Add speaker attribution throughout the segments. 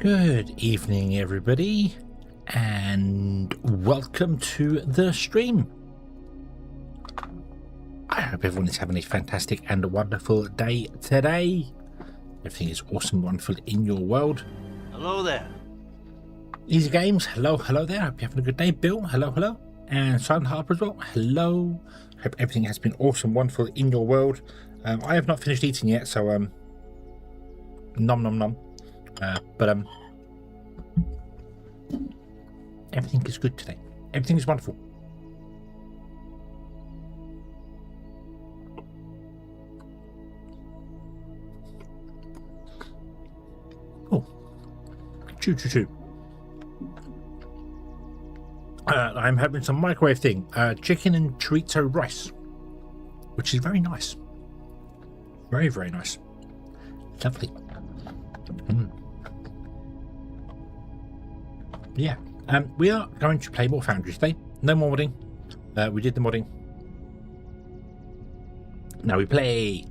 Speaker 1: Good evening, everybody, and welcome to the stream. I hope everyone is having a fantastic and wonderful day today. Everything is awesome, wonderful in your world.
Speaker 2: Hello there.
Speaker 1: Easy Games, hello, hello there. Hope you're having a good day. Bill, hello, hello. And Silent Harper as well, hello. Hope everything has been awesome, wonderful in your world. I have not finished eating yet, so nom nom nom. But everything is good today. Everything is wonderful. Oh, choo choo choo. I'm having some microwave thing, chicken and chorizo rice, which is very nice. Very, very nice. Lovely. Yeah, we are going to play more Foundry today. No more modding. We did the modding. Now we play.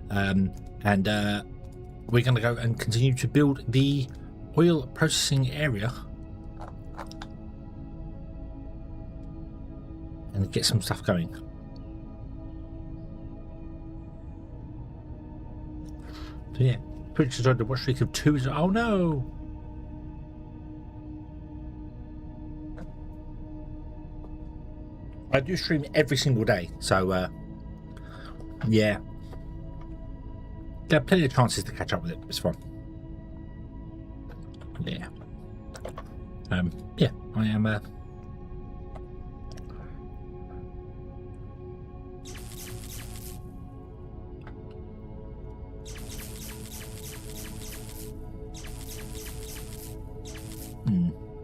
Speaker 1: And we're going to go and continue to build the oil processing area. And get some stuff going. So yeah, pretty sure the watch streak of 2 is... Oh no! I do stream every single day, so yeah, there are plenty of chances to catch up with it. It's fun. Yeah, yeah, I am.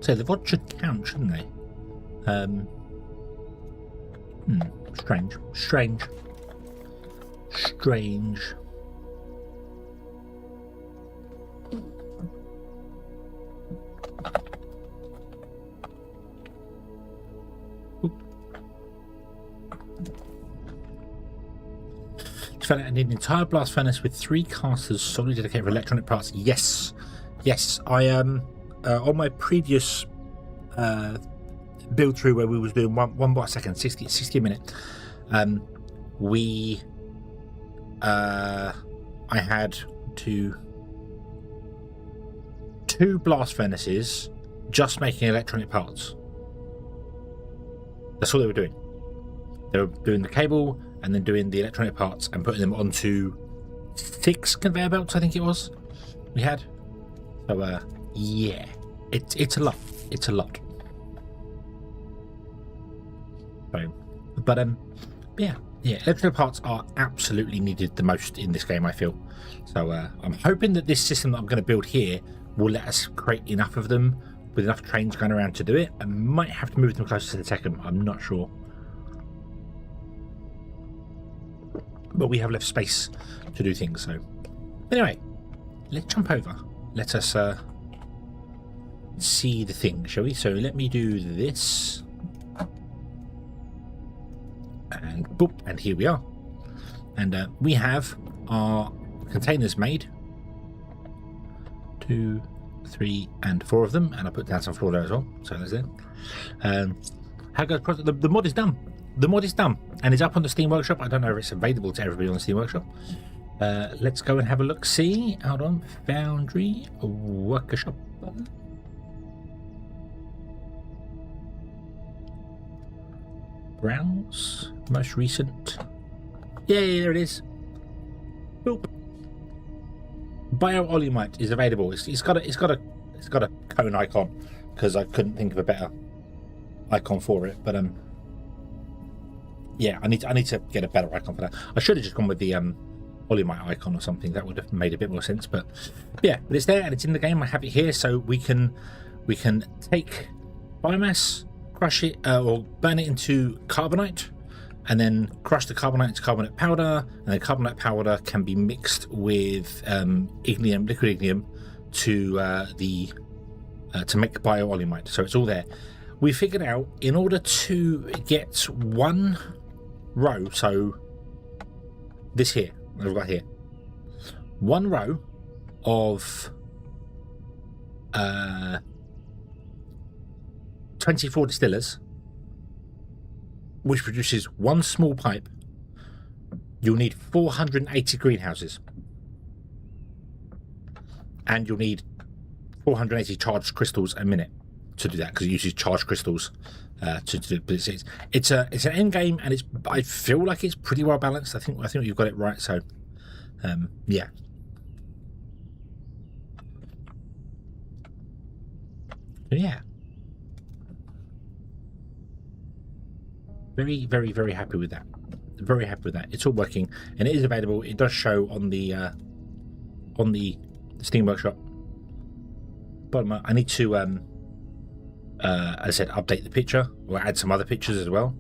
Speaker 1: So the VOD should count, shouldn't they? Strange. Found out I need an entire blast furnace with 3 casters solely dedicated for electronic parts. Yes, I am. On my previous build through where we was doing one bar a second, 60 a minute, I had two blast furnaces just making electronic parts. That's all they were doing. They were doing the cable and then doing the electronic parts and putting them onto 6 conveyor belts, I think it was, we had. So yeah, it's a lot. It's a lot. So, but yeah, electronic parts are absolutely needed the most in this game, I feel. So I'm hoping that this system that I'm going to build here will let us create enough of them with enough trains going around to do it. I might have to move them closer to the second. I'm not sure, but we have left space to do things. So anyway, let's jump over. Let us see the thing, shall we? So let me do this. And boop, and here we are. And we have our containers made. 2, 3, and 4 of them. And I put down some floor there as well. So that's it. How goes the mod is done. The mod is done and is up on the Steam Workshop. I don't know if it's available to everybody on the Steam Workshop. Let's go and have a look. See, hold on. Foundry Workshop. Browse most recent. Yay, there it is. Boop. Bio-olimite is available. It's got a cone icon because I couldn't think of a better icon for it. But yeah, I need to get a better icon for that. I should have just gone with the olimite icon or something. That would have made a bit more sense. But yeah, but it's there and it's in the game. I have it here, so we can take biomass, crush it or burn it into carbonite, and then crush the carbonite into carbonate powder, and then carbonate powder can be mixed with ignium, liquid ignium, to make bio-olimite. So it's all there. We figured out in order to get one row, so this here, what I've got here, one row of 24 distillers, which produces one small pipe, you'll need 480 greenhouses. And you'll need 480 charged crystals a minute to do that, because it uses charged crystals to do. But it's an end game, and I feel like it's pretty well balanced. I think you've got it right. So yeah. Yeah. Very, very, very happy with that. Very happy with that. It's all working, and it is available. It does show on the Steam Workshop. But I need to, as I said, update the picture or add some other pictures as well.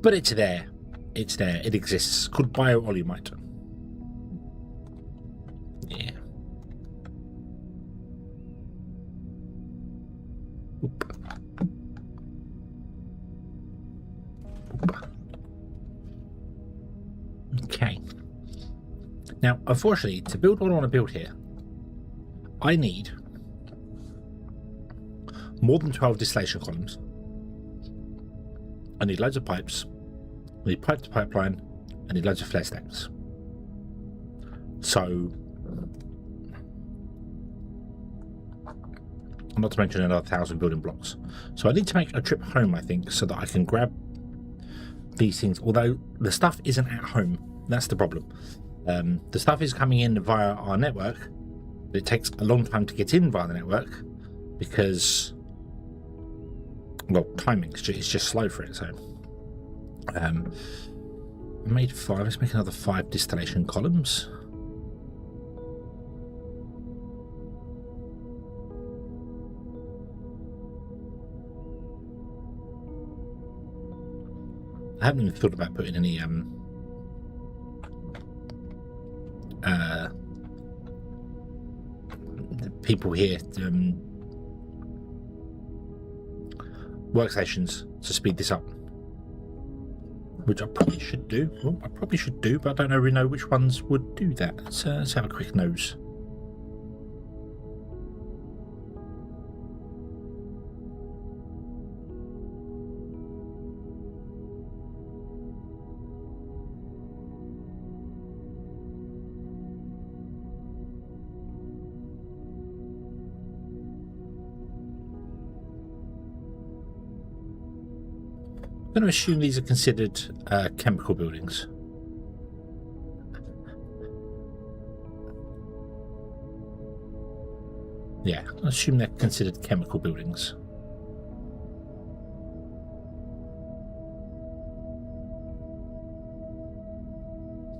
Speaker 1: But it's there. It's there. It exists. It's called Bio-Olumite. Yeah. Oop. Okay. Now, unfortunately, to build what I want to build here, I need more than 12 distillation columns. I need loads of pipes. I need pipe to pipeline. I need loads of flare stacks. So, not to mention another 1,000 building blocks. So I need to make a trip home, I think, so that I can grab these things. Although the stuff isn't at home. That's the problem. The stuff is coming in via our network, but it takes a long time to get in via the network because, well, timing is just slow for it. So I made 5. Let's make another 5 distillation columns. I haven't even thought about putting any people here, workstations to speed this up, which I probably should do. Well, I probably should do, but I don't really know which ones would do that. Let's have a quick nose. I'm going to assume these are considered chemical buildings. Yeah, I assume they're considered chemical buildings.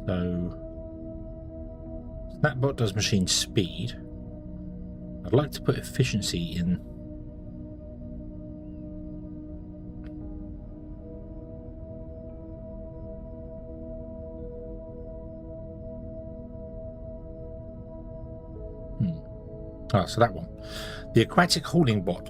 Speaker 1: So, Snapbot does machine speed. I'd like to put efficiency in. Oh, so that one. The aquatic hauling bot.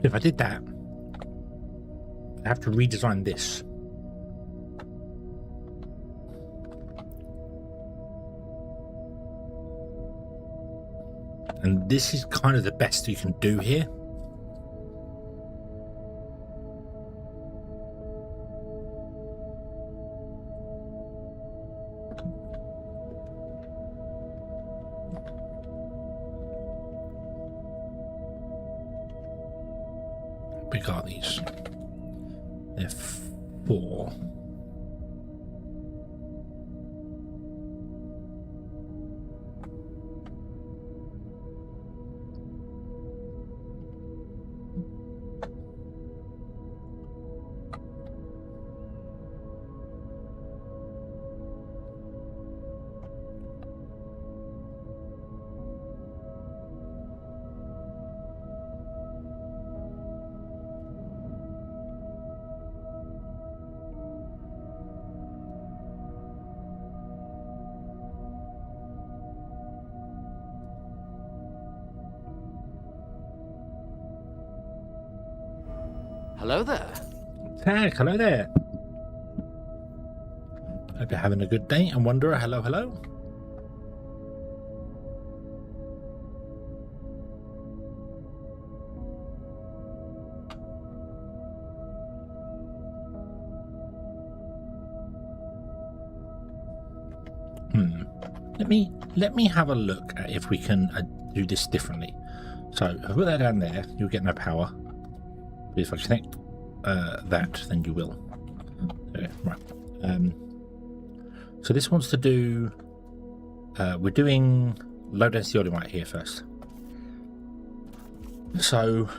Speaker 1: If I did that, I have to redesign this. And this is kind of the best you can do here. How big are these? They're 4.
Speaker 2: Hello there.
Speaker 1: Tag, hello there. Hope you're having a good day. And Wanderer, hello, hello. Let me have a look at if we can do this differently. So if I put that down there, you'll get no power. But if I connect that, then you will. Okay, right. So this wants to do. We're doing low density olimite here first. So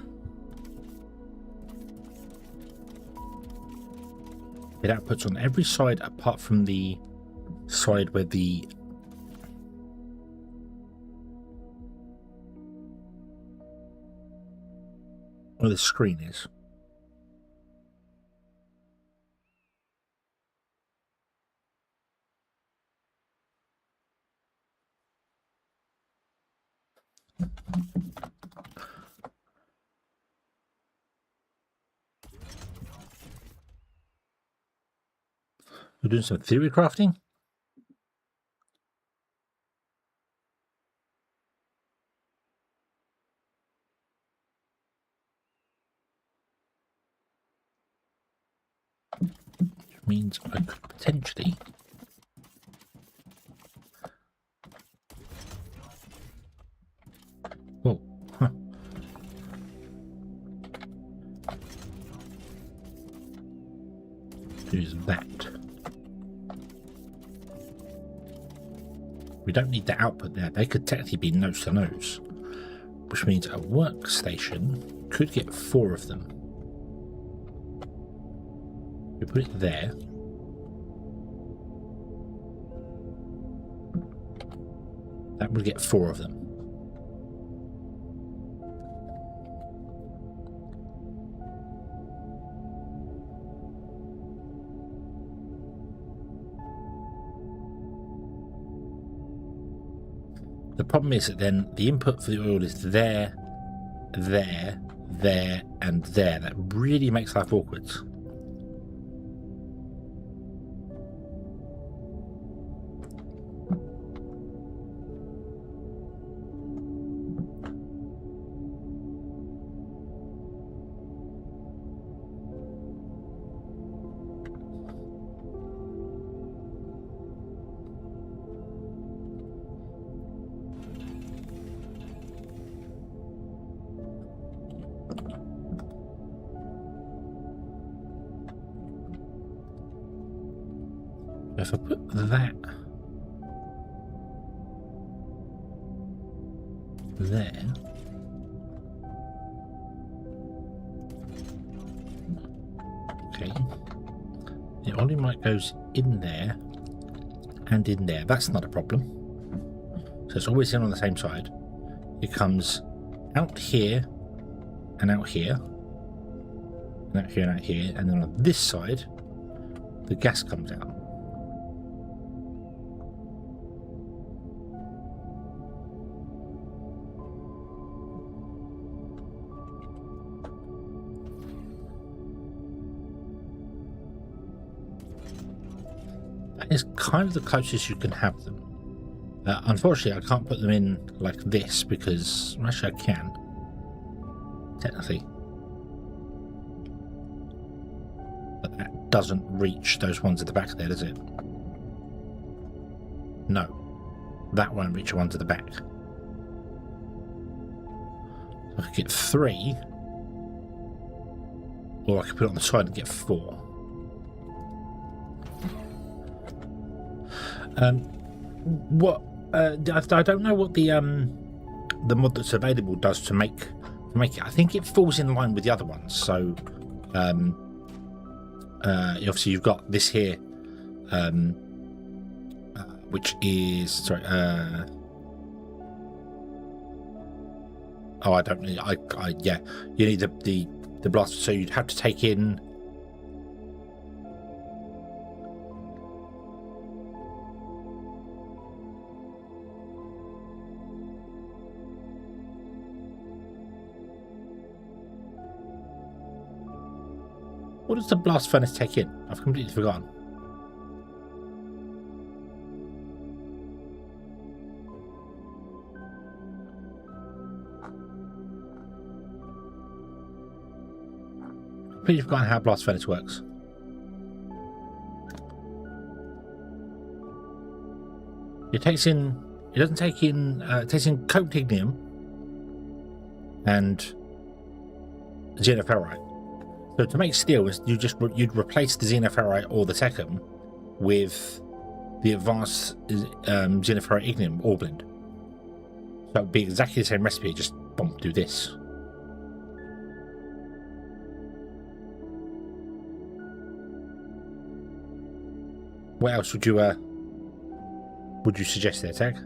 Speaker 1: it outputs on every side apart from the side where the screen is. We're doing some theory crafting. Which means I could potentially use that. We don't need the output there. They could technically be nose to nose, which means a workstation could get 4 of them. We put it there. That would get 4 of them. The problem is that then the input for the oil is there, there, there, and there. That really makes life awkward. If I put that there, okay, the olimite goes in there and in there. That's not a problem. So it's always in on the same side. It comes out here and out here, and out here and out here, and then on this side, the gas comes out. Is kind of the closest you can have them. Unfortunately, I can't put them in like this because actually I can, technically, but that doesn't reach those ones at the back there, does it? No, that won't reach the ones at the back. So I could get 3, or I could put it on the side and get 4. What I don't know what the mod that's available does to make it. I think it falls in line with the other ones. So obviously you've got this here, which is sorry. Oh, I don't need. Yeah, you need the blaster. So you'd have to take in. What does the blast furnace take in? I've completely forgotten. Completely forgotten how a blast furnace works. It takes in. It doesn't take in. It takes in coked ignium and xenoferrite. So to make steel, you'd replace the xenoferrite or the techum with the advanced xenoferrite ignium ore blend. So it'd be exactly the same recipe. Just boom, do this. What else would you suggest there, Tag?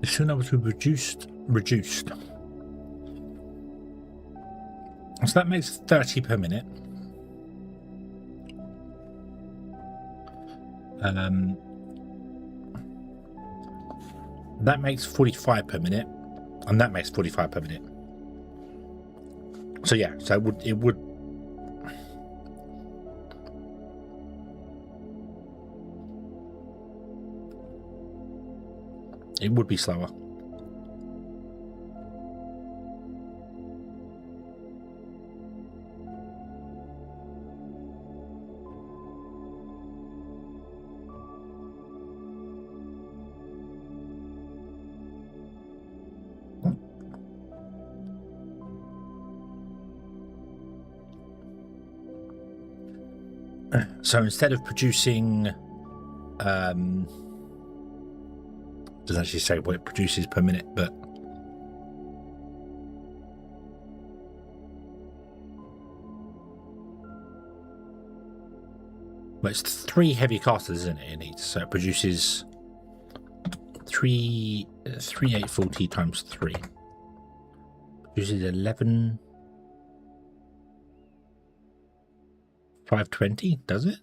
Speaker 1: As soon as we reduced. So that makes 30 per minute. That makes 45 per minute, and that makes 45 per minute. So yeah, so it would be slower. So instead of producing, doesn't actually say what it produces per minute, but it's 3 heavy casters, isn't it? It needs, so it produces 3840 times 3 produces 11. 520, does it?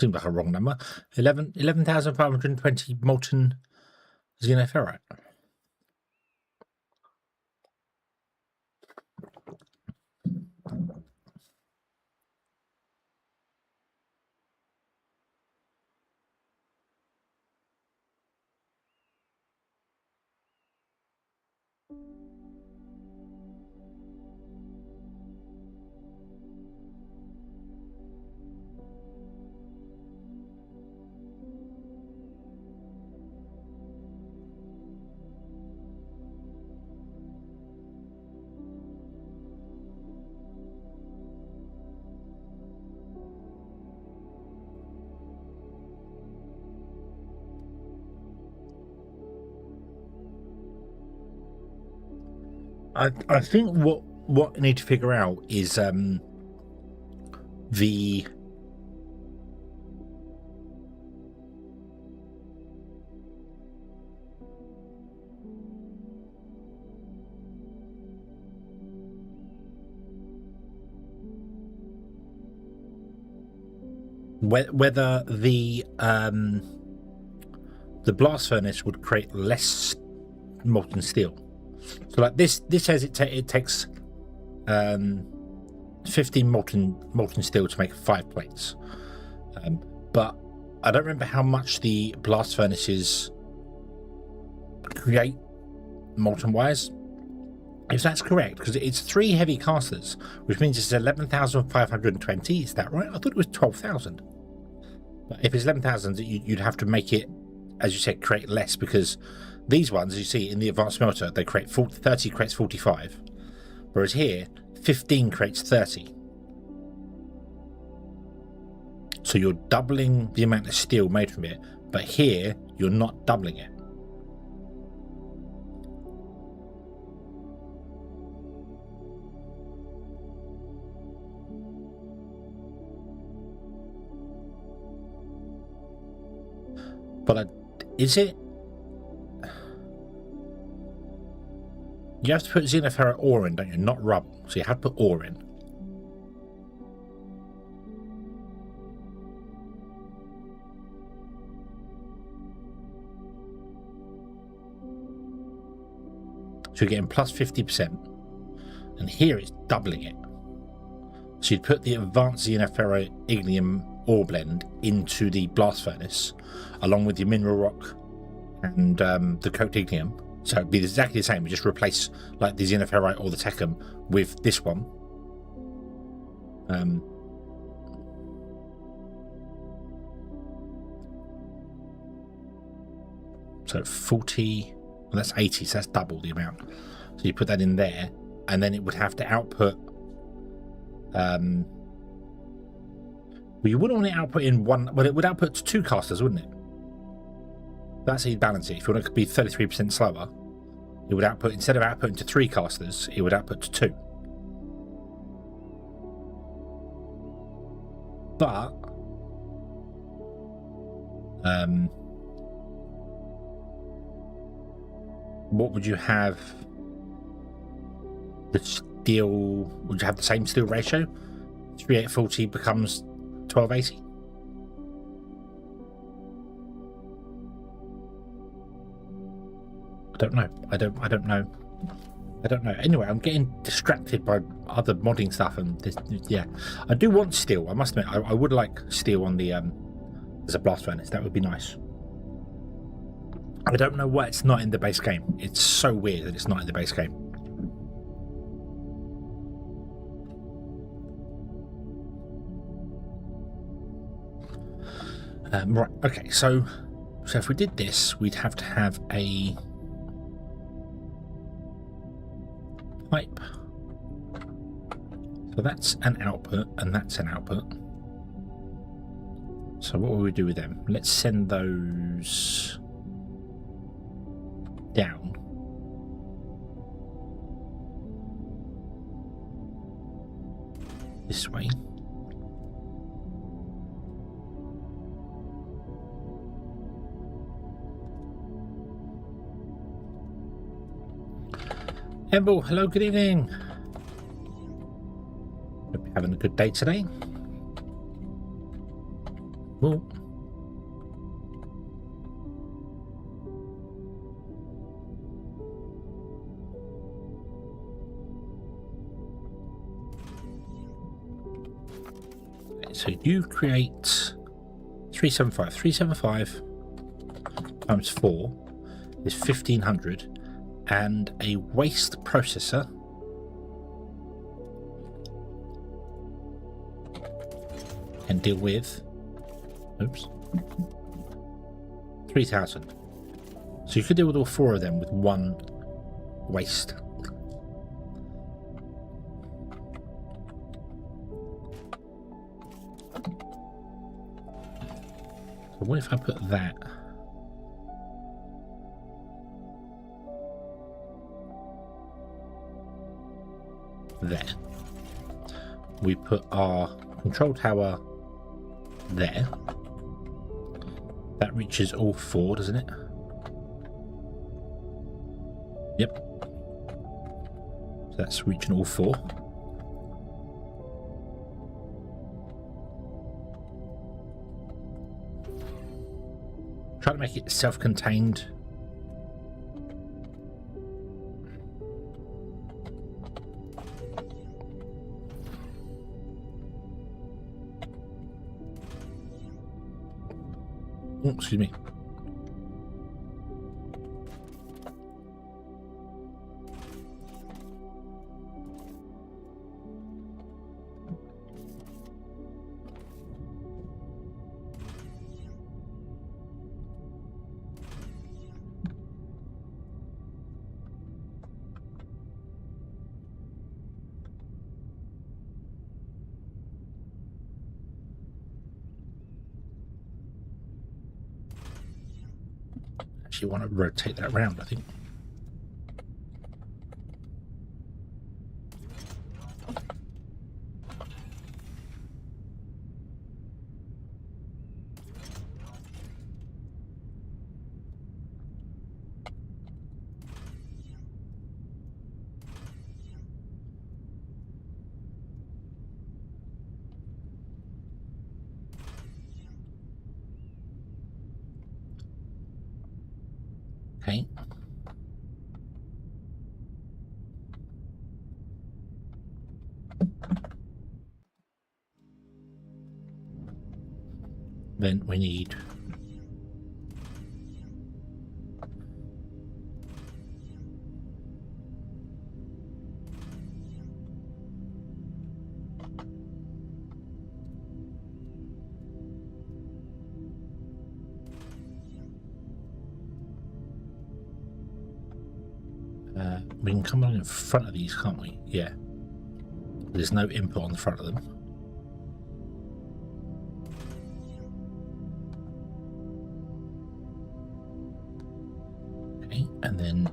Speaker 1: Seems like a wrong number. 11,520 molten xenoferrite. I think what I need to figure out is the whether the blast furnace would create less molten steel. So like this says it takes 15 molten steel to make 5 plates. But I don't remember how much the blast furnaces create molten wires. If that's correct, because it's 3 heavy casters, which means it's 11,520. Is that right? I thought it was 12,000. But if it's 11,000, you'd have to make it, as you said, create less, because these ones, as you see in the advanced smelter, they create 30 creates 45, whereas here 15 creates 30. So you're doubling the amount of steel made from it, but here you're not doubling it. But is it? You have to put xenoferrite ore in, don't you? Not rubble. So you have to put ore in. So you're getting plus 50%. And here it's doubling it. So you'd put the advanced xenoferrite ignium ore blend into the blast furnace, along with your mineral rock and the coked ignium. So it'd be exactly the same. We just replace like the xenoferrite or the techum with this one. So 40, well, that's 80, so that's double the amount. So you put that in there, and then it would have to output. Well, you wouldn't want to output in one. Well, it would output to 2 casters, wouldn't it? That's how you balance it. If you want it to be 33% slower, it would output, instead of outputting to 3 casters, it would output to 2. But what would you have? The steel, would you have the same steel ratio? 3840 becomes 1280. I don't know. I don't know. Anyway, I'm getting distracted by other modding stuff, and this, yeah, I do want steel. I must admit, I would like steel on the as a blast furnace. That would be nice. I don't know why it's not in the base game. It's so weird that it's not in the base game. Right, okay, so if we did this, we'd have to have a pipe. So that's an output, and that's an output. So what will we do with them? Let's send those down. This way. Emble, hello, good evening. Hope you're having a good day today. Ooh. Okay, so you create 375. 375 times 4 is 1500. And a waste processor can deal with, oops, 3000. So you could deal with all 4 of them with 1 waste. So what if I put that? There. We put our control tower there. That reaches all 4, doesn't it? Yep. So that's reaching all 4. Try to make it self-contained. Oh, excuse me. Actually want to rotate that round, I think. Okay. Then we need we can come along in front of these, can't we? Yeah. There's no input on the front of them. Okay, and then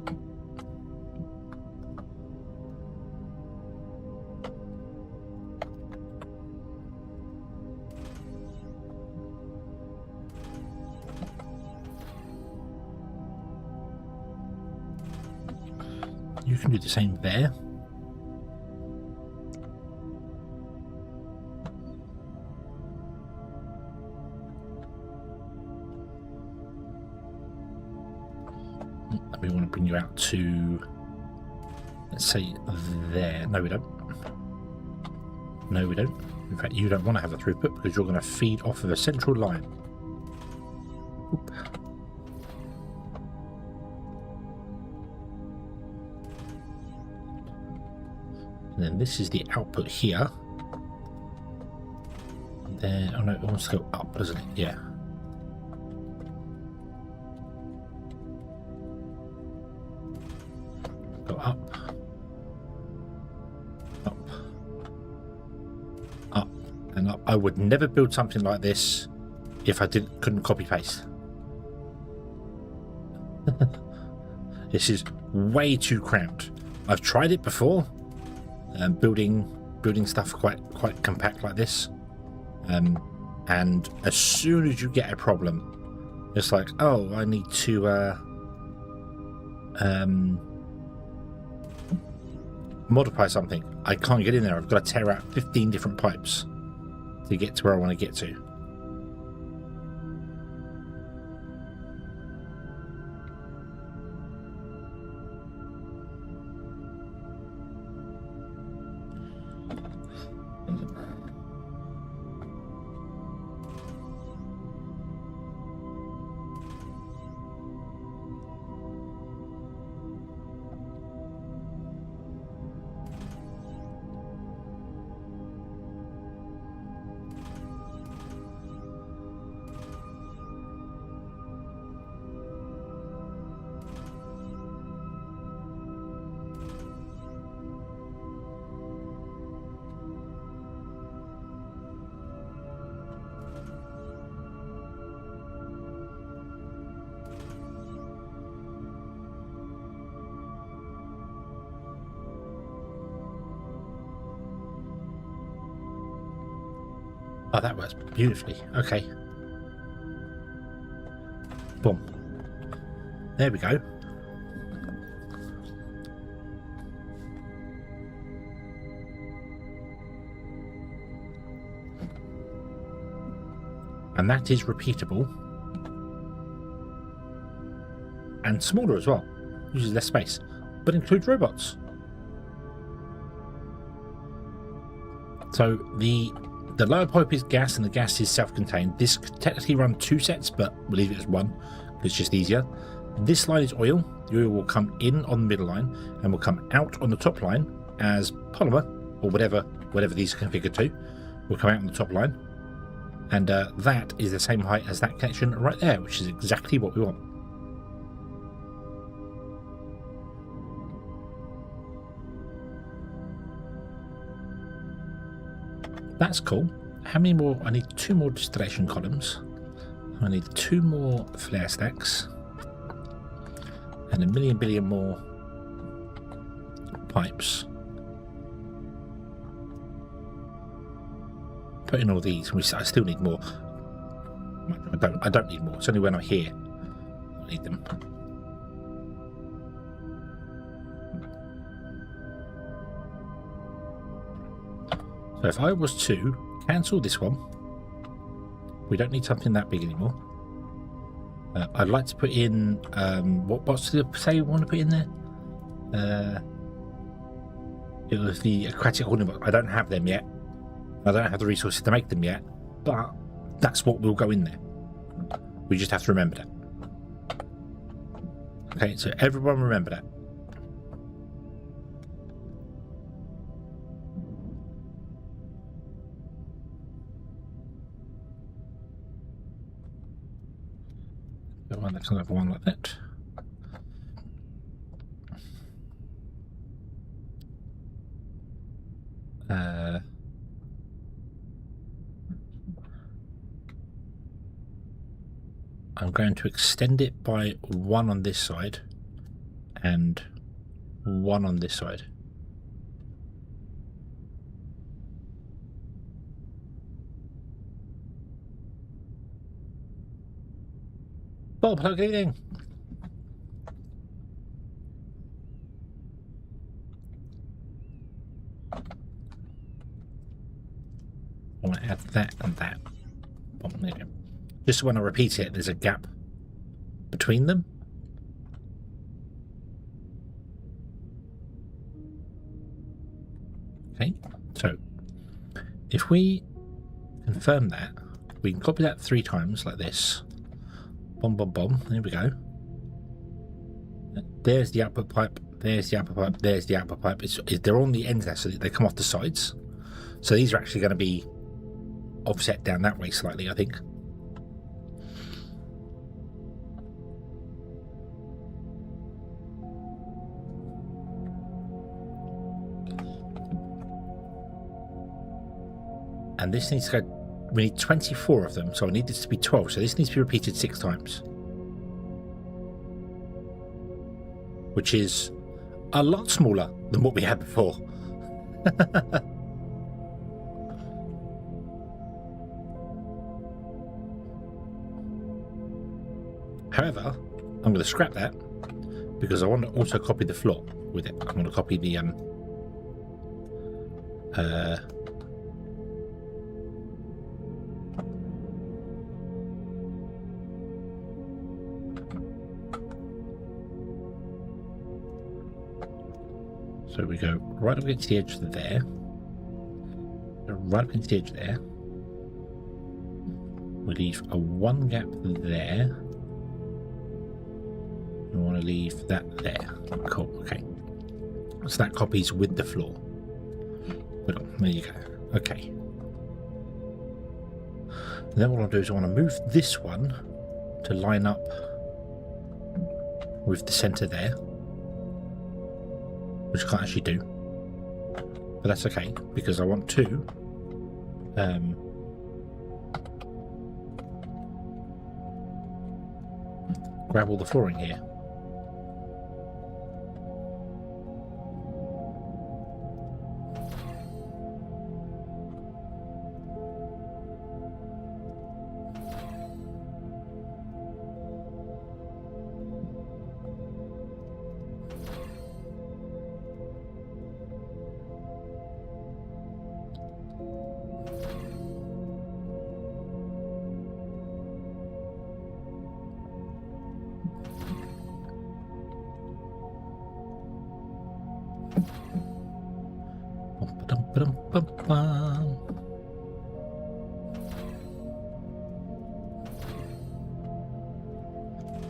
Speaker 1: you can do the same there. We want to bring you out to, let's say, there. No, we don't. No, we don't. In fact, you don't want to have a throughput because you're going to feed off of a central line. Oop. And then this is the output here. And then, oh no, it wants to go up, doesn't it? Yeah. Go up. Up. Up. And up. I would never build something like this if I couldn't copy paste. This is way too cramped. I've tried it before. Building stuff quite compact like this, and as soon as you get a problem, it's like, oh, I need to modify something. I can't get in there. I've got to tear out 15 different pipes to get to where I want to get to. Oh, that works beautifully. Okay. Boom. There we go. And that is repeatable. And smaller as well. Uses less space. But includes robots. So the the lower pipe is gas and the gas is self-contained. This could technically run 2 sets, but we'll leave it as 1 because it's just easier. This line is oil. The oil will come in on the middle line and will come out on the top line as polymer, or whatever these are configured to. Will come out on the top line, and that is the same height as that connection right there, which is exactly what we want. That's cool. How many more? I need 2 more distillation columns. I need 2 more flare stacks. And a million billion more pipes. Put in all these. I still need more. I don't need more. It's only when I'm here I need them. So if I was to cancel this one, we don't need something that big anymore. I'd like to put in what bots did I say we want to put in there? It was the aquatic holding box. I don't have them yet. I don't have the resources to make them yet, but that's what will go in there. We just have to remember that. Okay, so everyone remember that. That's another one like that. I'm going to extend it by 1 on this side and 1 on this side. Bob, hello, good evening. I want to add that and that. Oh, there you go. Just when I repeat it, there's a gap between them. Okay, so if we confirm that, we can copy that 3 times like this. Boom, boom, boom. There we go. There's the output pipe. There's the output pipe. There's the output pipe. They're on the ends there, so they come off the sides. So these are actually going to be offset down that way slightly, I think. And this needs to go. We need 24 of them, so I need this to be 12. So this needs to be repeated 6 times, which is a lot smaller than what we had before. However, I'm going to scrap that because I want to also copy the floor with it. I'm going to copy the so we go right up against the edge there, right up against the edge there. We leave a 1 gap there. We want to leave that there. Cool, okay. So that copies with the floor. But there you go. Okay. And then what I'll do is I want to move this one to line up with the center there, which I can't actually do, but that's okay because I want to grab all the flooring here.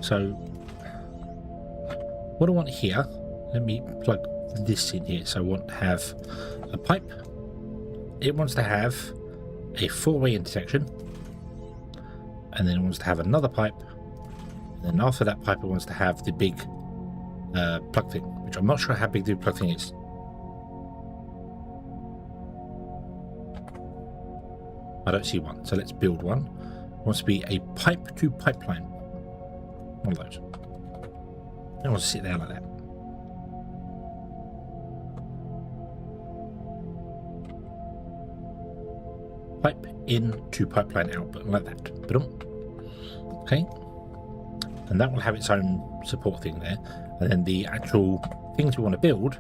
Speaker 1: So what I want here, let me plug this in here. So I want to have a pipe. It wants to have a 4-way intersection, and then it wants to have another pipe, and then after that pipe it wants to have the big plug thing, which I'm not sure how big the plug thing is. I don't see one, so let's build one. It wants to be a pipe to pipeline. One of those. It wants to sit there like that. Pipe in to pipeline output, like that. Okay. And that will have its own support thing there. And then the actual things we want to build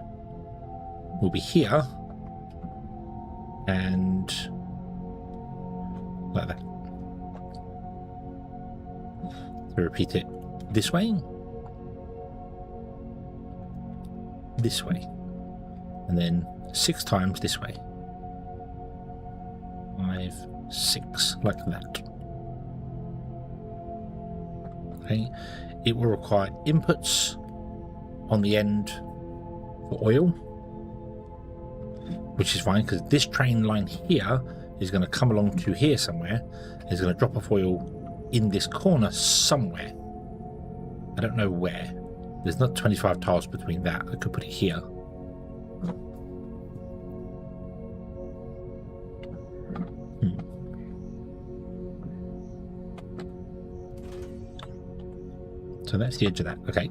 Speaker 1: will be here and like that. So repeat it this way, and then 6 times this way. 5, 6, like that. Okay, it will require inputs on the end for oil, which is fine because this train line here is going to come along to here somewhere. It's going to drop off oil in this corner somewhere. I don't know where. There's not 25 tiles between that. I could put it here. So that's the edge of that. Okay.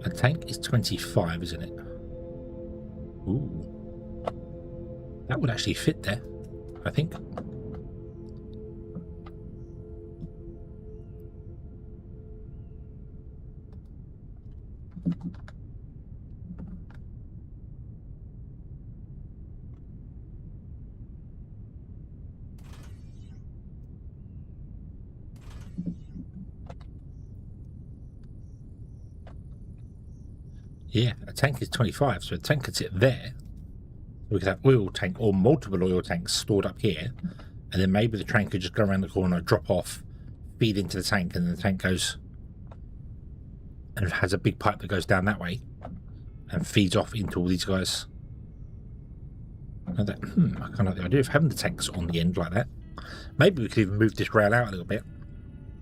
Speaker 1: A tank is 25, isn't it? Ooh. That would actually fit there, I think. Yeah, a tank is 25, so a tank could sit there. We could have oil tank or multiple oil tanks stored up here, and then maybe the train could just go around the corner, drop off, feed into the tank, and then the tank goes and it has a big pipe that goes down that way and feeds off into all these guys. And that, I kind of like the idea of having the tanks on the end like that. Maybe we could even move this rail out a little bit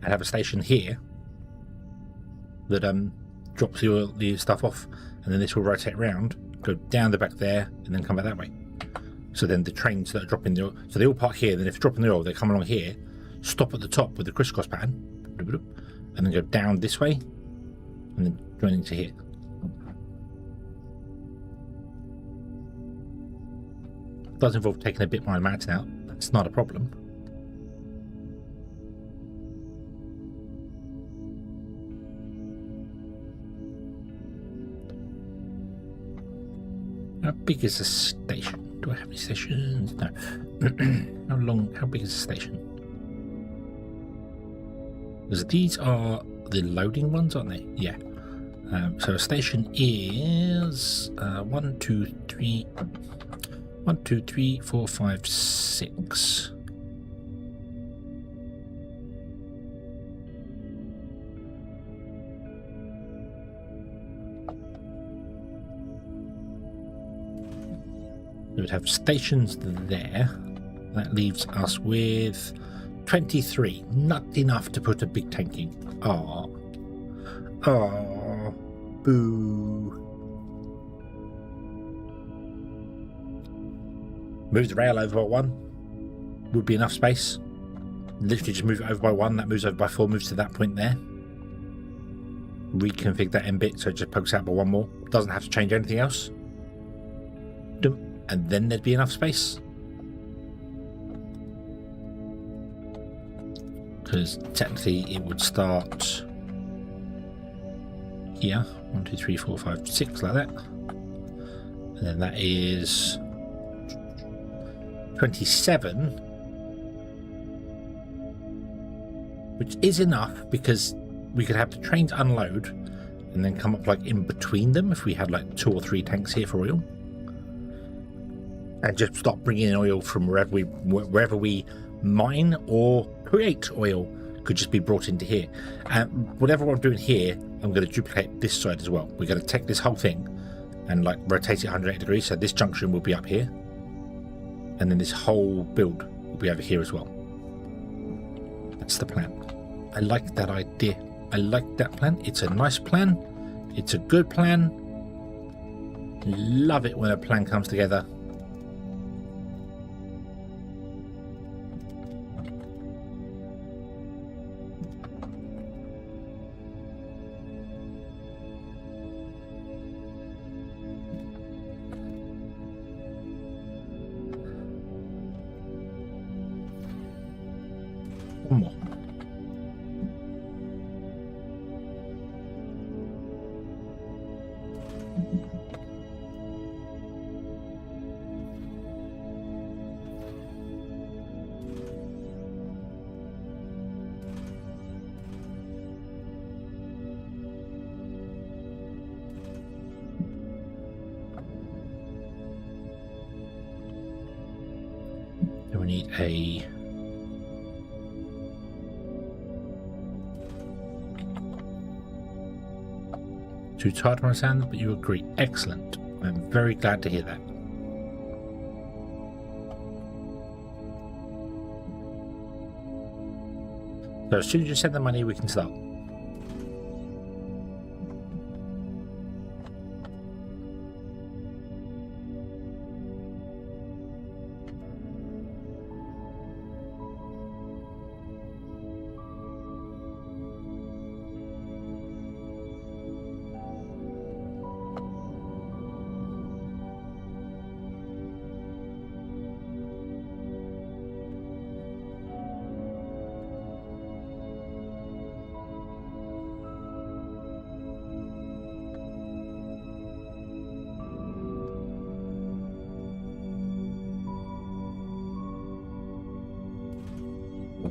Speaker 1: and have a station here that drops the stuff off, and then this will rotate around, go down the back there, and then come back that way. So then the trains that are dropping the oil, so they all park here, then if dropping the oil, they come along here, stop at the top with the crisscross pattern, and then go down this way, and then join into here. It does involve taking a bit more mountain out. That's not a problem. How big is the station? Do I have any stations? No. How big is the station? Because these are the loading ones, aren't they? Yeah. So a station is 1, 2, 3, 4, 5, 6. We would have stations there. That leaves us with 23. Not enough to put a big tank in. Oh, boo. Move the rail over by 1. Would be enough space. Literally just move it over by 1. That moves over by 4, moves to that point there. Reconfigure that end bit so it just pokes out by 1 more. Doesn't have to change anything else. And then there'd be enough space. Because technically it would start here. 1, 2, 3, 4, 5, 6, like that. And then that is 27. Which is enough because we could have the trains unload and then come up like in between them if we had like 2 or 3 tanks here for oil. And just stop bringing in oil from wherever we mine or create oil could just be brought into here. And whatever I'm doing here, I'm going to duplicate this side as well. We're going to take this whole thing and like rotate it 180 degrees, so this junction will be up here, and then this whole build will be over here as well. That's the plan. I like that idea. I like that plan. It's a nice plan. It's a good plan. Love it when a plan comes together. One more. Then we need a too tired to understand, but you agree. Excellent. I'm very glad to hear that. So as soon as you send the money, we can start.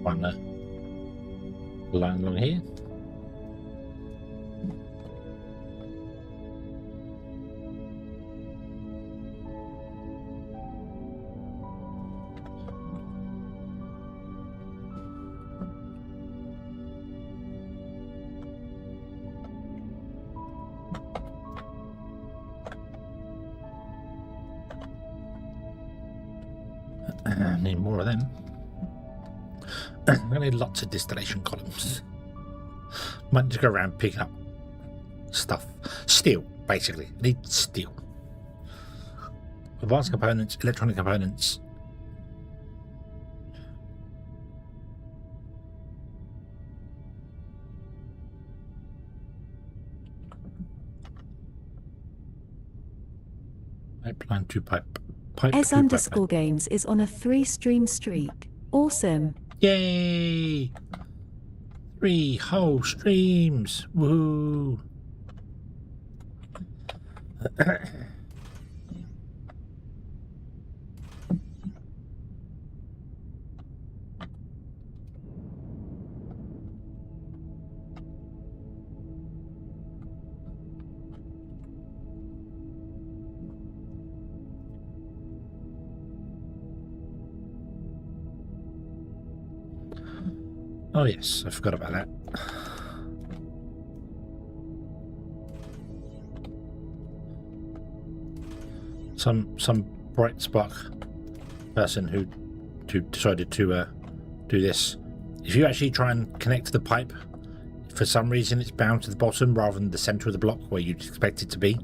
Speaker 1: One line along here. Need more of them. I'm going to need lots of distillation columns. Might just go around picking up stuff. Steel, basically. I need steel. Advanced components, electronic components. Pipeline to pipe.
Speaker 2: S_Games is on a 3-stream streak. Awesome.
Speaker 1: Yay! 3 whole streams. Woohoo! Oh yes, I forgot about that. Some bright spark person who decided to do this. If you actually try and connect the pipe, for some reason it's bound to the bottom rather than the center of the block where you'd expect it to be.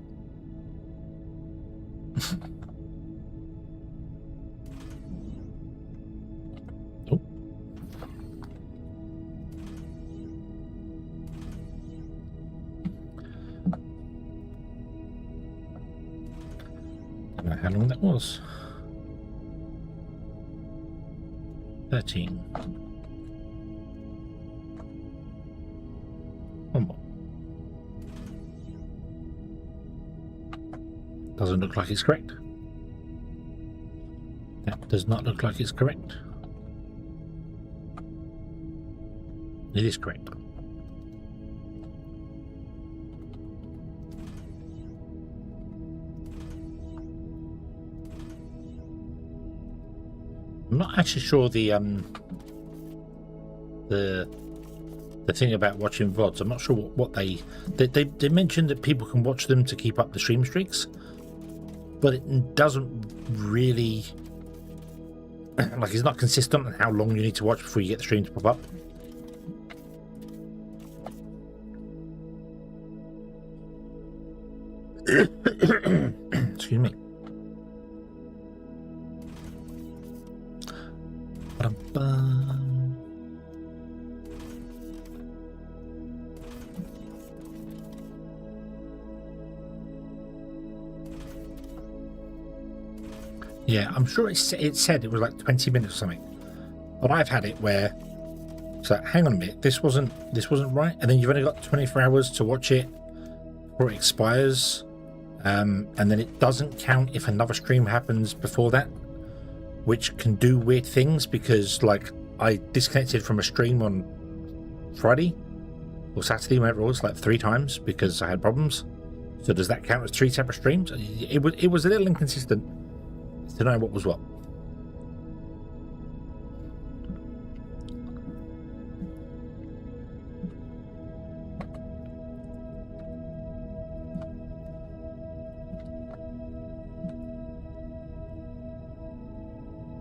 Speaker 1: How long that was? 13. One more. Doesn't look like it's correct. That does not look like it's correct. It is correct. I'm not actually sure the thing about watching VODs. I'm not sure what they mentioned that people can watch them to keep up the stream streaks, but it doesn't really like, it's not consistent on how long you need to watch before you get the stream to pop up. Excuse me. Ba-dum-bum. Yeah, I'm sure it said it was like 20 minutes or something, but I've had it where, so hang on a minute, this wasn't right, and then you've only got 24 hours to watch it before it expires, and then it doesn't count if another stream happens before that, which can do weird things, because like I disconnected from a stream on Friday or Saturday, whenever it was, like 3 times because I had problems. So does that count as 3 separate streams? It was a little inconsistent to know what was what.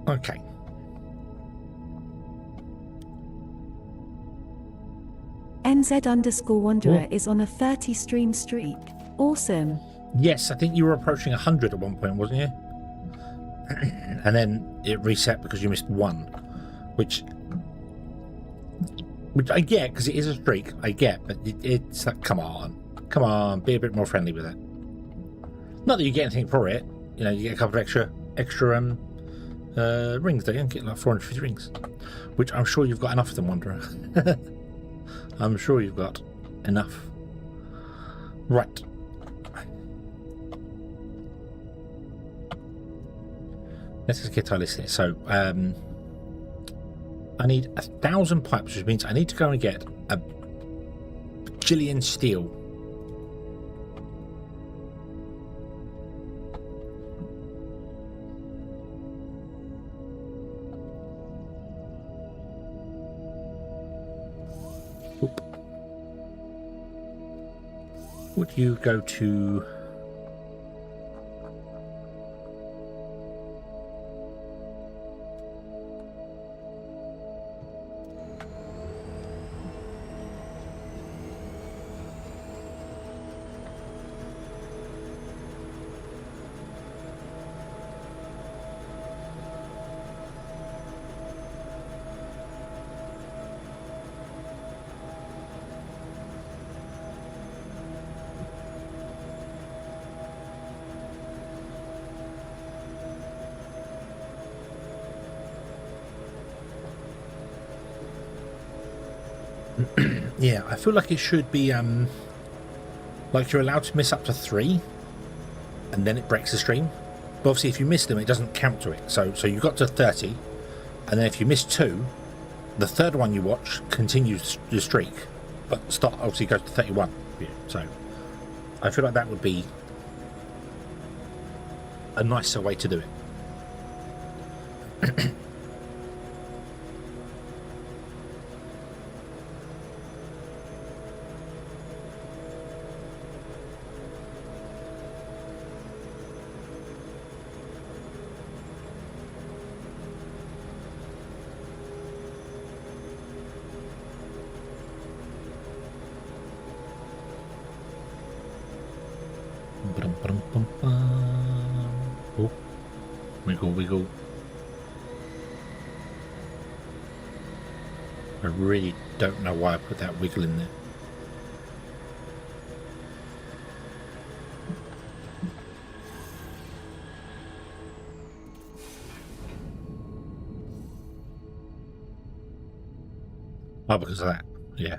Speaker 1: Okay.
Speaker 2: NZ_Wanderer is on a 30 stream streak. Awesome.
Speaker 1: Yes, I think you were approaching 100 at one point, wasn't you? And then it reset because you missed 1, which I get, because it is a streak. I get, but it's like, come on, be a bit more friendly with it. Not that you get anything for it. You know, you get a couple of extra rings. Don't you get like 450 rings, which I'm sure you've got enough of them, Wanderer. I'm sure you've got enough. Right. Let's just get our list here. So, I need 1,000 pipes, which means I need to go and get a bajillion steel. Oop. Would you go to... Yeah, I feel like it should be like you're allowed to miss up to 3 and then it breaks the stream. But obviously if you miss them, it doesn't count to it. So you got to 30, and then if you miss 2, the third one you watch continues the streak, but obviously goes to 31. So I feel like that would be a nicer way to do it. Oh, wiggle. I really don't know why I put that wiggle in there. Oh, because of that. Yeah.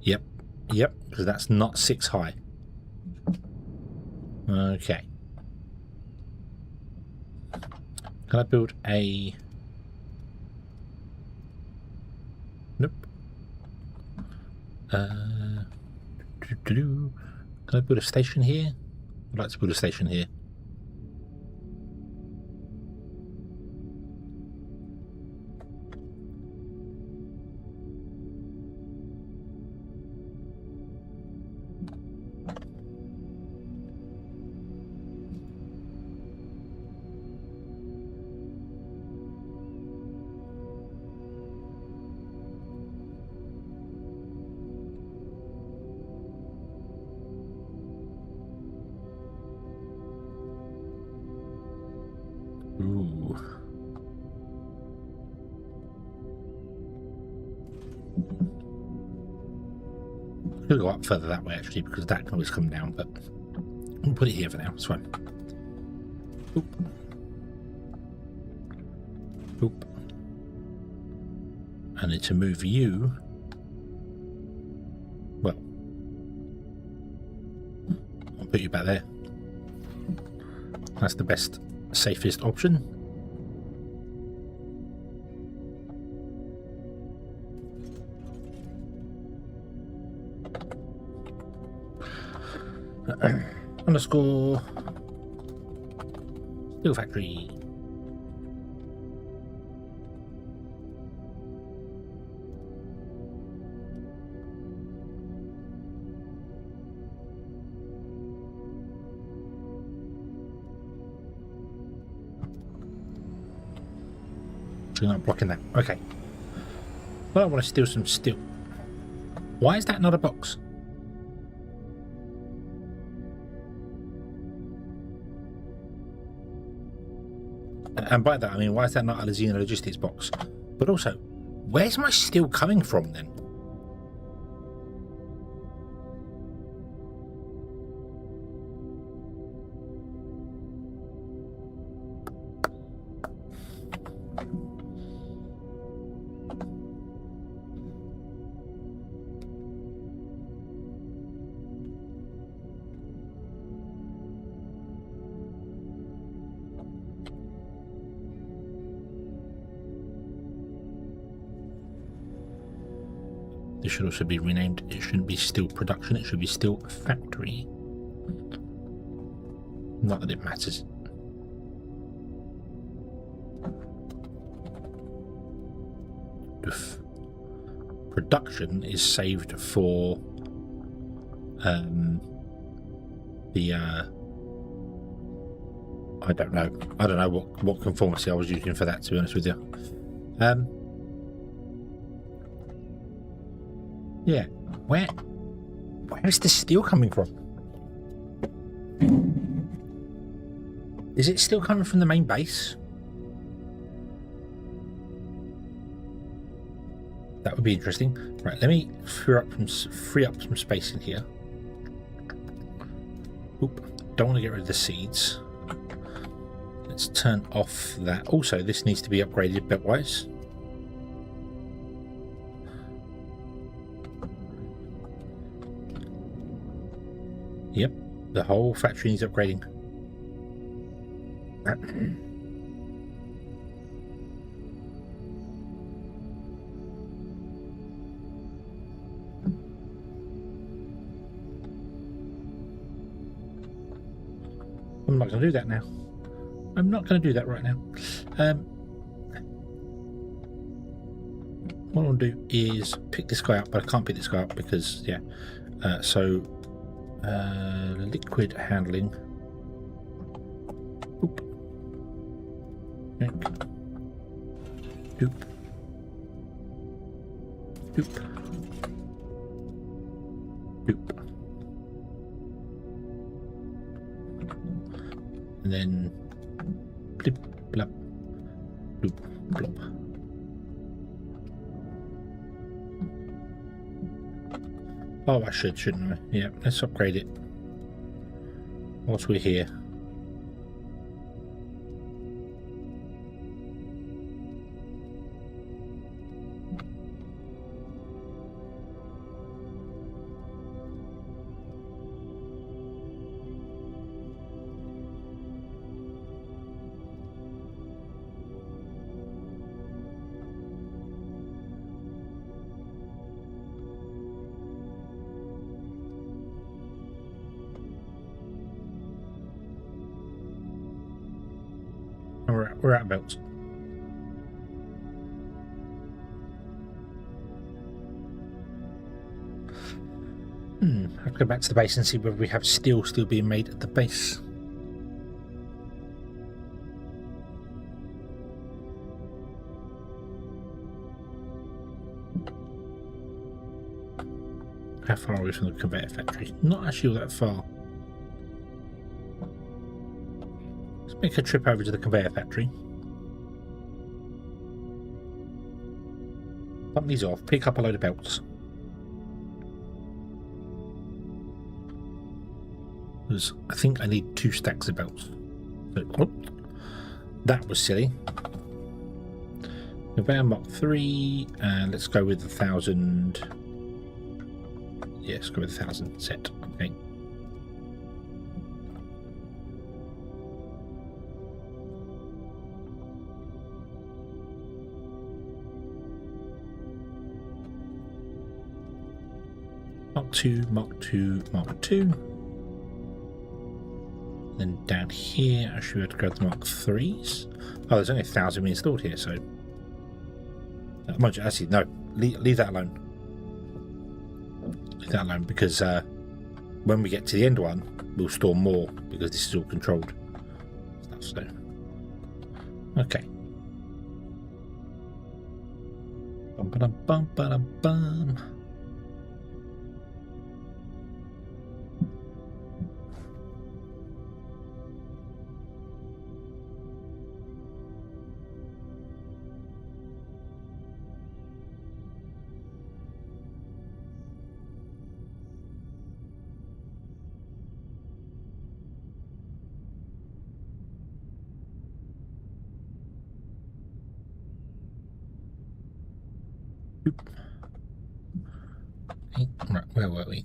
Speaker 1: Yep, because that's not 6 high. Okay. Can I build a... Nope. Can I build a station here? I'd like to build a station here. Ooh. Could go up further that way actually, because that can always come down, but we'll put it here for now. It's fine. Oop. Oop. I need to move you. Well, I'll put you back there. That's the best, safest option. Underscore Steel Factory. So you're not blocking that. Okay. Well, I want to steal some steel. Why is that not a box? And by that I mean, why is that not a Xeno logistics box? But also, where's my steel coming from then? This should also be renamed. It shouldn't be Steel Production, it should be Steel Factory. Not that it matters. Oof. Production is saved for the I don't know what conformity I was using for that, to be honest with you. Yeah, where is the steel coming from? Is it still coming from the main base? That would be interesting. Right, let me free up some space in here. Oop, don't want to get rid of the seeds. Let's turn off that. Also, this needs to be upgraded belt-wise. Yep, the whole factory needs upgrading. I'm not going to do that now. I'm not going to do that right now. What I'll do is pick this guy up, but I can't pick this guy up because, yeah. Liquid handling. Oop. Doop. Doop. Doop. And then blip, blop, bloop, blop. Oh, I shouldn't I? Yeah, let's upgrade it whilst we're here. We're out of belts. I have to go back to the base and see whether we have steel still being made at the base. How far are we from the conveyor factory? Not actually all that far. It's make a trip over to the conveyor factory. Pump these off, pick up a load of belts. Because I think I need 2 stacks of belts. So, oh, that was silly. Conveyor Mark 3, and let's go with 1,000. Yes, go with 1,000 set. Okay. Mark 2, Mark 2, Mark 2. Then down here, I should be able to go to the Mark 3s. Oh, there's only 1,000 installed here, so. Actually, no, leave that alone. Leave that alone because when we get to the end one, we'll store more because this is all controlled stuff. So, okay. Bum, ba-dum, bum, ba-dum, bum. Right, where were we?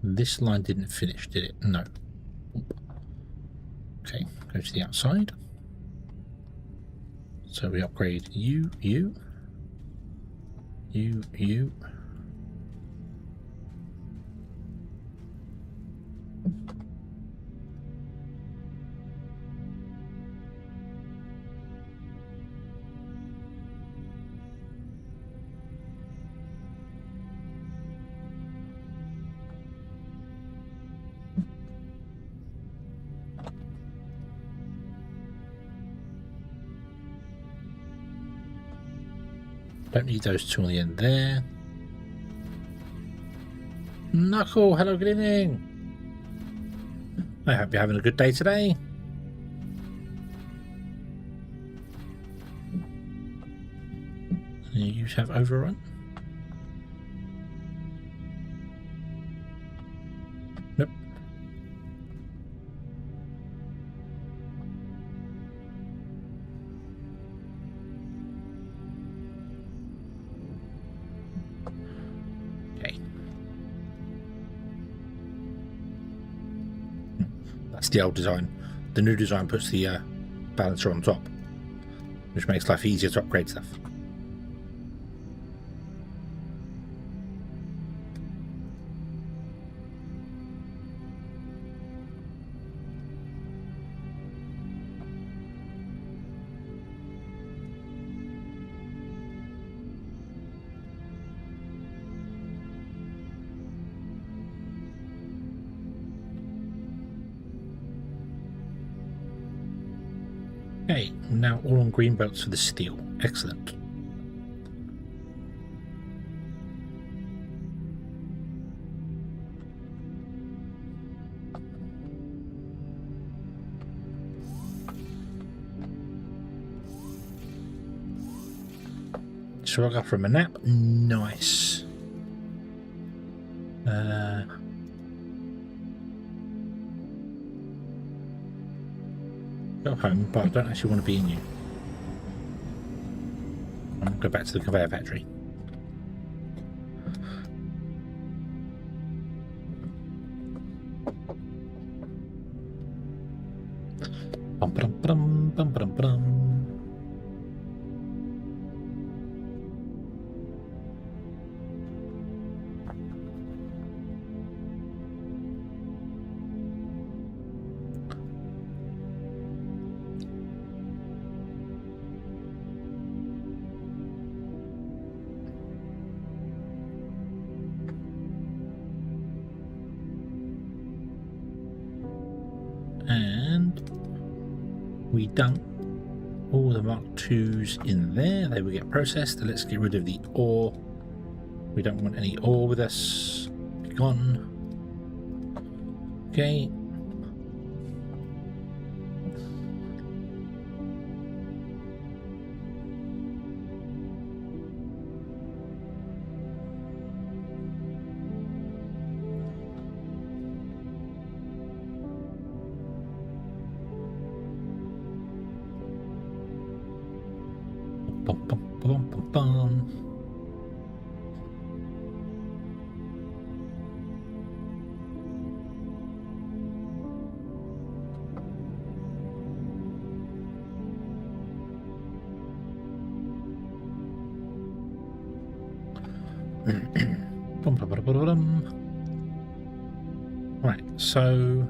Speaker 1: This line didn't finish, did it? No. Okay, go to the outside. So we upgrade you. Don't need those 2 on the end there. Knuckle, hello, good evening. I hope you're having a good day today. You have overrun. Nope. Okay. That's the old design. The new design puts the balancer on top, which makes life easier to upgrade stuff. Okay, now all on green belts for the steel. Excellent. So I got from a nap. Nice. Go home, but I don't actually want to be in you. I'm going to go back to the conveyor factory. Bum, bum, bum, bum, bum, bum. And we done. all the Mark IIs in there. They will get processed. Let's get rid of the ore. We don't want any ore with us. Be gone. Okay. Bum, bum, bum, bum, bum. Bum, bum, bum, bum, bum. Right, so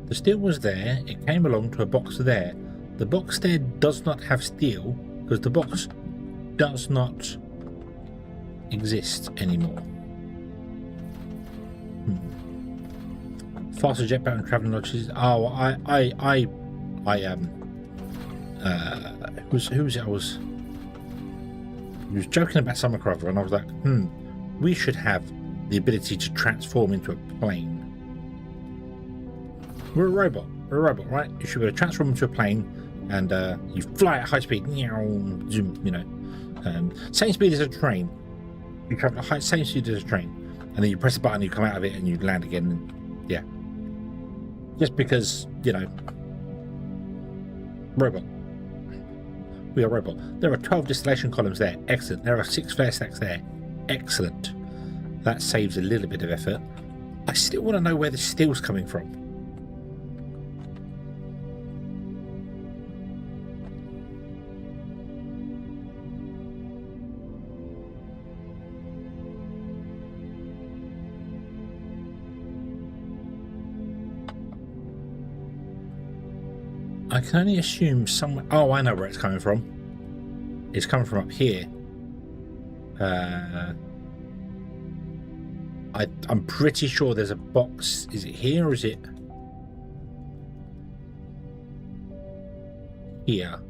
Speaker 1: the steel was there. It came along to a box there. The box there does not have steel because the box does not exist anymore. Faster jetpack and traveling lodges. Oh, who was it? I was joking about some or other, and I was like, we should have the ability to transform into a plane. We're a robot, right? You should be able to transform into a plane, and you fly at high speed. Zoom, you know, same speed as a train. You travel at high, same speed as a train, and then you press a button, you come out of it, and you land again. And, yeah, just because, you know, robot. We are robot. There are 12 distillation columns there. Excellent. There are 6 flare stacks there. Excellent. That saves a little bit of effort. I still want to know where the steel's coming from. I can only assume somewhere. Oh, I know where it's coming from. It's coming from up here. I'm pretty sure there's a box. Is it here or is it here?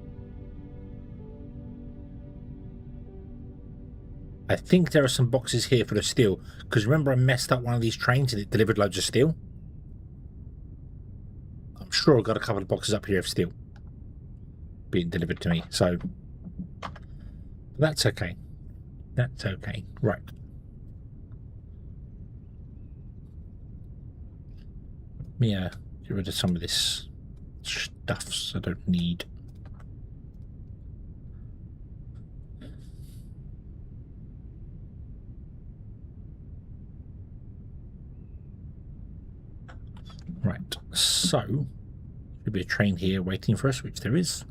Speaker 1: I think there are some boxes here for the steel. Because remember I messed up one of these trains and it delivered loads of steel? I'm sure I've got a couple of boxes up here of steel being delivered to me. So that's okay. That's okay. Right. Yeah, get rid of some of this stuffs I don't need. Right, so there'll be a train here waiting for us, which there is.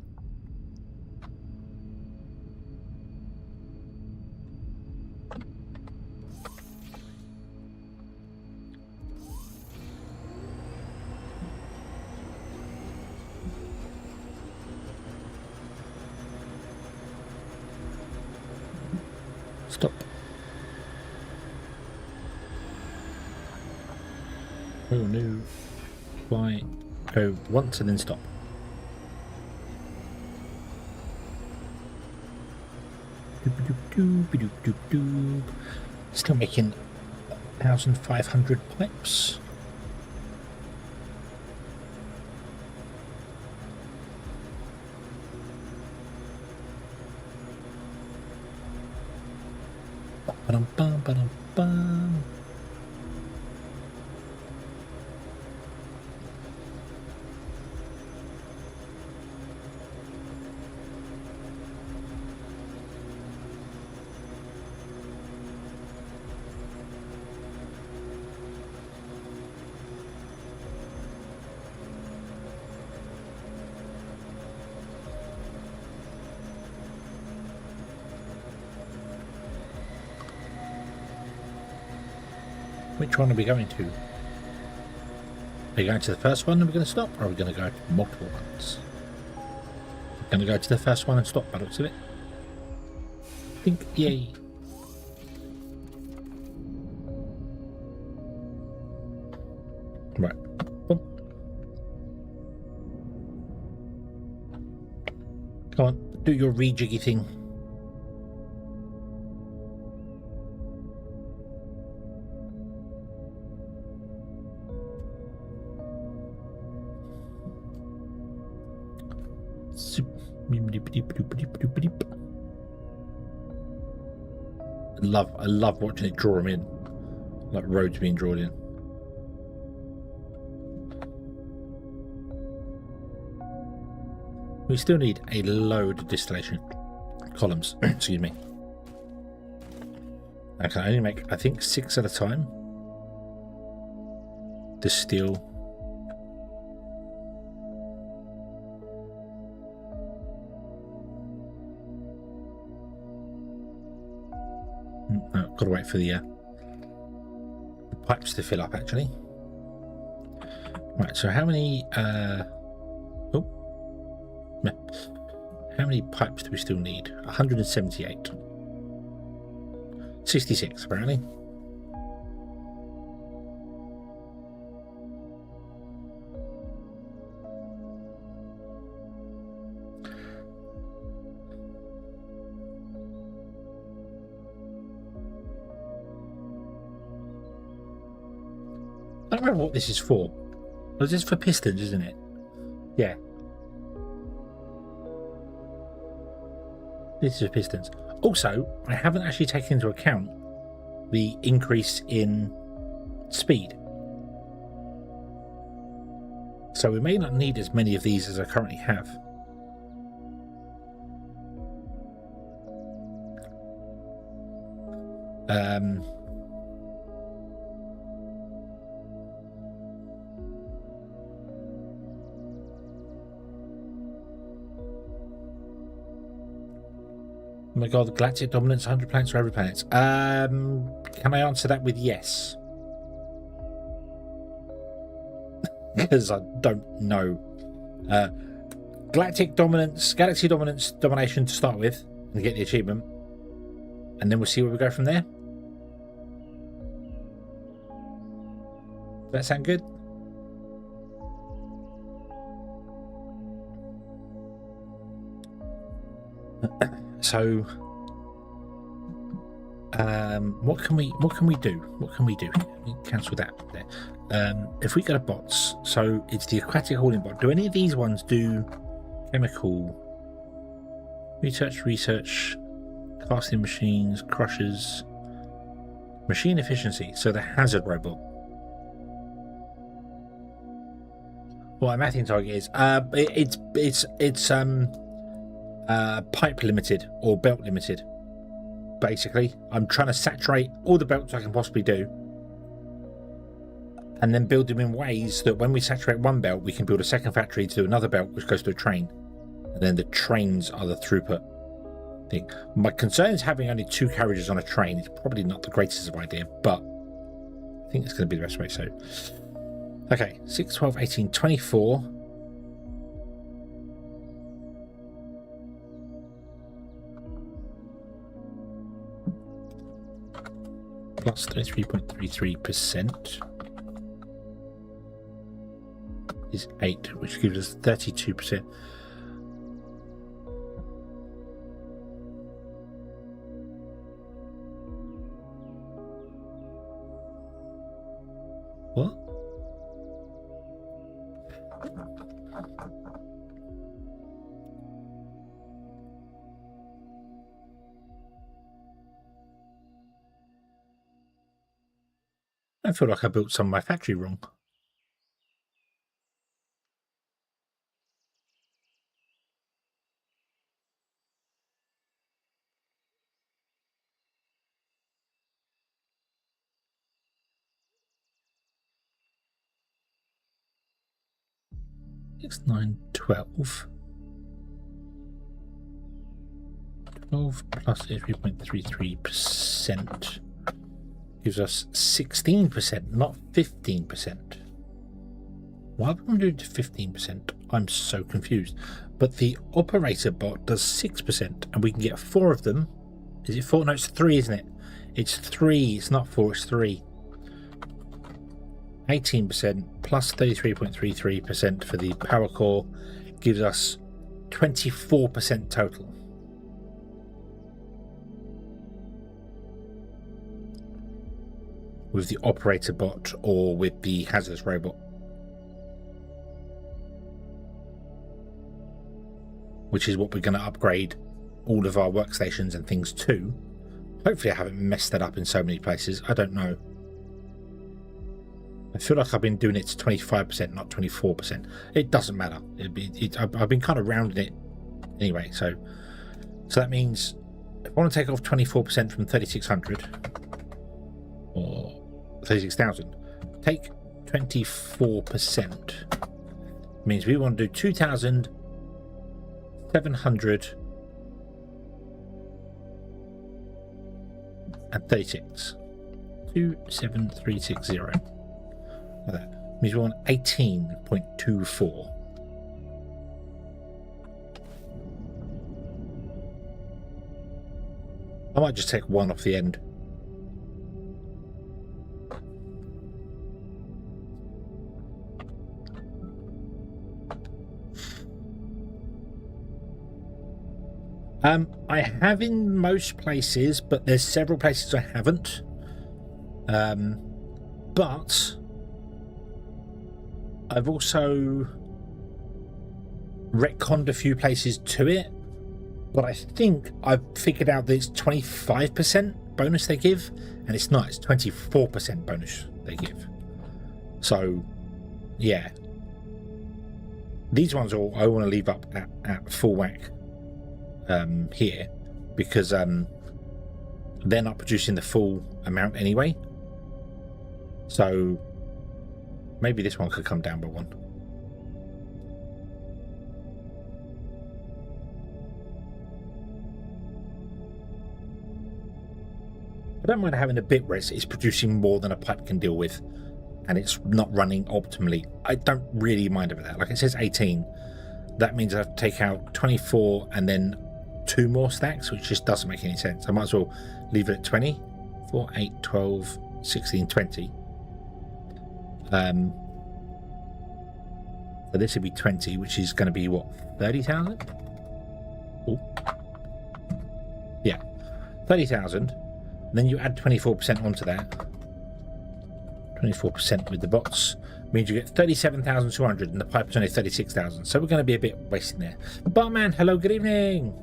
Speaker 1: Stop. Oh no. Fly. Go once and then stop. Still making 1,500 pipes. Ba-dum-bum, ba-dum-bum. Which one are we going to? Are we going to the first one and we're going to stop? Or are we going to go to multiple ones? We're going to go to the first one and stop by the looks of it. I think, yay. Right. Boom. Come on, do your rejiggy thing. I love watching it draw them in, like roads being drawn in. We still need a load of distillation columns. Excuse me. I can only make, I think, 6 at a time. Distill. Got to wait for the pipes to fill up, actually. Right, so how many how many pipes do we still need? 178. 66 apparently. I don't remember what this is for. Well, this is for pistons, isn't it? Yeah. This is for pistons. Also, I haven't actually taken into account the increase in speed. So we may not need as many of these as I currently have. Oh my god, the galactic dominance, 100 planets for every planet. Can I answer that with yes? Because I don't know. Galactic dominance, galaxy dominance, domination to start with, and get the achievement. And then we'll see where we go from there. Does that sound good? So, what can we do? What can we do? Let me cancel that there. If we go to bots, so it's the aquatic hauling bot. Do any of these ones do chemical research, casting machines, crushers, machine efficiency? So the hazard robot. What my mathing target is, it's pipe limited or belt limited. Basically, I'm trying to saturate all the belts I can possibly do, and then build them in ways that when we saturate one belt, we can build a second factory to do another belt, which goes to a train, and then the trains are the throughput thing. My concern is having only 2 carriages on a train. It's probably not the greatest of idea, but I think it's going to be the best way. So, okay, 6, 12, 18, 24. Plus 33.33% is 8, which gives us 32%. What? I feel like I built some of my factory wrong. Six, 9, 12. 12 plus 3.33% gives us 16%, not 15%. Why would I do it to 15%? I'm so confused. But the operator bot does 6%, and we can get 4 of them. Is it 4? No, it's 3, isn't it? It's 3. It's not 4, it's 3. 18% plus 33.33% for the power core gives us 24% total. With the operator bot or with the hazardous robot. Which is what we're going to upgrade all of our workstations and things to. Hopefully I haven't messed that up in so many places. I don't know. I feel like I've been doing it to 25%, not 24%. It doesn't matter. I've been kind of rounding it anyway. So that means if I want to take off 24% from 3,600 or 36,000, take 24%. Means we want to do 2,736. 27360. Like that. Means we want 18.24. I might just take one off the end. I have in most places, but there's several places I haven't. But I've also retconned a few places to it. But I think I've figured out that it's 25% bonus they give, and it's not. It's 24% bonus they give. So, yeah. These ones all I want to leave up at full whack here, because they're not producing the full amount anyway. So maybe this one could come down by one. I don't mind having a bit where it's producing more than a pipe can deal with, and it's not running optimally. I don't really mind about that. Like it says 18, that means I have to take out 24 and then 2 more stacks, which just doesn't make any sense. I might as well leave it at 20. 4, 8, 12, 16, 20. So this would be 20, which is going to be what, 30,000? Oh, yeah, 30,000. Then you add 24% onto that. 24% with the bots means you get 37,200, and the pipe's only 36,000. So we're going to be a bit wasting there. Barman, hello, good evening.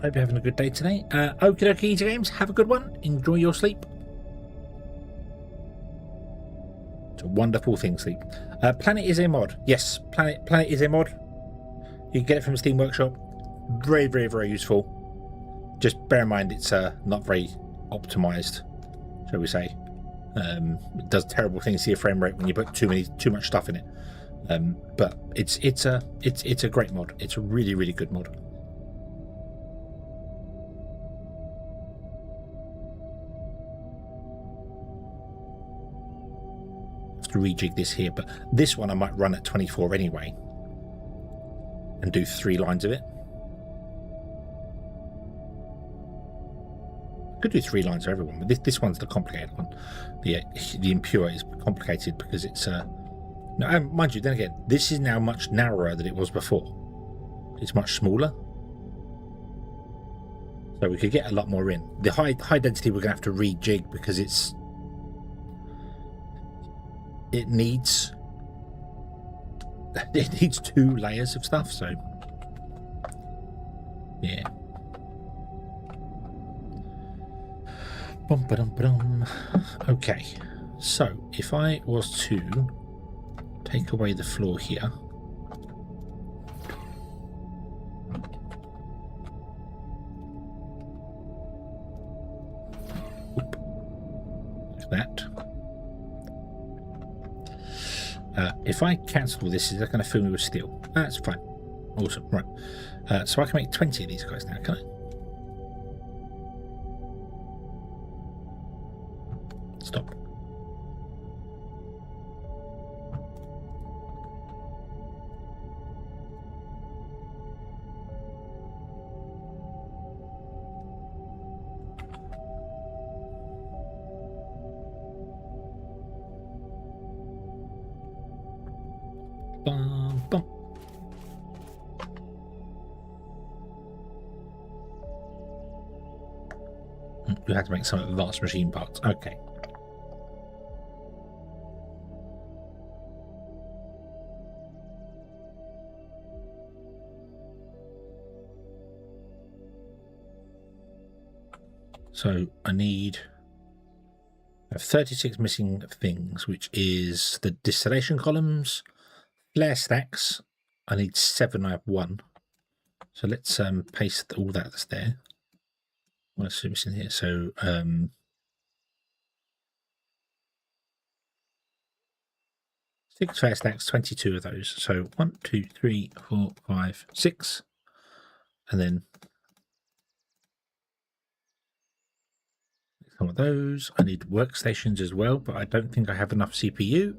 Speaker 1: Hope you're having a good day today. Okie dokie, Easy Games, have a good one. Enjoy your sleep. It's a wonderful thing, sleep. Planet is a mod. Yes, Planet is a mod. You can get it from Steam Workshop. Very, very, very useful. Just bear in mind it's not very optimized, shall we say. It does terrible things to your frame rate when you put too much stuff in it. But it's a great mod. It's a really, really good mod. To rejig this here, but this one I might run at 24 anyway and do 3 lines of it. I could do 3 lines for everyone, but this one's the complicated one. The impure is complicated because it's no, mind you, then again, this is now much narrower than it was before. It's much smaller, so we could get a lot more in. The high density we're gonna have to rejig because it needs 2 layers of stuff, so yeah. Okay, so if I was to take away the floor here, like that. If I cancel this, is that going to fill me with steel? That's fine. Awesome. Right. So I can make 20 of these guys now, can I? Stop. Bum, bum. You have to make some advanced machine parts. Okay. So I have 36 missing things, which is the distillation columns, flare stacks. I need 7. I have 1. So let's paste all that's there. What else is missing here? So 6 flare stacks, 22 of those. So 1, 2, 3, 4, 5, 6, and then some of those. I need workstations as well, but I don't think I have enough CPU.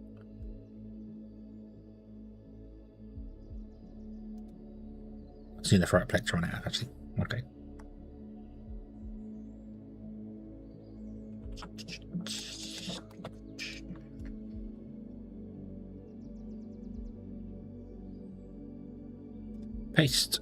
Speaker 1: Xeno Power Plant run out, actually. Okay. Paste.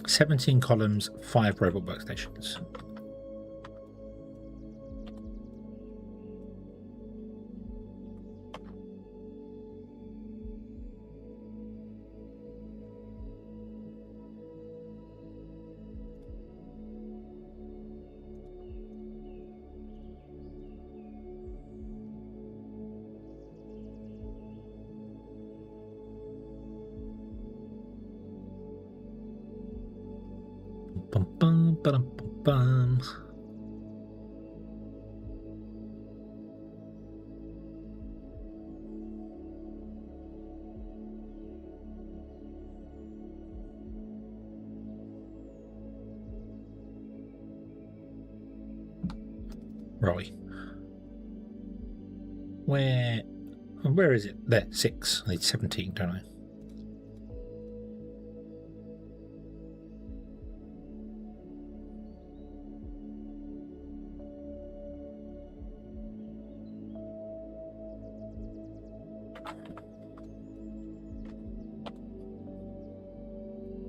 Speaker 1: "17 columns, 5 robot workstations." Bum, bum, ba-dum, bum, bum. Right. Where is it? There, 6. I need 17, don't I?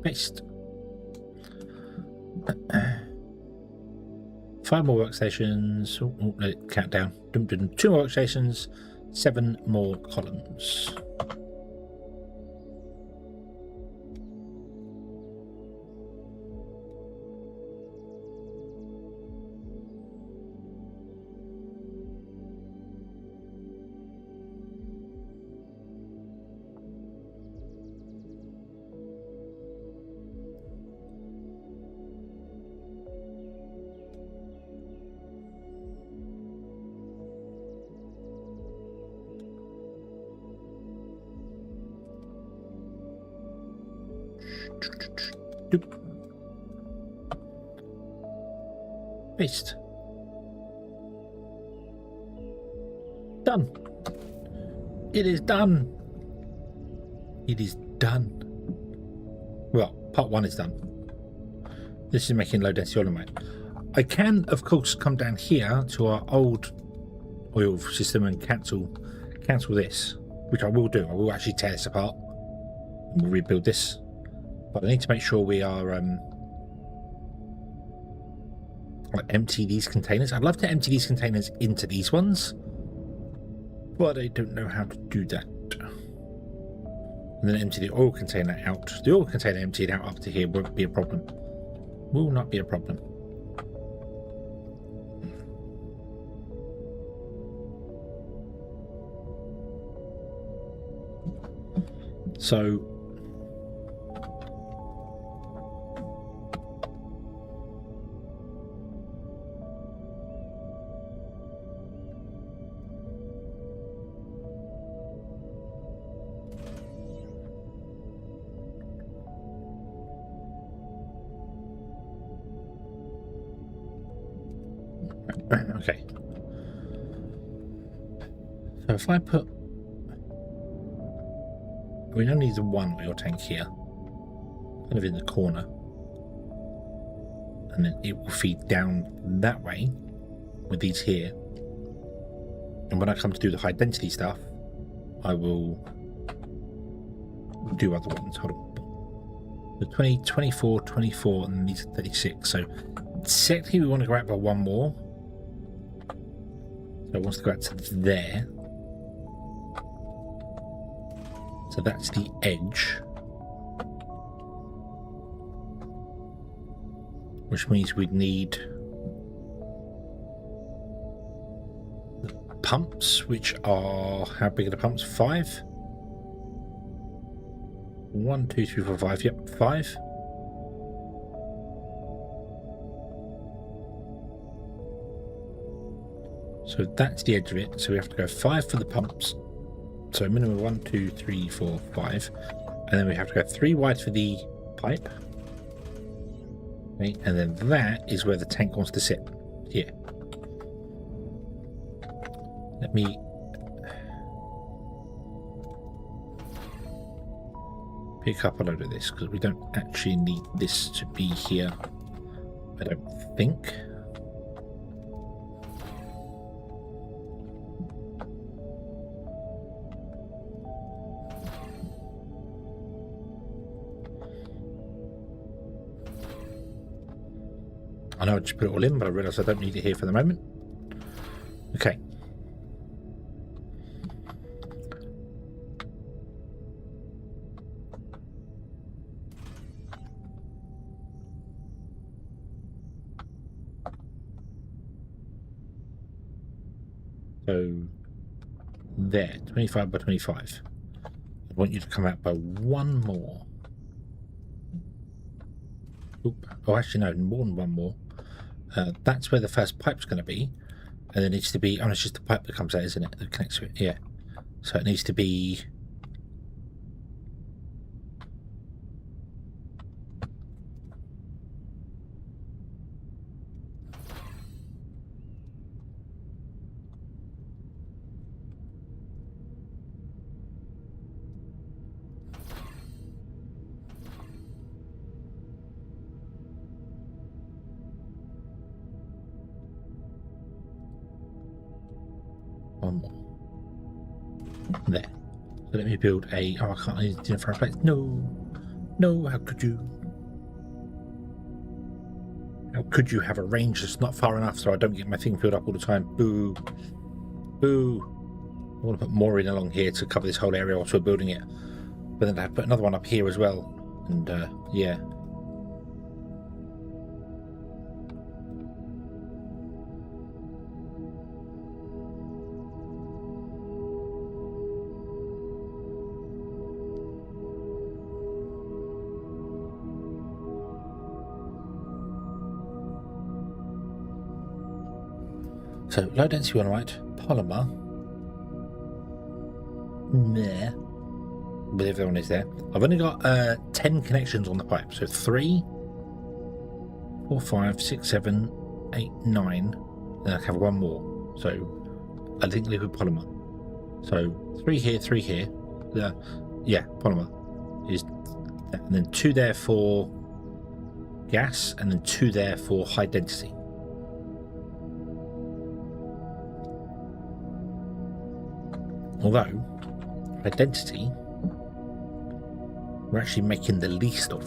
Speaker 1: Paste. 5 more workstations. Countdown. 2 more workstations. 7 more columns. Paste. Done. It is done. It is done. Well, part 1 is done. This is making low density oil mine. I can, of course, come down here to our old oil system and cancel this, which I will do. I will actually tear this apart and we'll rebuild this. But I need to make sure we are empty these containers. I'd love to empty these containers into these ones, but I don't know how to do that. And then empty the oil container out. The oil container emptied out up to here won't be a problem. Will not be a problem. So okay. So if I put, we only need the 1 oil tank here, kind of in the corner. and then it will feed down that way with these here. And when I come to do the high density stuff, I will do other ones. Hold on. The 20, 24, 24, and these are 36. So technically we want to go out by one more. So it wants to go out to there. So that's the edge. Which means we'd need pumps, which are, how big are the pumps? 5? 1, 2, 3, 4, 5. Yep, 5. So that's the edge of it. So we have to go 5 for the pumps. So minimum 1, 2, 3, 4, 5. And then we have to go 3 wide for the pipe. Okay, and then that is where the tank wants to sit. Here. Let me pick up a load of this because we don't actually need this to be here, I don't think. I know I just put it all in, but I realise I don't need it here for the moment. Okay. So there, 25 by 25. I want you to come out by one more. Oop. Oh, actually, no, more than one more. That's where the first pipe's going to be. And there needs to be, oh, it's just the pipe that comes out, isn't it? That connects to it, yeah. So it needs to be... one more. There. So let me build a... Oh, I can't use dinner for a plate. No. No, how could you? How could you have a range that's not far enough so I don't get my thing filled up all the time? Boo. Boo. I want to put more in along here to cover this whole area whilst we're building it. But then I put another one up here as well. And, yeah. So, low density one, right? Polymer. There. But everyone is there. I've only got 10 connections on the pipe. So 3, 4, 5, 6, 7, 8, 9. Then I can have one more. So I think liquid polymer. So 3 here, 3 here. Yeah, polymer is that. And then 2 there for gas, and then 2 there for high density. Although identity we're actually making the least of.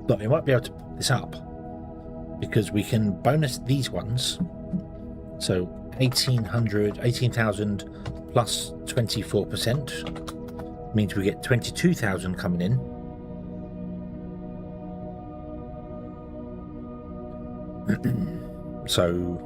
Speaker 1: But we might be able to put this up because we can bonus these ones. So 18,000 plus 24% means we get 22,000 coming in. So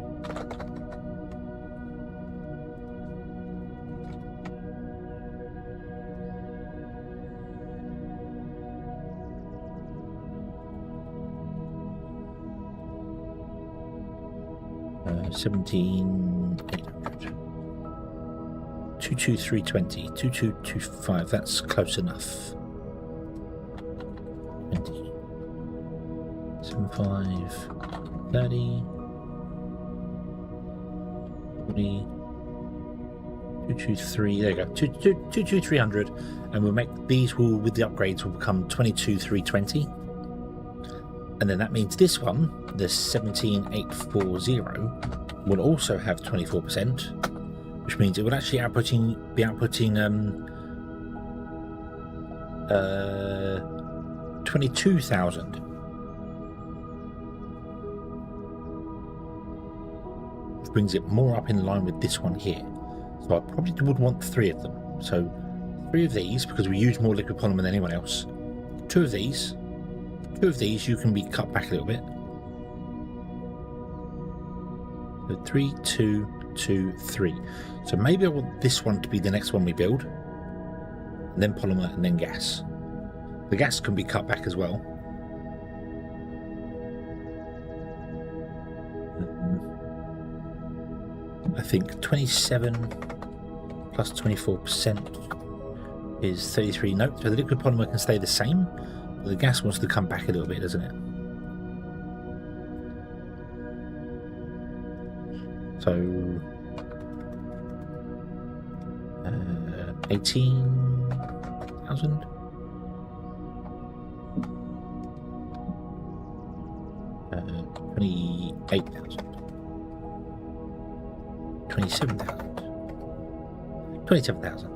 Speaker 1: $17,800. 22,320, 2225. That's close enough. 20. 75, 30, 40, 223, there you go, 22300, and we'll make these will, with the upgrades, will become 22320. And then that means this one, the 17840, will also have 24%, which means it will actually be outputting 22,000. Which brings it more up in line with this one here. So I probably would want 3 of them. So 3 of these, because we use more liquid polymer than anyone else. 2 of these. 2 of these you can be cut back a little bit. So 3, 2, 2, 3. So maybe I want this one to be the next one we build. And then polymer and then gas. The gas can be cut back as well. I think 27 plus 24% is 33. Nope, so the liquid polymer can stay the same. But the gas wants to come back a little bit, doesn't it? So 18,000. 28,000. 27,000. 27,000.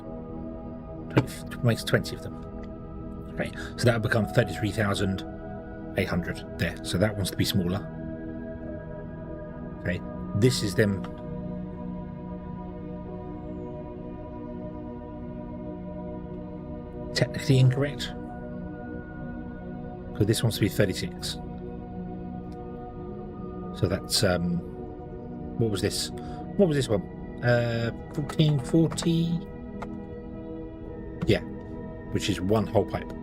Speaker 1: Makes 20 of them. Okay, so that will become 33,800 there. So that wants to be smaller. Okay, this is them. Technically incorrect. Because this wants to be 36. So that's what was this? What was this one? 1440. Yeah, which is one whole pipe.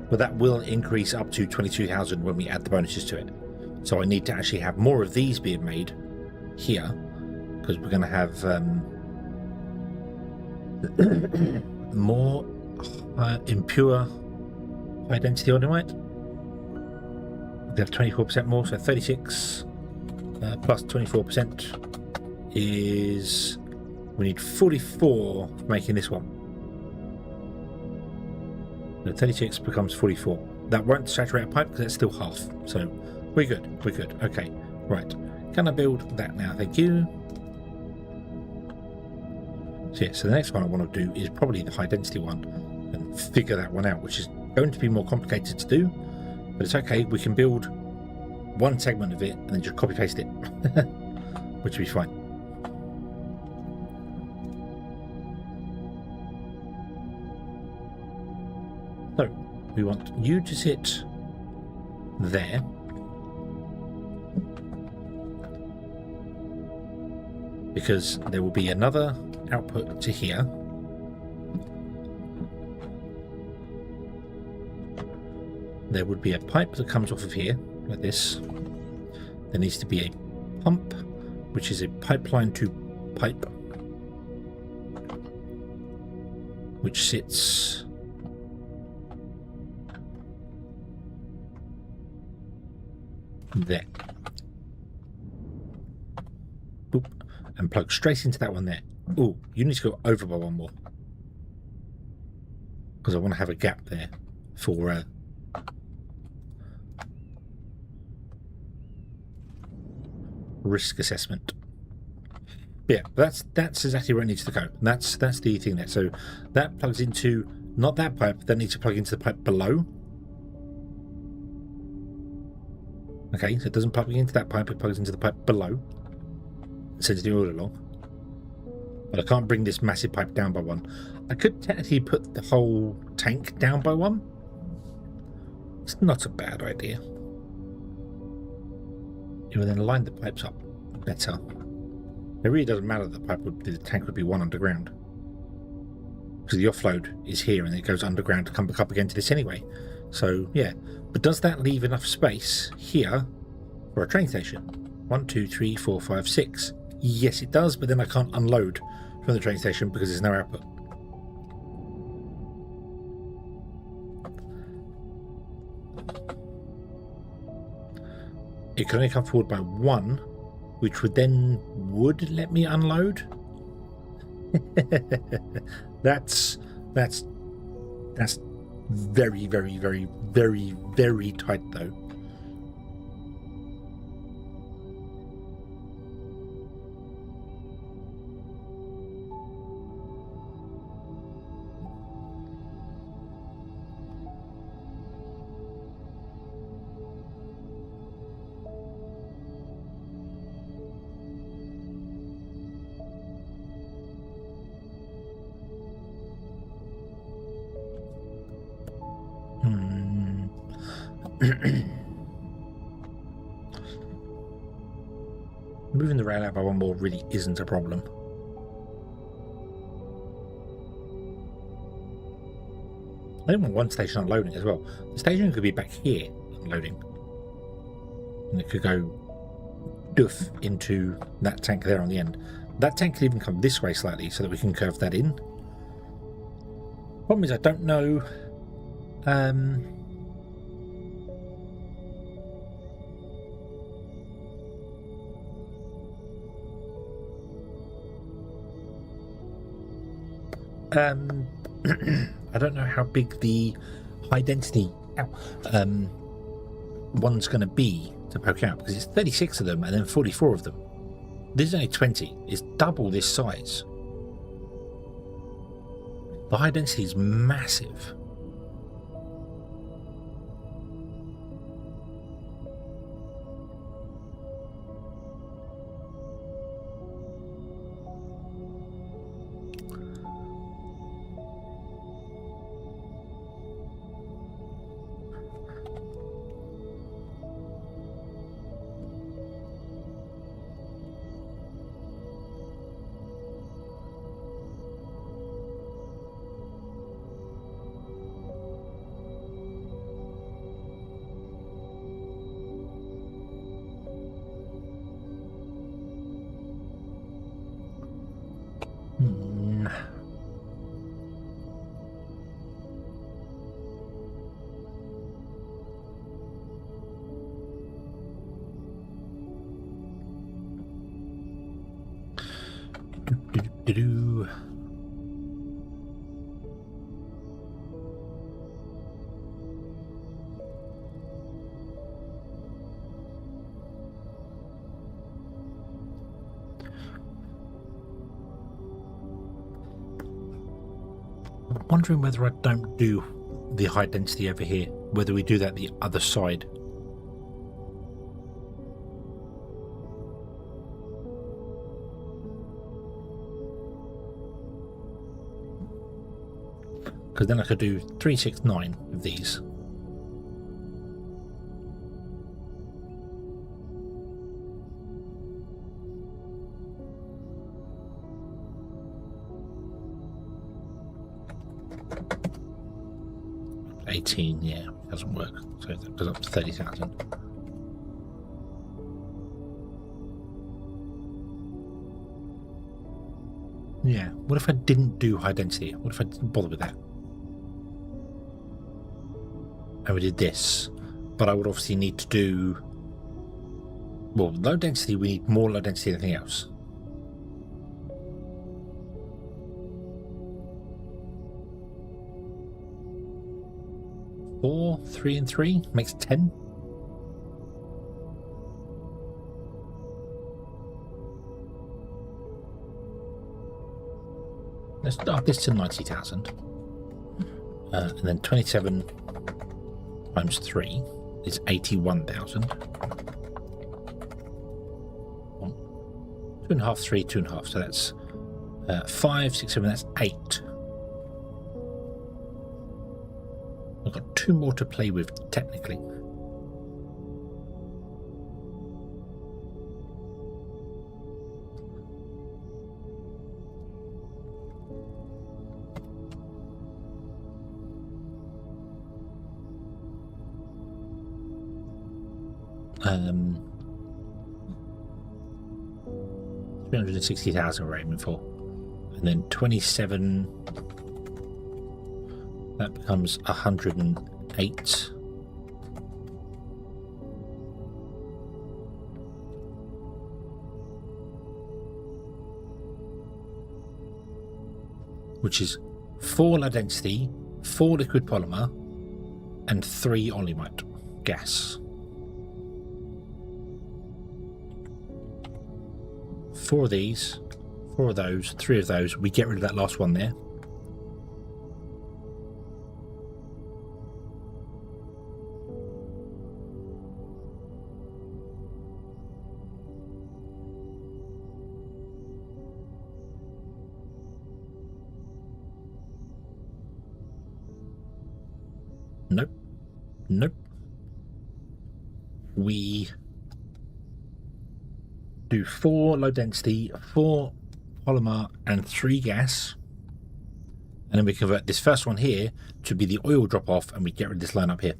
Speaker 1: But that will increase up to 22,000 when we add the bonuses to it. So I need to actually have more of these being made here, because we're going to have more impure high density ordinite. We have 24% more, so 36 plus 24% is, we need 44 for making this one. So 36 becomes 44. That won't saturate a pipe because it's still half. So we're good. We're good. Okay. Right. Can I build that now? Thank you. So yeah, so the next one I want to do is probably the high density one and figure that one out, which is going to be more complicated to do, but it's okay. We can build one segment of it and then just copy paste it, which will be fine. So we want you to sit there. Because there will be another output to here. There would be a pipe that comes off of here, like this. There needs to be a pump, which is a pipeline to pipe, which sits there. Boop. And plug straight into that one there. Oh, you need to go over by one more, because I want to have a gap there for risk assessment. Yeah, that's exactly where it needs to go. That's the thing there. So that plugs into not that pipe. That needs to plug into the pipe below. Okay, so it doesn't plug into that pipe. It plugs into the pipe below. Sends it all along. But I can't bring this massive pipe down by one. I could technically put the whole tank down by one. It's not a bad idea. It will then line the pipes up better. It really doesn't matter that the tank would be one underground, because the offload is here and it goes underground to come back up again to this anyway. So yeah, but does that leave enough space here for a train station? 1, 2, 3, 4, 5, 6. Yes, it does, but then I can't unload from the train station because there's no output. it can only come forward by 1, which would let me unload. that's very, very, very, very, very tight though. Moving the rail out by 1 more really isn't a problem. I don't want one station unloading as well. The station could be back here unloading. And it could go doof into that tank there on the end. That tank could even come this way slightly so that we can curve that in. Problem is I don't know... I don't know how big the high density one's going to be to poke out, because it's 36 of them and then 44 of them. This is only 20. It's double this size. The high density is massive. I'm wondering whether I don't do the high density over here, whether we do that the other side. Because then I could do 369 of these. Yeah, it doesn't work, so that goes up to 30,000. Yeah, what if I didn't do high density? What if I didn't bother with that? And we did this, but I would obviously need to do... Well, low density, we need more low density than anything else. 4, 3 and 3 makes 10. Let's start this to 90,000. And then 27 times 3 is 81,000. 2.5, 3, 2.5. So that's 5, 6, 7, that's 8. I've got 2 more to play with, technically. $360,000 we're aiming for, and then 27. That becomes 108. which is 4 low density, 4 liquid polymer, and 3 olimite gas. 4 of these, 4 of those, 3 of those. We get rid of that last one there. Nope. Nope. We do 4 low density, 4 polymer, and 3 gas. And then we convert this first one here to be the oil drop off, and we get rid of this line up here.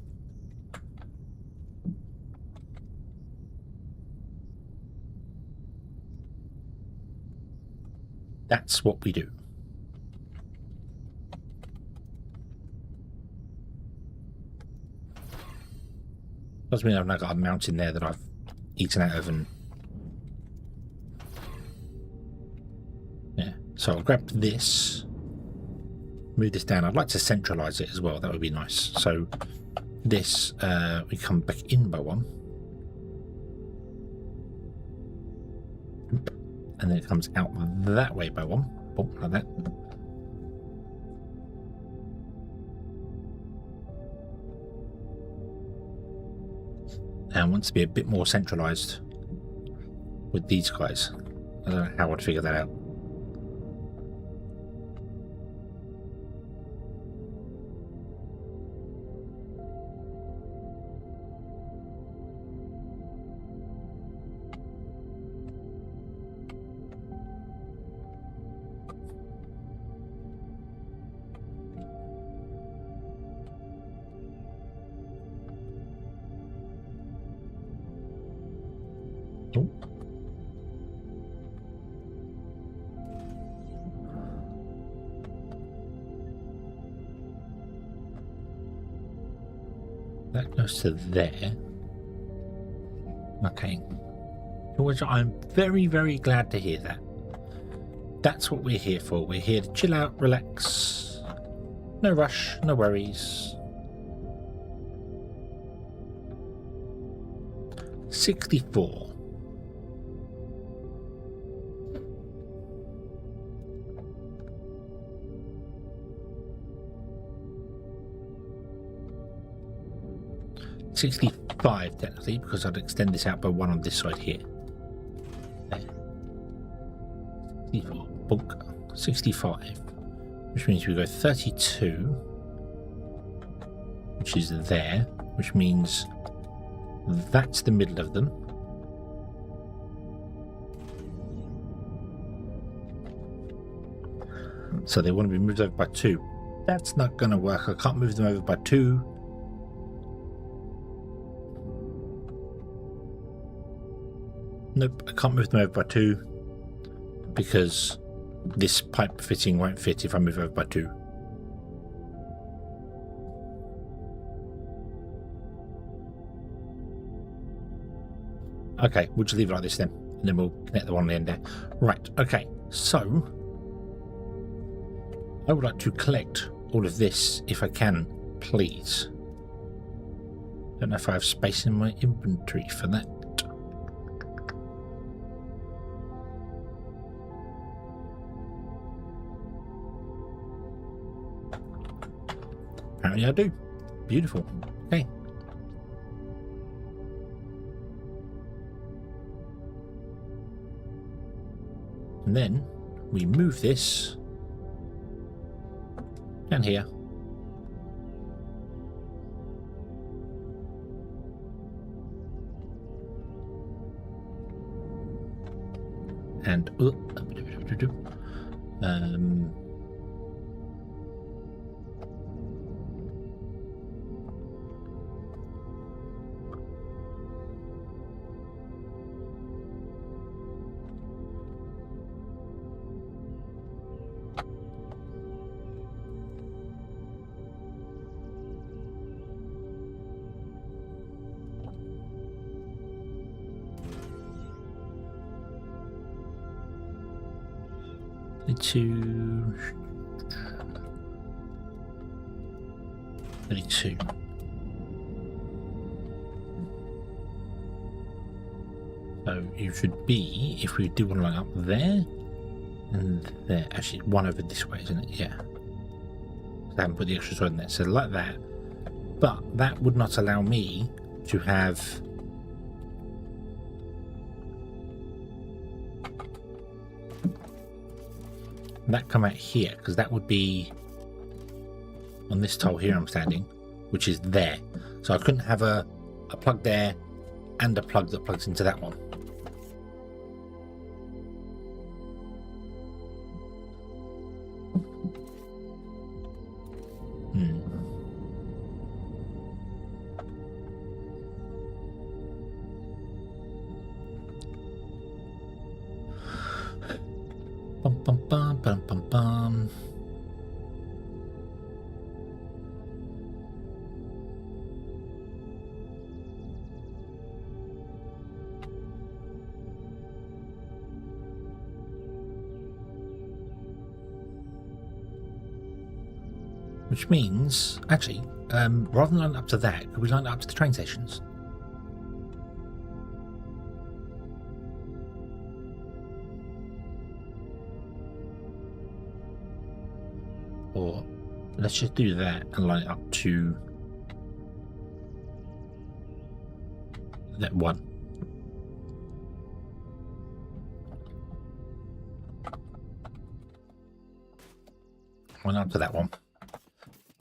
Speaker 1: That's what we do. Doesn't mean I've now got a mountain there that I've eaten out of, and yeah. So I'll grab this, move this down. I'd like to centralize it as well. That would be nice. So this, we come back in by 1, and then it comes out that way by 1. Boom, like that. And wants to be a bit more centralized with these guys. I don't know how I'd figure that out. Oh. That goes to there. Okay. Which I'm very, very glad to hear that. That's what we're here for. We're here to chill out, relax. No rush, no worries. 64. $65 technically, because I'd extend this out by 1 on this side here. There. 64. Bunk. 65. Which means we go 32. Which is there. Which means that's the middle of them. So they want to be moved over by 2. That's not going to work. I can't move them over by 2. Nope, I can't move them over by 2 because this pipe fitting won't fit if I move over by 2. Okay, we'll just leave it like this then, and then we'll connect the one on the end there. Right, okay, so I would like to collect all of this if I can, please. Don't know if I have space in my inventory for that. Apparently I do. Beautiful. Okay. And then we move this down here. And to 32. So you should be, if we do one line up there and there, actually one over this way, isn't it? Yeah. I haven't put the extras on there, so like that. But that would not allow me to have that come out here, because that would be on this tile here I'm standing, which is there. So I couldn't have a plug there and a plug that plugs into that one. Bum, bum, bum, bum, bum, bum. Which means, actually, rather than line it up to that, could we line it up to the train stations? Or let's just do that and line it up to that one. Line up to that one.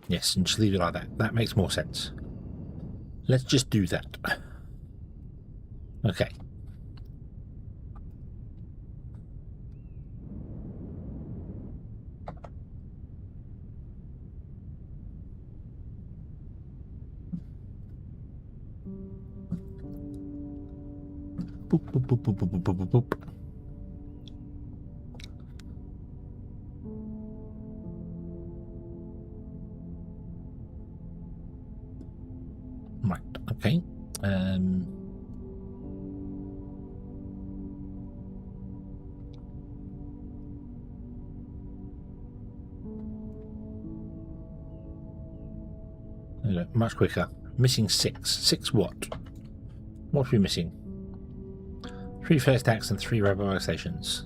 Speaker 1: Yes, and just leave it like that. That makes more sense. Let's just do that. Okay. Boop, boop, boop, boop, boop, boop, boop, boop. Right, okay. There you go, much quicker. Missing 6. 6 what? What are we missing? 3 first acts and 3 railway stations.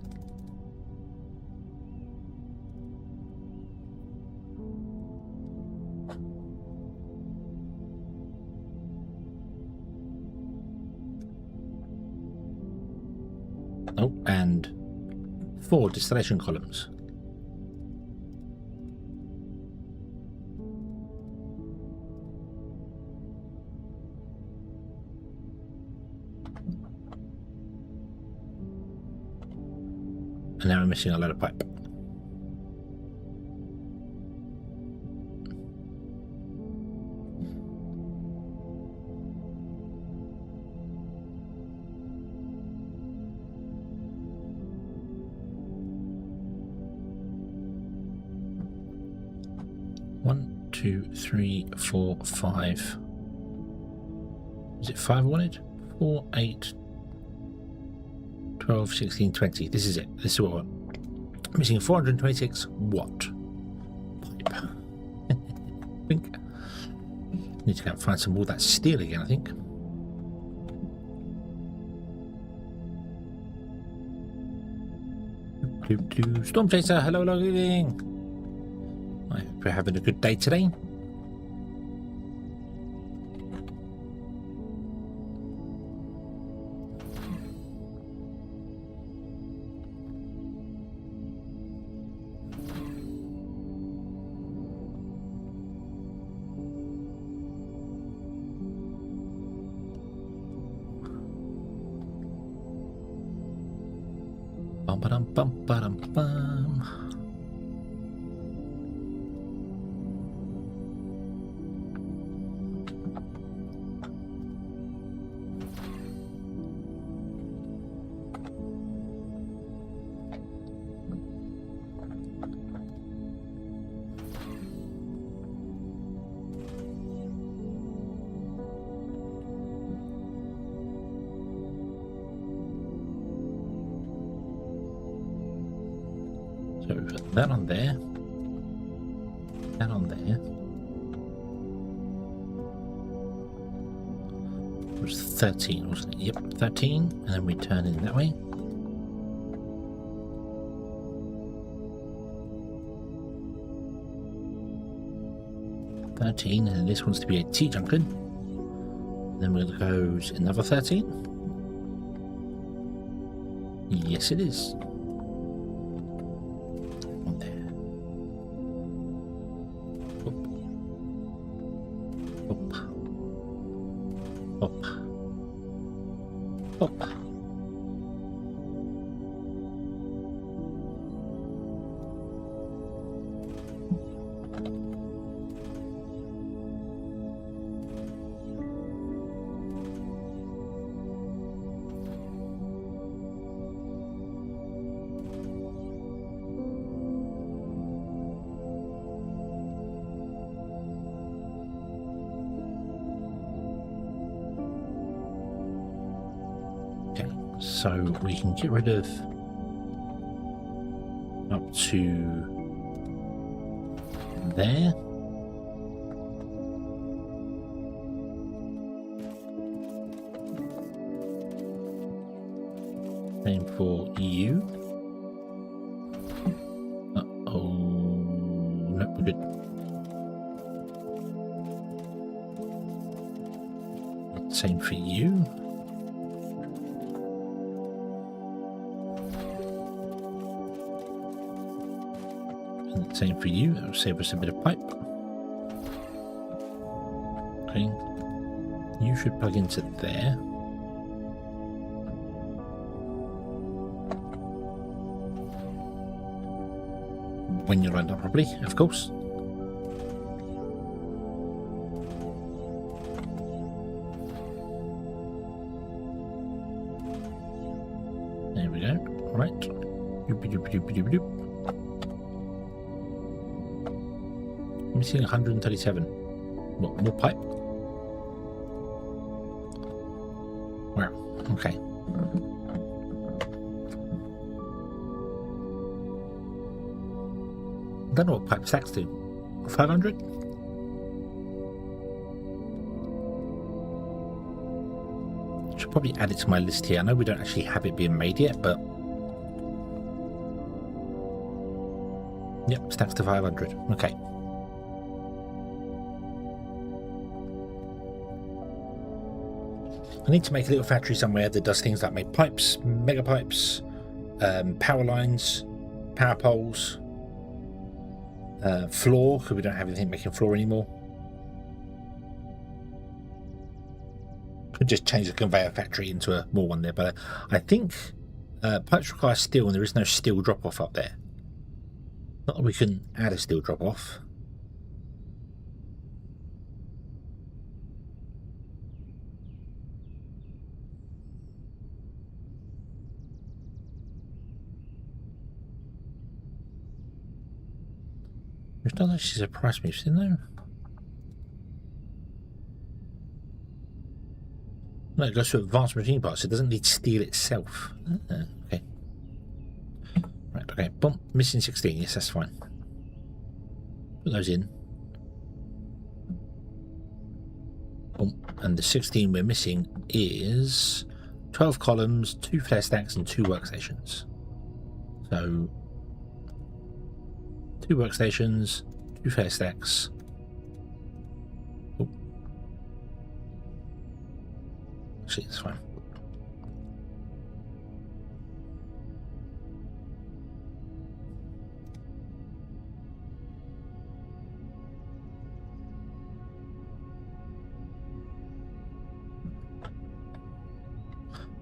Speaker 1: Oh, and 4 distillation columns. And now we're missing a load of pipe. One, 2, 3, 4, 5. Is it 5 I wanted? 4, 8, 12, 16, 20. This is it. This is what I want. Missing 426 watt pipe. Think. Need to go and find some more of that steel again, I think. Storm Chaser, hello, hello, good evening. I hope you're having a good day today. Bum ba dum bum ba dum bum. So we've got that on there, that on there. It was 13, wasn't it? Yep, 13, and then we turn in that way. And then this wants to be a T-junction. Then we'll go another 13. Yes, it is. On there. Up. Up. Up. So we can get rid of up to there. Same for you. Uh-oh. Nope, we're good. Same for you. Same for you, that will save us a bit of pipe. Okay, you should plug into there. When you're lined up properly, of course. There we go, right. Doop-a-doop-a-doop-a-doop. Missing 137. What, more pipe? Wow, okay. I don't know what pipe stacks do. 500? Should probably add it to my list here. I know we don't actually have it being made yet, but... Yep, stacks to 500. Okay. I need to make a little factory somewhere that does things like make pipes, mega pipes, power lines, power poles, floor, because we don't have anything making floor anymore. Could just change the conveyor factory into a more one there, but I think pipes require steel and there is no steel drop-off up there. Not that we can add a steel drop-off. Which doesn't actually surprise me, isn't there? No, it goes to advanced machine parts. It doesn't need steel itself. Okay. Right, okay. Boom. Missing 16. Yes, that's fine. Put those in. Boom. And the 16 we're missing is 12 columns, 2 flare stacks, and 2 workstations. So... 2 workstations, 2 flare stacks. Oh. Actually, that's fine.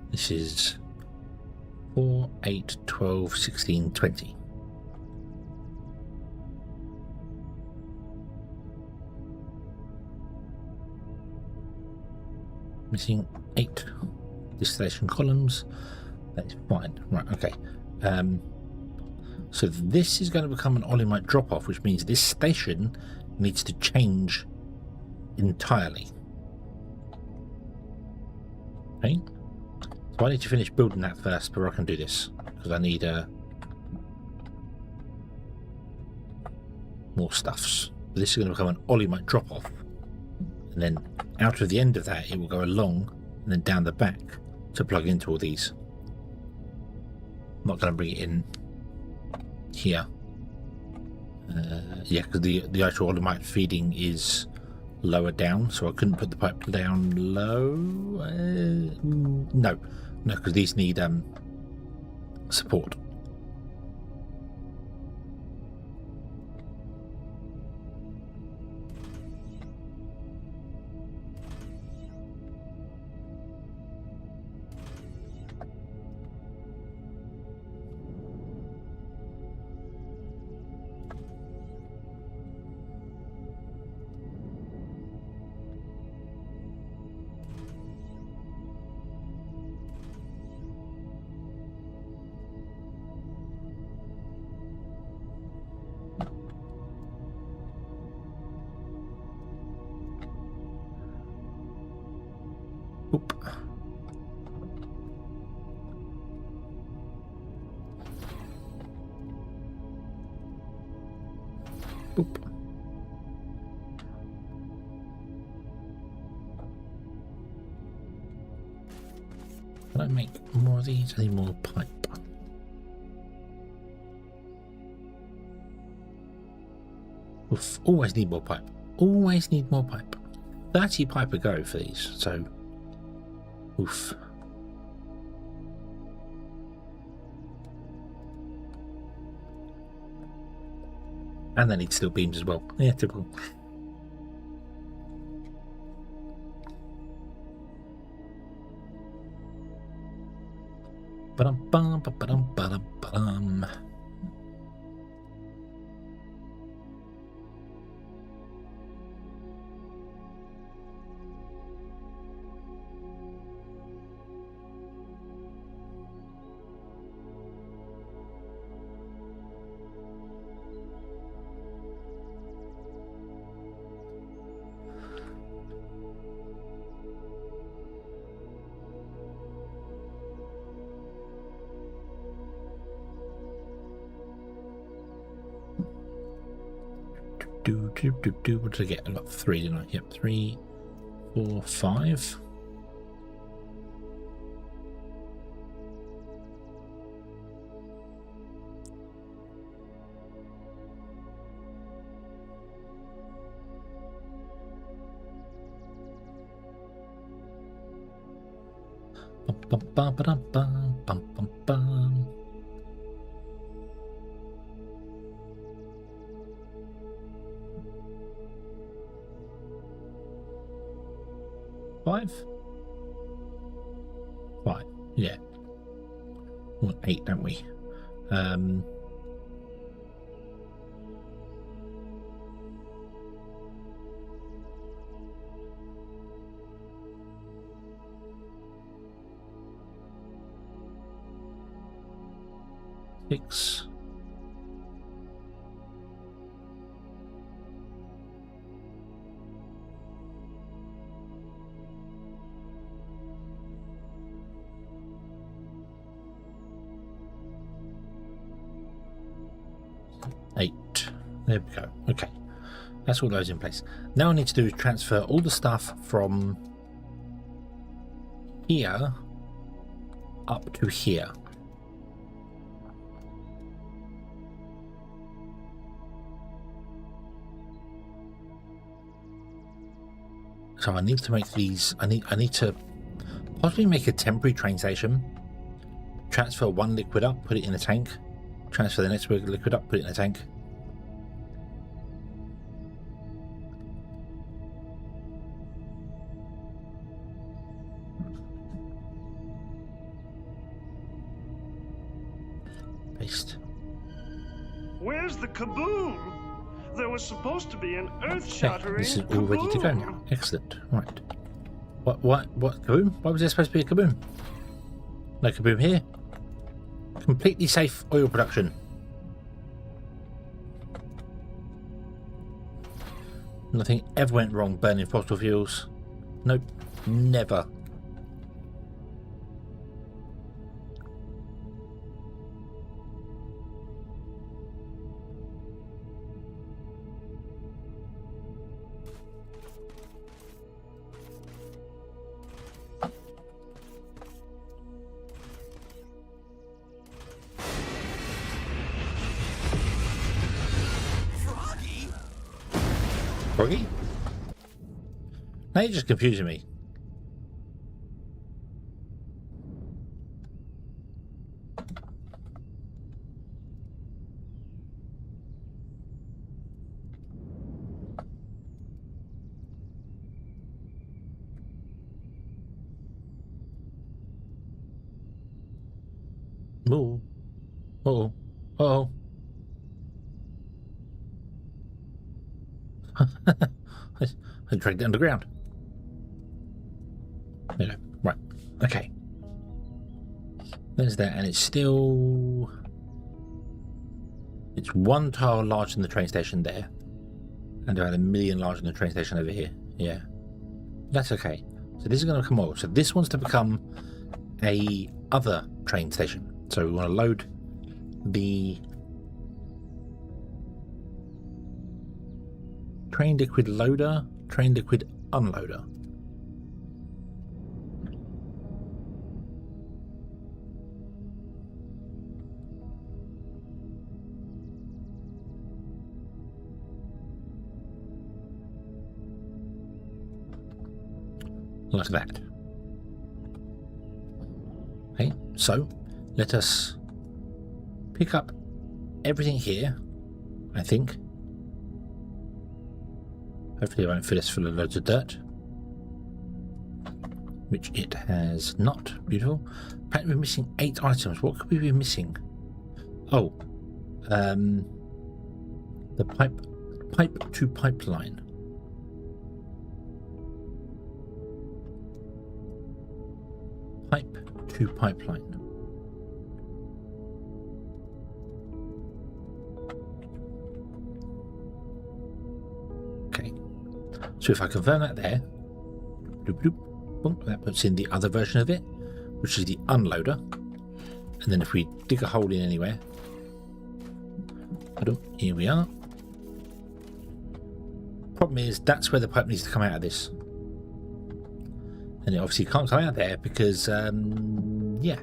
Speaker 1: This is 4, 8, 12, 16, 20. Missing 8 distillation columns. That's fine. Right, okay. So this is going to become an olimite drop-off, which means this station needs to change entirely. Okay. So I need to finish building that first before I can do this, because I need more stuffs. This is going to become an olimite drop-off. And then out of the end of that, it will go along and then down the back to plug into all these. I'm not going to bring it in here. Yeah, because the actual Olimite feeding is lower down, so I couldn't put the pipe down low. No, because these need support. Oop. Oop. Can I make more of these? I need more pipe. Oof. Always need more pipe. Always need more pipe. 30 pipe a go for these, so oof. And they need steel beams as well. Yeah, typical. Ba-dum-bum, ba-dum, ba-dum, ba-dum. What did I get? I got 3, didn't I? Yep, 3, 4, 5. Bum, bum, bum, ba-dum, bum, bum, bum, bum. Five? 5, yeah. We want 8, don't we? Six. There we go. Okay, that's all those in place. Now I need to do is transfer all the stuff from here up to here. So I need to make these. I need to possibly make a temporary train station. Transfer one liquid up, put it in a tank. Transfer the next liquid up, put it in a tank. Paste.
Speaker 3: Where's the kaboom? There was supposed to be an earth-shattering
Speaker 1: This is all ready to go now. Excellent. Right. What kaboom? Why was there supposed to be a kaboom? No kaboom here. Completely safe oil production. Nothing ever went wrong burning fossil fuels. Nope. Never. Froggy? Now you're just confusing me. Oh, oh, oh. I dragged it underground. There you go. Right. Okay. There's that, and it's still. It's 1 tile larger than the train station there, and about 1 million larger than the train station over here. Yeah. That's okay. So this is going to come over. So this wants to become a other train station. So we want to load the train liquid loader, train liquid unloader. Like that. Okay, so let us pick up everything here, I think. Hopefully I won't fill this full of loads of dirt. Which it has not. Beautiful. Apparently we're missing 8 items. What could we be missing? Oh. The pipe to pipeline. Pipe to pipeline. Okay, so if I confirm that there, bloop, bloop, boom, that puts in the other version of it, which is the unloader. And then if we dig a hole in anywhere, here we are. Problem is, that's where the pipe needs to come out of this. And it obviously can't come out there because, yeah.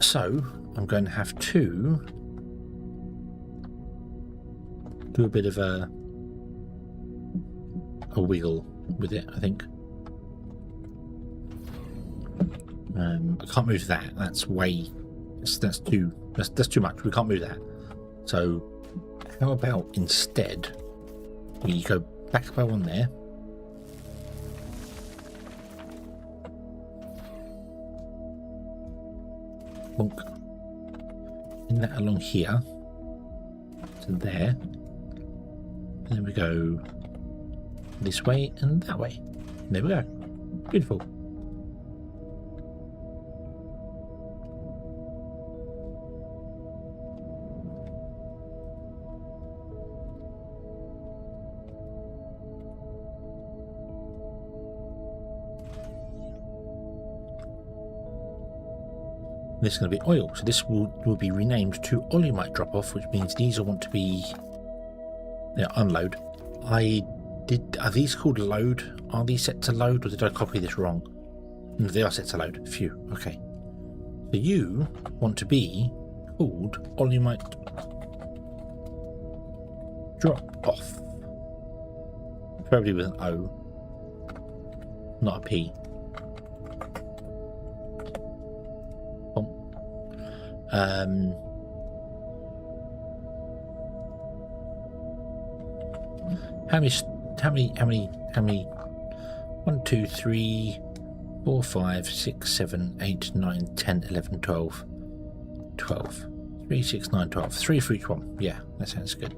Speaker 1: So, I'm going to have to do a bit of a wiggle with it, I think. I can't move that. That's way. That's too much. We can't move that. So, how about instead we go back by one there. Bonk. And that along here to there. And then we go this way and that way. And there we go. Beautiful. This is going to be oil, so this will be renamed to Oilomite drop off, which means these will want to be unload. Are these called load? Are these set to load, or did I copy this wrong? No, they are set to load. Phew. Okay. So you want to be called Oilomite drop off, probably with an O, not a P. How many 1 2 3 4 5 6 7 8 9 10 11 12 3 6 9 12 3 for each one. Yeah, that sounds good.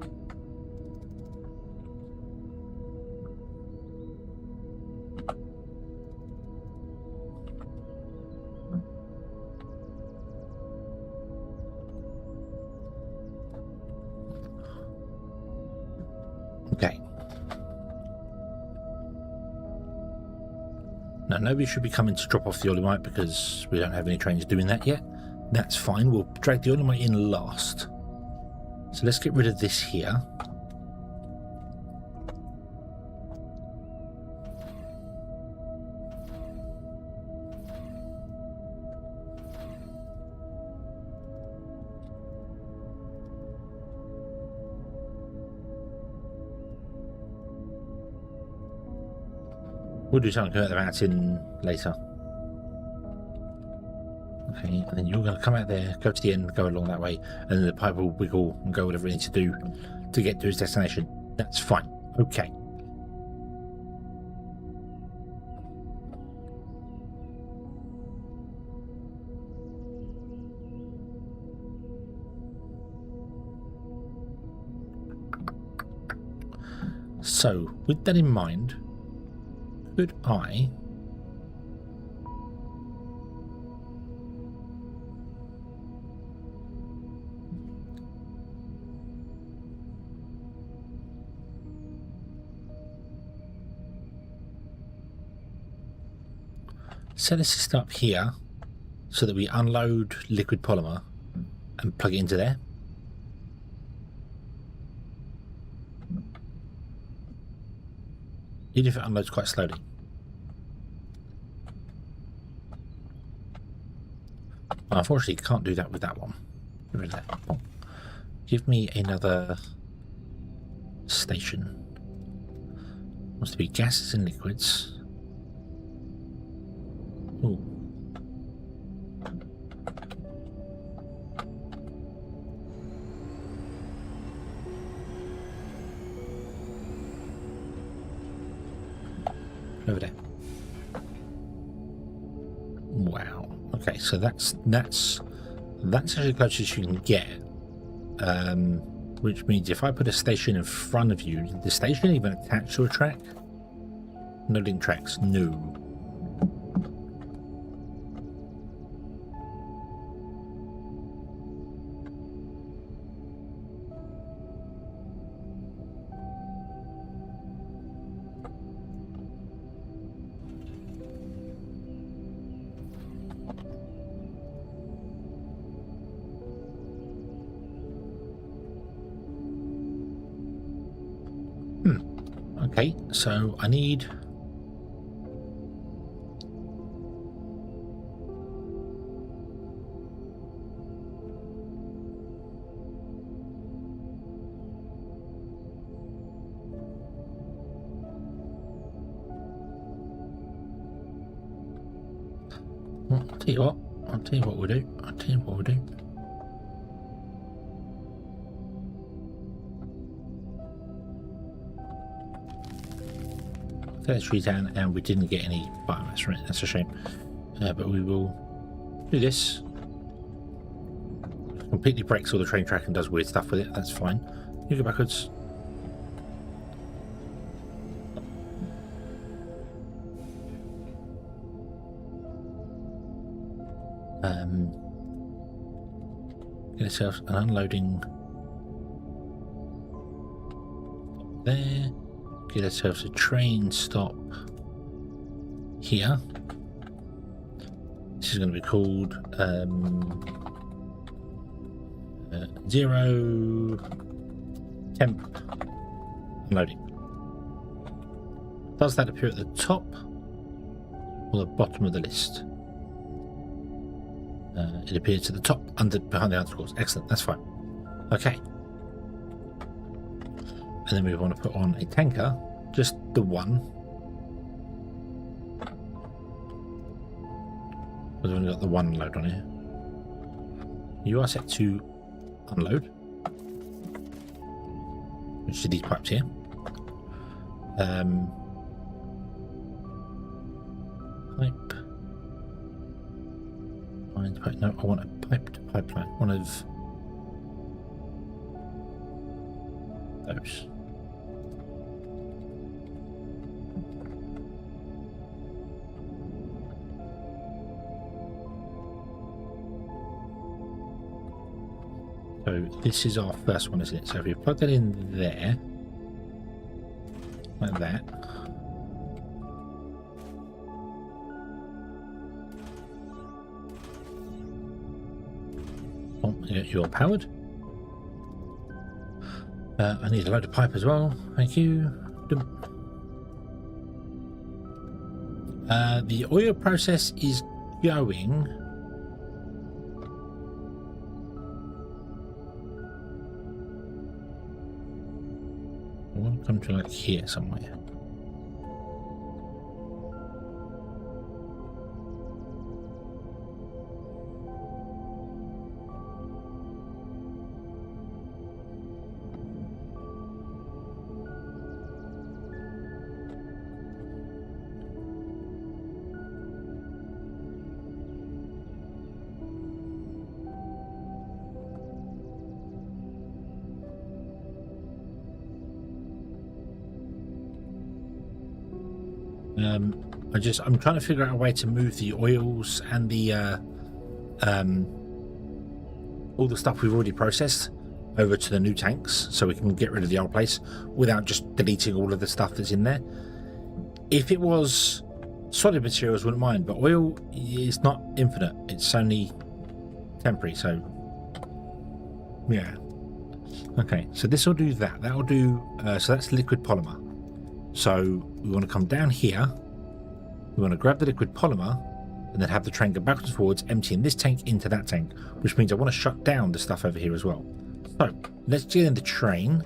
Speaker 1: Okay. Now, nobody should be coming to drop off the Oilomite because we don't have any trains doing that yet. That's fine. We'll drag the Oilomite in last. So let's get rid of this here. We'll do something about that in later. Okay, and then you're going to come out there, go to the end, go along that way, and then the pipe will wiggle and go whatever it needs to do to get to its destination. That's fine. Okay. So, with that in mind, could I set a system up here so that we unload liquid polymer and plug it into there? Even if it unloads quite slowly. Unfortunately, can't do that with that one. Get rid of that. Oh. Give me another station. Wants to be gases and liquids. Ooh. Over there. Wow. Okay, so that's actually close as you can get. Which means if I put a station in front of you, the station even attached to a track? No link tracks. No. Okay, so I need I'll tell you what we'll do. Set the tree down, and we didn't get any biomass from it. That's a shame. But we will do this. Completely breaks all the train track and does weird stuff with it. That's fine. You go backwards. Get ourselves an unloading there. Get ourselves a train stop here. This is going to be called zero temp unloading. Does that appear at the top or the bottom of the list? It appears at the top, behind the underscores. Excellent, that's fine. Okay. And then we want to put on a tanker, just the one. We've only got the one load on here. You are set to unload, which are these pipes here. Pipe. No, I want a piped pipeline. One of those. So this is our first one, isn't it? So if we plug that in there, like that. Oh, you're powered. I need a load of pipe as well. Thank you. The oil process is going. I want to come to like here somewhere. I'm trying to figure out a way to move the oils and the all the stuff we've already processed over to the new tanks, so we can get rid of the old place without just deleting all of the stuff that's in there. If it was solid materials, wouldn't mind, but oil is not infinite, it's only temporary. So yeah, okay, so this will do that. That'll do so that's liquid polymer. So we want to come down here, we want to grab the liquid polymer and then have the train go backwards and forwards, emptying this tank into that tank, which means I want to shut down the stuff over here as well. So let's get in the train.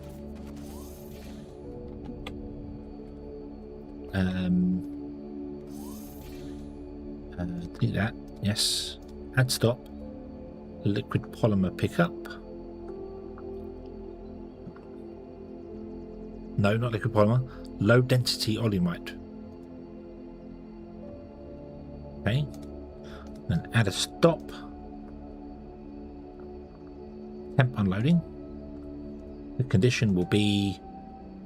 Speaker 1: Do that, yes. Add stop. Liquid polymer pickup. No, not liquid polymer. Low density olimite. Okay. Then add a stop. Temp unloading. The condition will be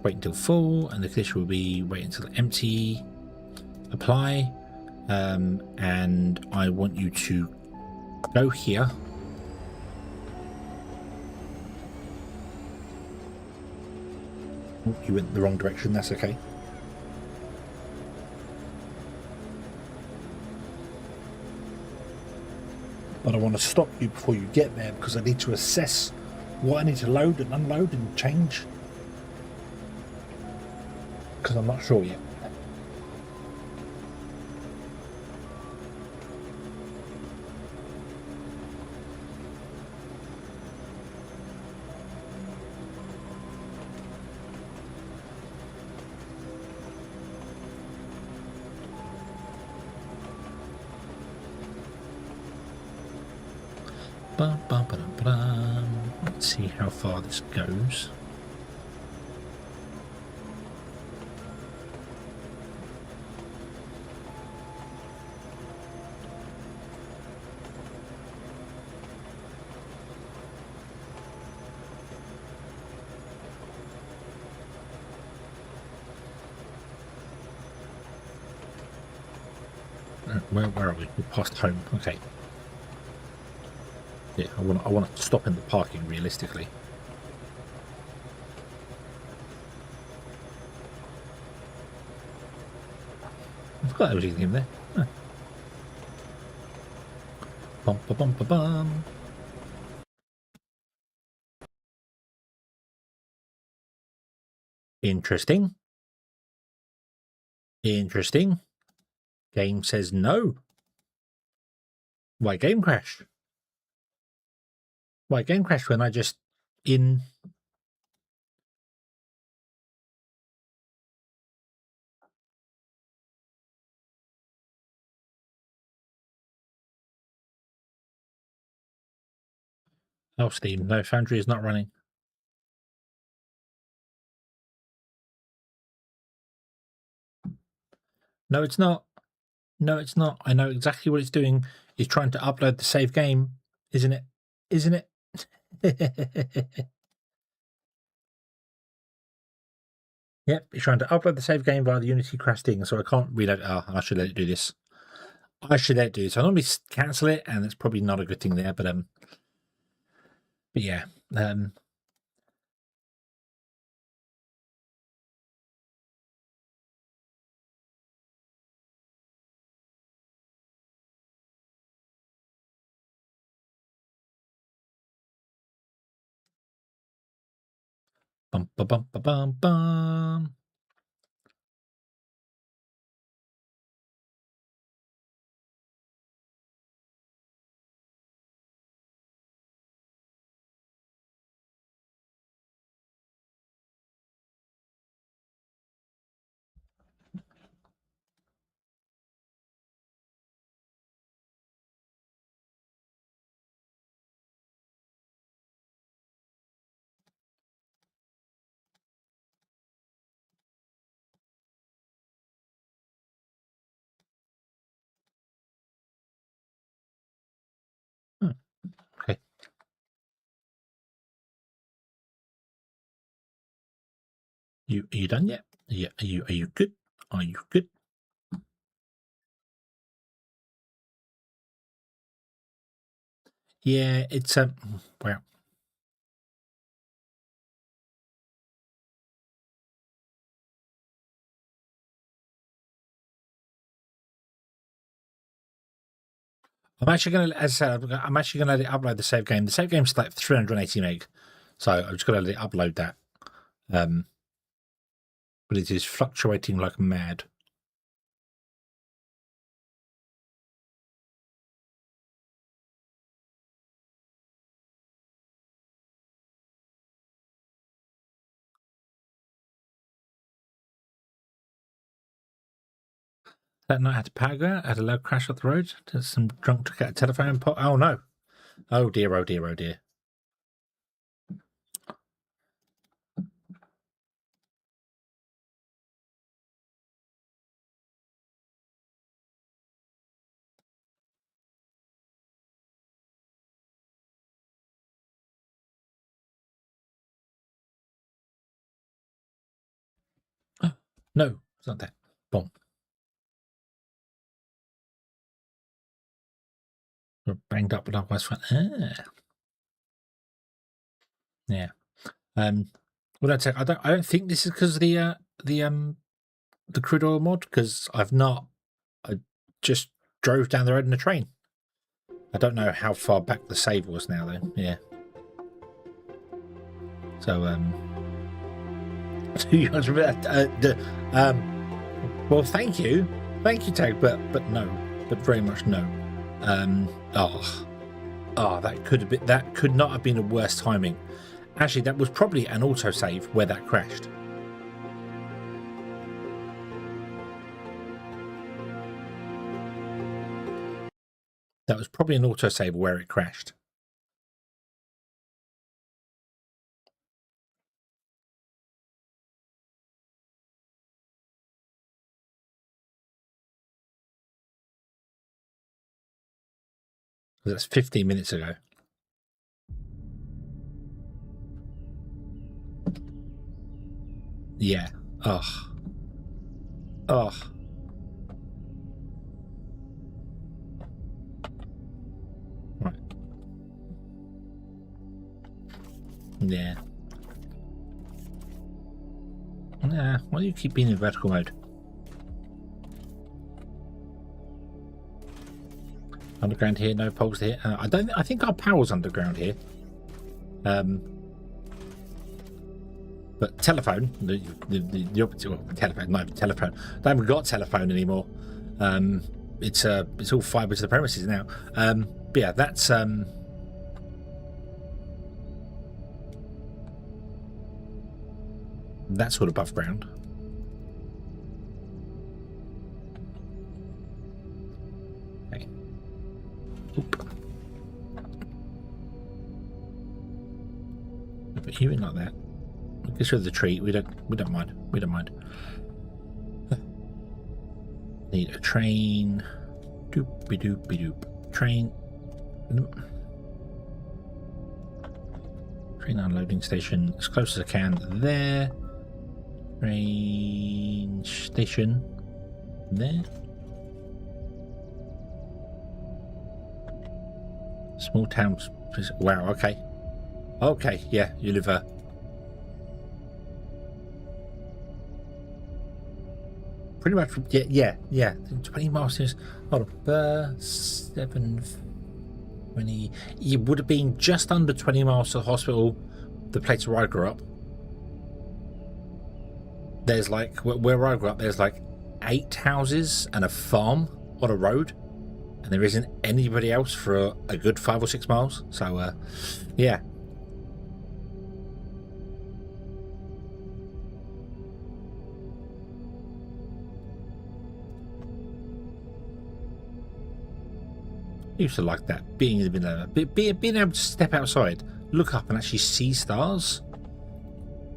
Speaker 1: wait until full, and the condition will be wait until empty. Apply. And I want you to go here. Oh, you went the wrong direction, that's okay. But I want to stop you before you get there because I need to assess what I need to load and unload and change, because I'm not sure yet. Let's see how far this goes. Where are we? We're past home. Okay. Yeah, I want to stop in the parking realistically. I forgot there was anything in there. Huh. Bum, ba, bum, ba, bum. Interesting. Interesting. Game says no. Why game crash? Why game crash when I just in... Oh, Steam. No, Foundry is not running. No, it's not. No, it's not. I know exactly what it's doing. It's trying to upload the save game, isn't it? Isn't it? Yep, it's trying to upload the save game via the Unity crash thing, so I can't reload. Oh, I should let it do this. I should let it do this. I normally cancel it, and it's probably not a good thing there, but yeah. Bum ba bum ba bum bum. Okay. Are you done yet? Yeah. Are you good? Are you good? Yeah, it's well. I'm actually going to, as I said, I'm actually going to let it upload the save game. The save game's like 380 meg, so I'm just going to let it upload that. But it is fluctuating like mad. That night I had to power go out, I had a loud crash off the road. There's some drunk took out a telephone pot. Oh no. Oh dear, oh dear, oh dear. Oh, no, it's not that. Boom. We're banged up, but otherwise fine. Yeah. Well, that's it. I don't think this is because of the crude oil mod, because I just drove down the road in a train. I don't know how far back the save was now though. Yeah. So well, thank you, Tag, but no, but very much no. That could not have been a worse timing. Actually, that was probably an autosave where that crashed. That was probably an autosave where it crashed. That's 15 minutes ago. Yeah. Ugh. Ugh. Right. Yeah. Nah, why do you keep being in vertical mode? Underground here, no poles here. I think our power's underground here. But telephone, the opposite. Well, telephone, not even telephone. I haven't got telephone anymore. It's all fibre to the premises now. But yeah, that's all above ground. Okay. Oop. Put you in like that. Get through the tree. We don't mind. We don't mind. Need a train. Doopy doopy doop. Train. Train unloading station as close as I can. There. Train station. There. Small towns. Wow. Okay. Okay. Yeah. You live a. Pretty much, yeah. 20 miles. Hold on, 720. It would have been just under 20 miles to the hospital, the place where I grew up. There's like, where I grew up, there's like 8 houses and a farm on a road, and there isn't anybody else for a good 5 or 6 miles. So, yeah. Used to like that, being in the middle of it, being able to step outside, look up and actually see stars.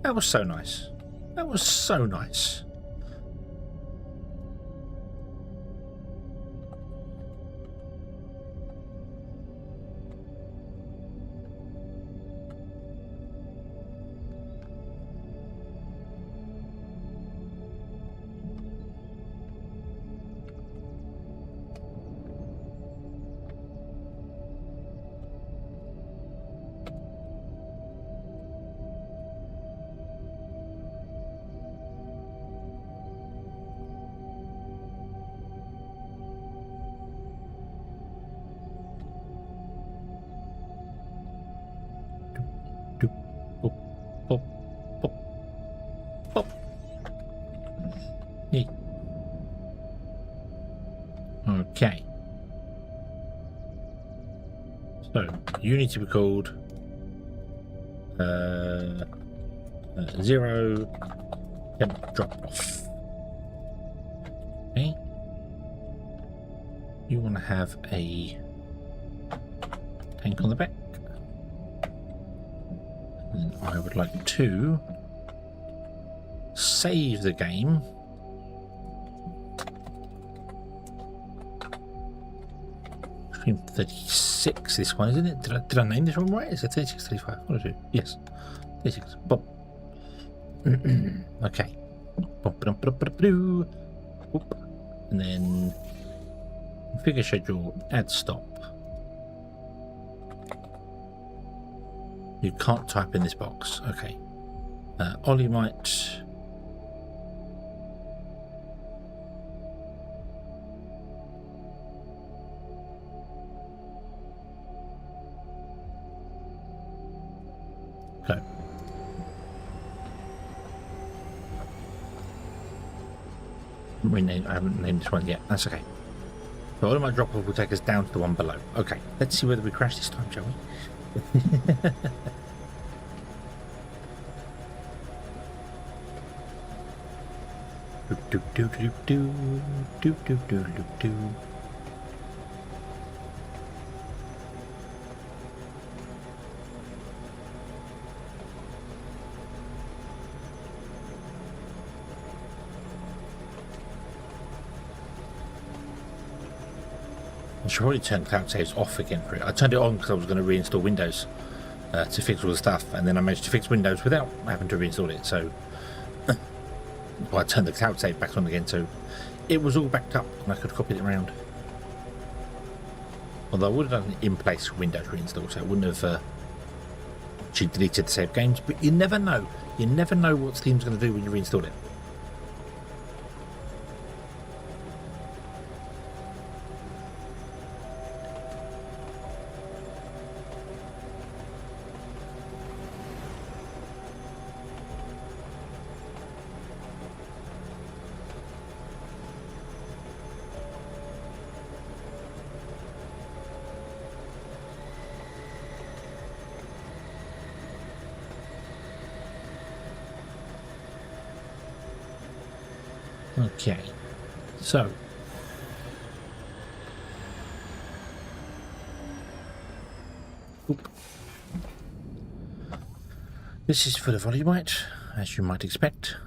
Speaker 1: That was so nice. That was so nice. you need to be called 0 temp drop off. Okay. You want to have a tank on the back. And I would like to save the game. Stream 36, this one, isn't it? Did I name this one right? Is it 36, 35? What did I do? Yes. 36. Boom. Okay. And then configure schedule, add stop. You can't type in this box. Okay. Ollie might. Go. Rename. I haven't named this one yet. That's okay. So all of my drop off will take us down to the one below. Okay. Let's see whether we crash this time, shall we? do do do do do do do do do. I should probably turn cloud saves off again for it. I turned it on because I was going to reinstall Windows to fix all the stuff, and then I managed to fix Windows without having to reinstall it. So well, I turned the cloud save back on again, so it was all backed up and I could copy it around. Although I would have done an in-place Windows reinstall, so I wouldn't have actually deleted the save games. But you never know. You never know what Steam's going to do when you reinstall it. Okay, so this is full of volumite, as you might expect.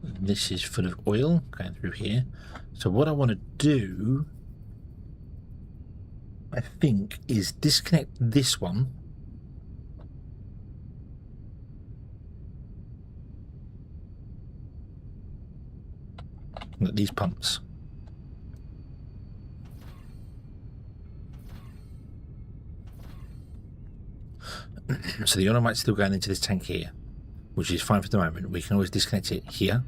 Speaker 1: This is full of oil going through here. So what I want to do, I think, is disconnect this one. These pumps. So the oil might's still going into this tank here, which is fine for the moment. We can always disconnect it here.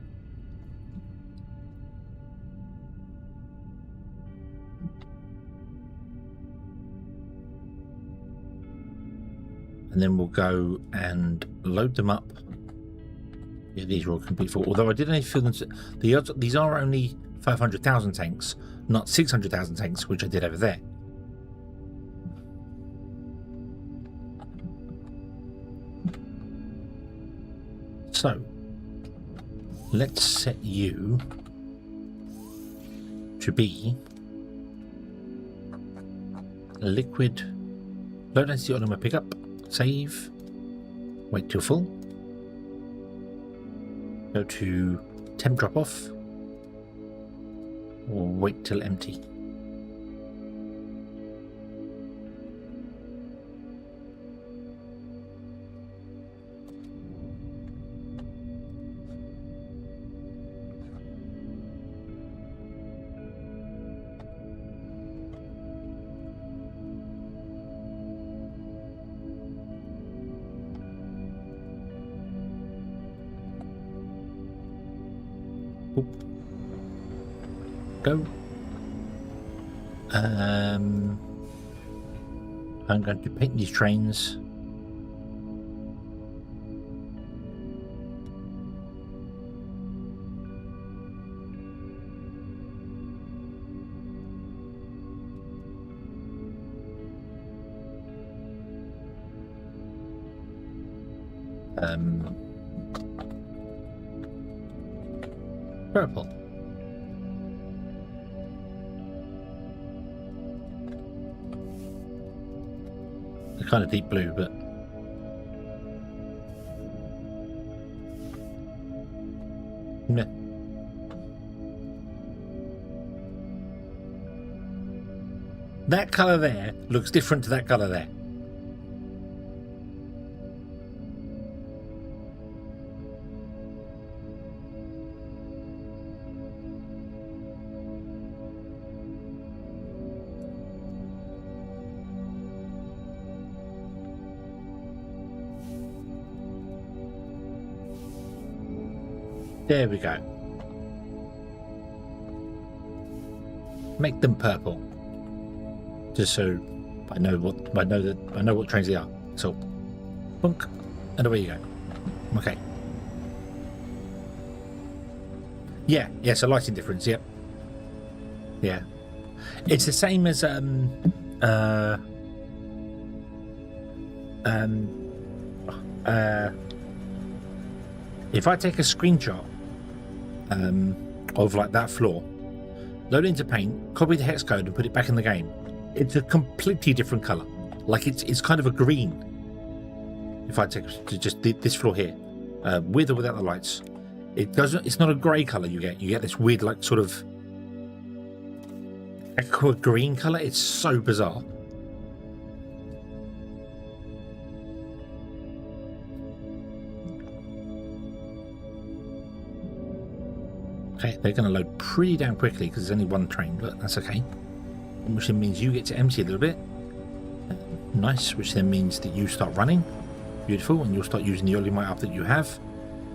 Speaker 1: And then we'll go and load them up. Yeah, these are all complete full. Although I did only fill them. These are only 500,000 tanks, not 600,000 tanks, which I did over there. So let's set you to be liquid low density automatic pickup. Save. Wait till full. Go to temp drop off, or wait till empty. Go. I'm going to paint these trains. Purple. They're kind of deep blue, but yeah. That colour there looks different to that colour there. There we go. Make them purple. Just so I know what trains they are. So, bunk, and away you go. Okay. Yeah, so lighting difference. Yep. Yeah. It's the same as if I take a screenshot of like that floor, load it into Paint, copy the hex code, and put it back in the game, it's a completely different color. Like it's kind of a green. If I take just this floor here, with or without the lights, it's not a grey color. You get this weird like sort of aqua green color. It's so bizarre. Okay, they're going to load pretty damn quickly because there's only one train, but that's okay. Which then means you get to empty a little bit. Nice, which then means that you start running. Beautiful, and you'll start using the Olimite up that you have.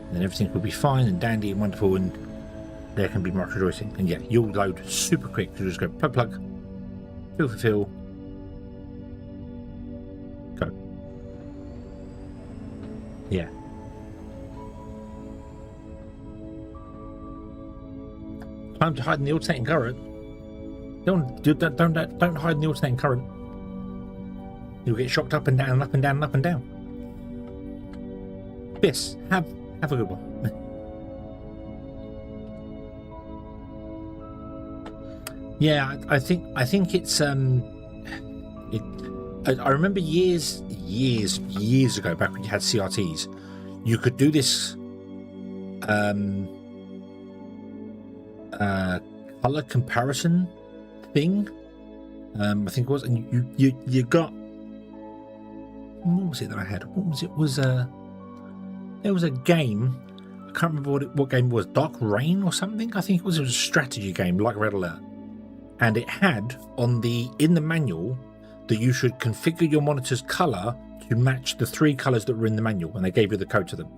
Speaker 1: And then everything will be fine and dandy and wonderful, and there can be much rejoicing. And yeah, you'll load super quick. You'll just go plug, plug, fill, go. Yeah. Time to hide in the alternating current. Don't hide in the alternating current. You'll get shocked up and down and up and down and up and down. Yes, have a good one. Yeah, I think it's I remember years ago, back when you had CRTs, you could do this color comparison thing. I think it was, and you got, what was it that I had? What was it? There was a game. I can't remember what game it was. Dark Rain or something. I think it was a strategy game like Red Alert, and it had in the manual that you should configure your monitor's color to match the 3 colors that were in the manual, and they gave you the code to them.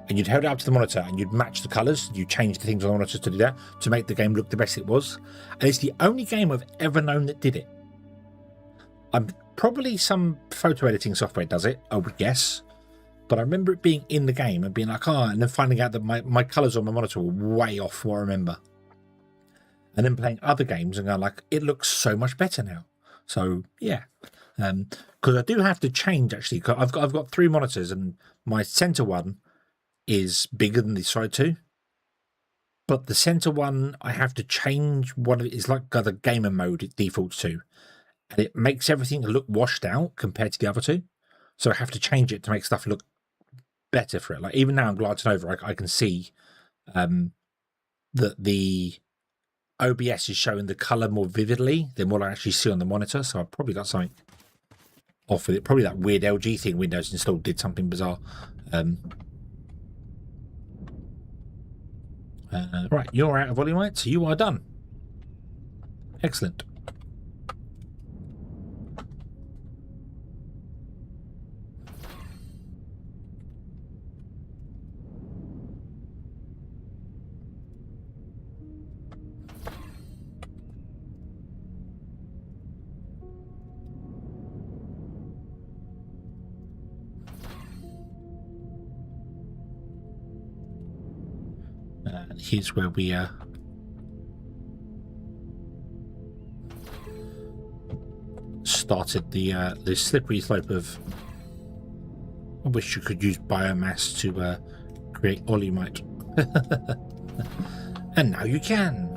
Speaker 1: And you'd hold it up to the monitor and you'd match the colours. You change the things on the monitors to do that, to make the game look the best it was. And it's the only game I've ever known that did it. Probably some photo editing software does it, I would guess. But I remember it being in the game and being like, and then finding out that my colours on my monitor were way off what I remember. And then playing other games and going like, it looks so much better now. So, yeah. Because I do have to change, actually. Cause I've got 3 monitors, and my centre one is bigger than the side 2, but the center one I have to change. One of it is like the gamer mode it defaults to, and it makes everything look washed out compared to the other 2, so I have to change it to make stuff look better for it. Like even now I'm glancing over, I can see that the OBS is showing the color more vividly than what I actually see on the monitor, so I've probably got something off with it. Probably that weird LG thing Windows installed did something bizarre. Right, you're out of Olimite, so you are done. Excellent. Here's where we started the slippery slope of I wish you could use biomass to create olimite. And now you can.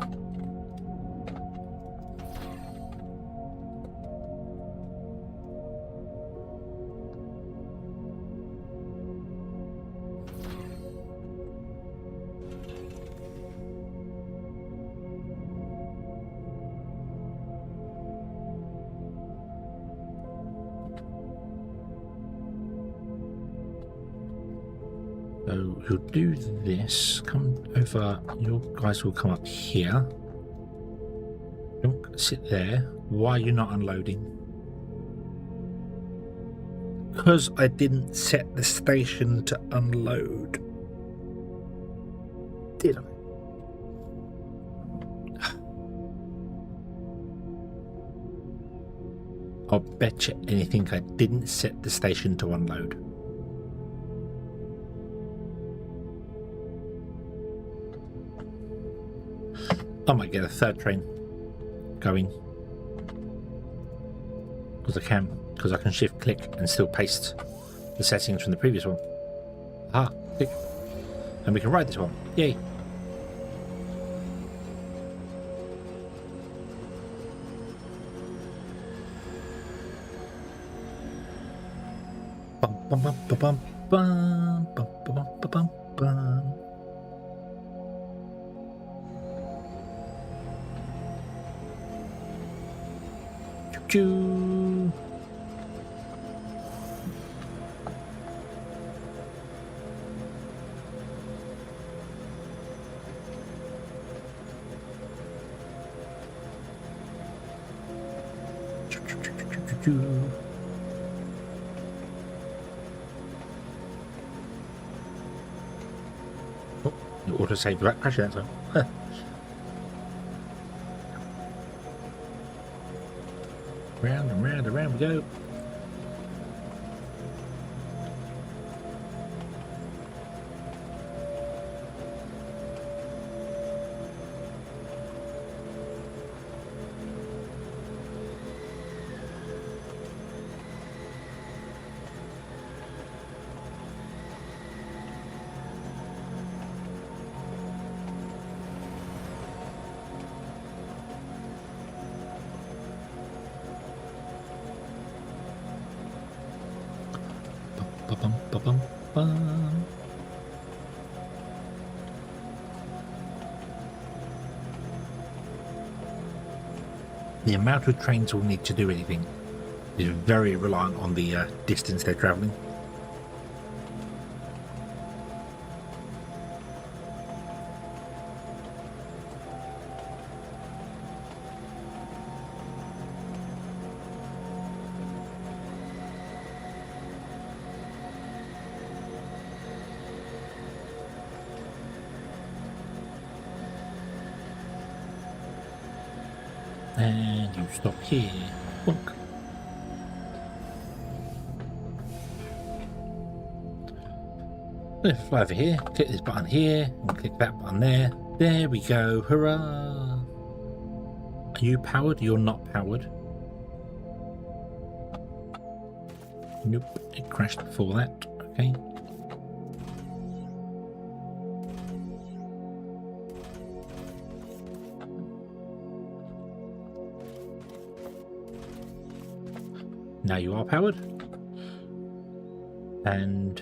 Speaker 1: So you'll do this, come over, you guys will come up here. Don't sit there. Why are you not unloading? Because I didn't set the station to unload. Did I? I'll bet you anything I didn't set the station to unload. I might get a third train going. Because I can. Because I can shift click and still paste the settings from the previous one. Ah, click. And we can ride this one. Yay. Bum, bum, bum, bum, bum, bum, bum, bum, bum, bum. Choo. Oh, you auto save that crash that time. Huh. Round and round and round we go. Bum, bum, bum, bum. The amount of trains will need to do anything is very reliant on the distance they're travelling. And you stop here. Look. Let's fly over here, click this button here, and click that button there. There we go, hurrah! Are you powered? You're not powered. Nope, it crashed before that. Okay. Now you are powered. And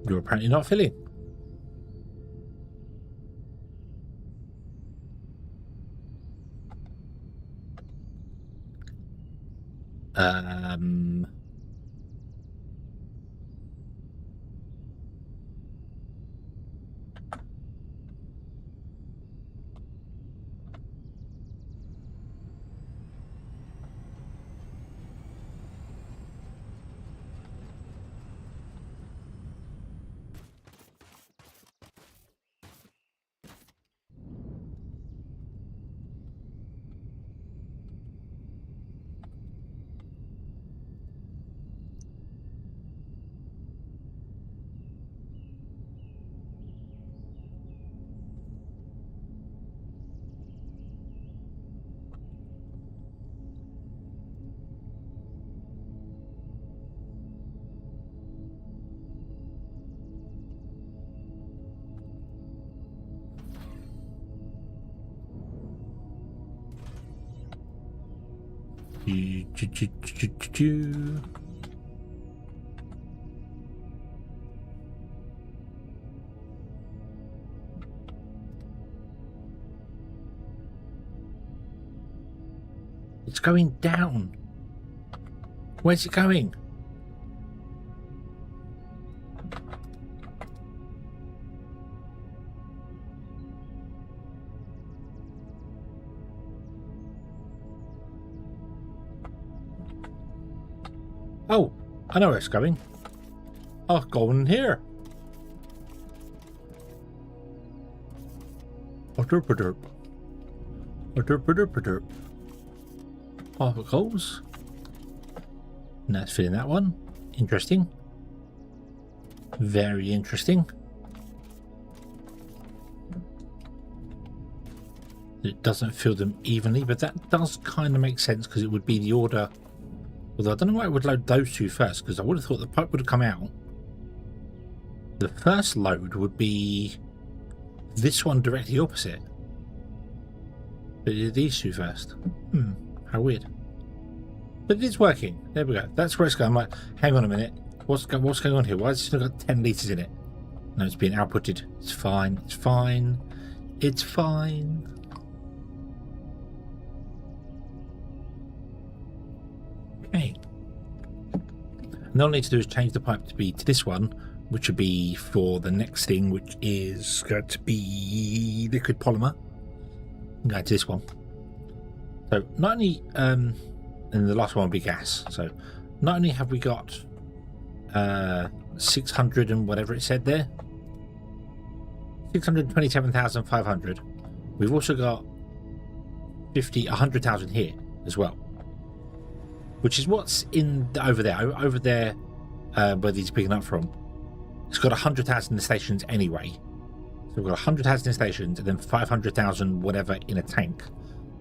Speaker 1: you're apparently not filling. It's going down. Where's it going? Oh, I know where it's going. Oh, go in here. Derp. Off it goes. And that's filling that one. Interesting. Very interesting. It doesn't fill them evenly, but that does kind of make sense because it would be the order. Although I don't know why it would load those two first, because I would have thought the pipe would have come out. The first load would be this one directly opposite. But it did these two first. How weird. But it is working. There we go. That's where it's going. I'm like, hang on a minute. What's going on here? Why has it still got 10 litres in it? No, it's being outputted. It's fine. It's fine. It's fine. Okay. And all I need to do is change the pipe to be to this one, which would be for the next thing, which is going to be liquid polymer. I'm going to this one. So not only, and the last one will be gas. So not only have we got 600 and whatever it said there, 627,500. We've also got 100,000 here as well, which is what's in over there, where these are picking up from. It's got 100,000 in the stations anyway. So we've got 100,000 in stations and then 500,000 whatever in a tank.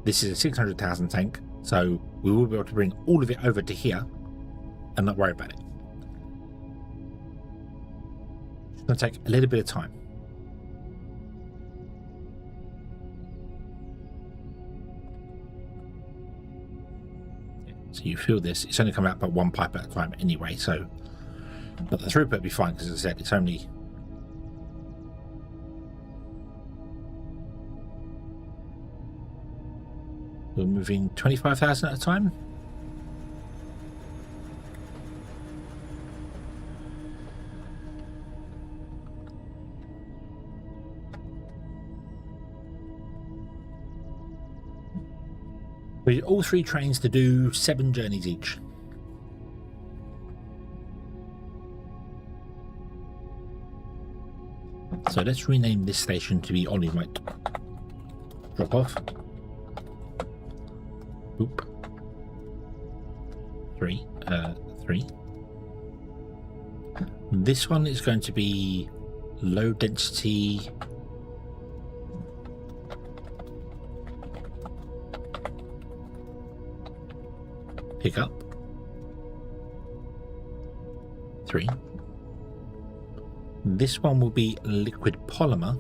Speaker 1: This is a 600,000 tank, so we will be able to bring all of it over to here and not worry about it. It's going to take a little bit of time. So you feel this, it's only coming out about one pipe at a time anyway, so but the throughput will be fine because, as I said, it's only we're moving 25,000 at a time. We need all 3 trains to do 7 journeys each. So let's rename this station to be Ollie might drop off. Oop. 3. This one is going to be low density pickup. 3. This one will be liquid polymer.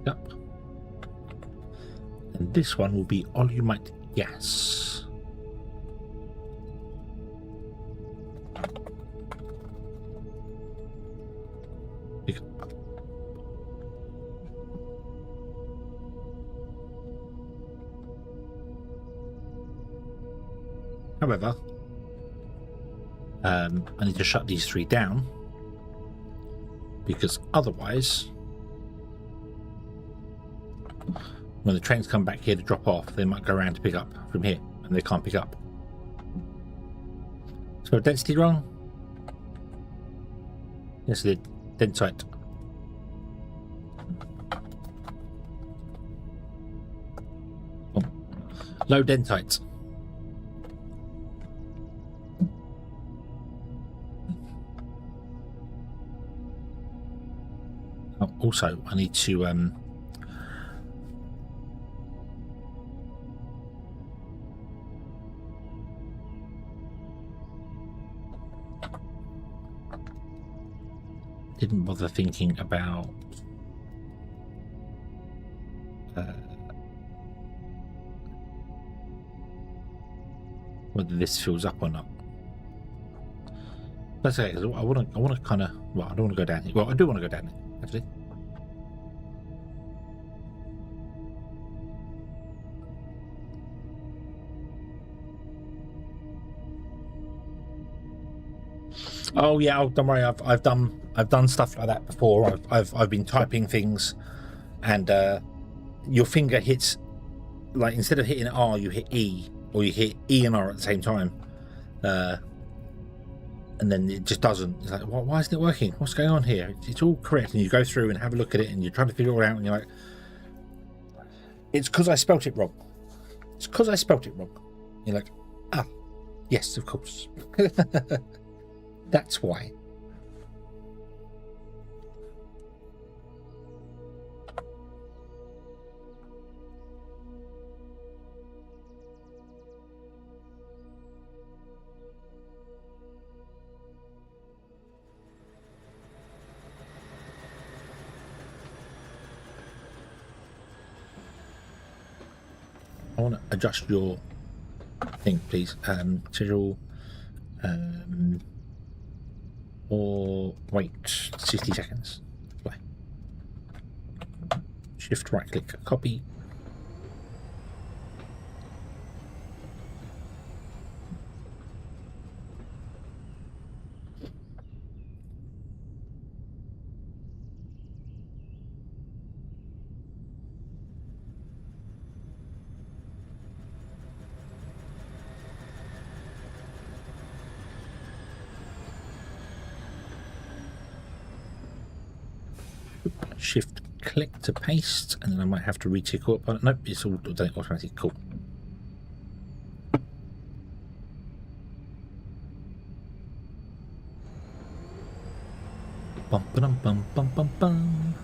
Speaker 1: Yep. And this one will be Olumite gas. However, I need to shut these 3 down because otherwise, when the trains come back here to drop off, they might go around to pick up from here and they can't pick up. So density wrong? Yes, I did. Densite. Oh. Low densite. Also, I need to didn't bother thinking about whether this fills up or not. Let's say I want to kind of, well, I don't want to go down here. Well, I do want to go down here actually. Oh yeah, oh, don't worry. I've done stuff like that before. I've been typing things, and your finger hits, like, instead of hitting R, you hit E, or you hit E and R at the same time, and then it just doesn't. It's like, why isn't it working? What's going on here? It's all correct, and you go through and have a look at it, and you're trying to figure it all out, and you're like, it's because I spelt it wrong. It's because I spelt it wrong. You're like, ah, yes, of course. That's why. I want to adjust your thing, please. Schedule. Or wait 60 seconds. Play. Shift right click, copy. Shift click to paste, and then I might have to retick up on it. Nope, it's all done automatically. Cool. Bum bum bum bum bum bum.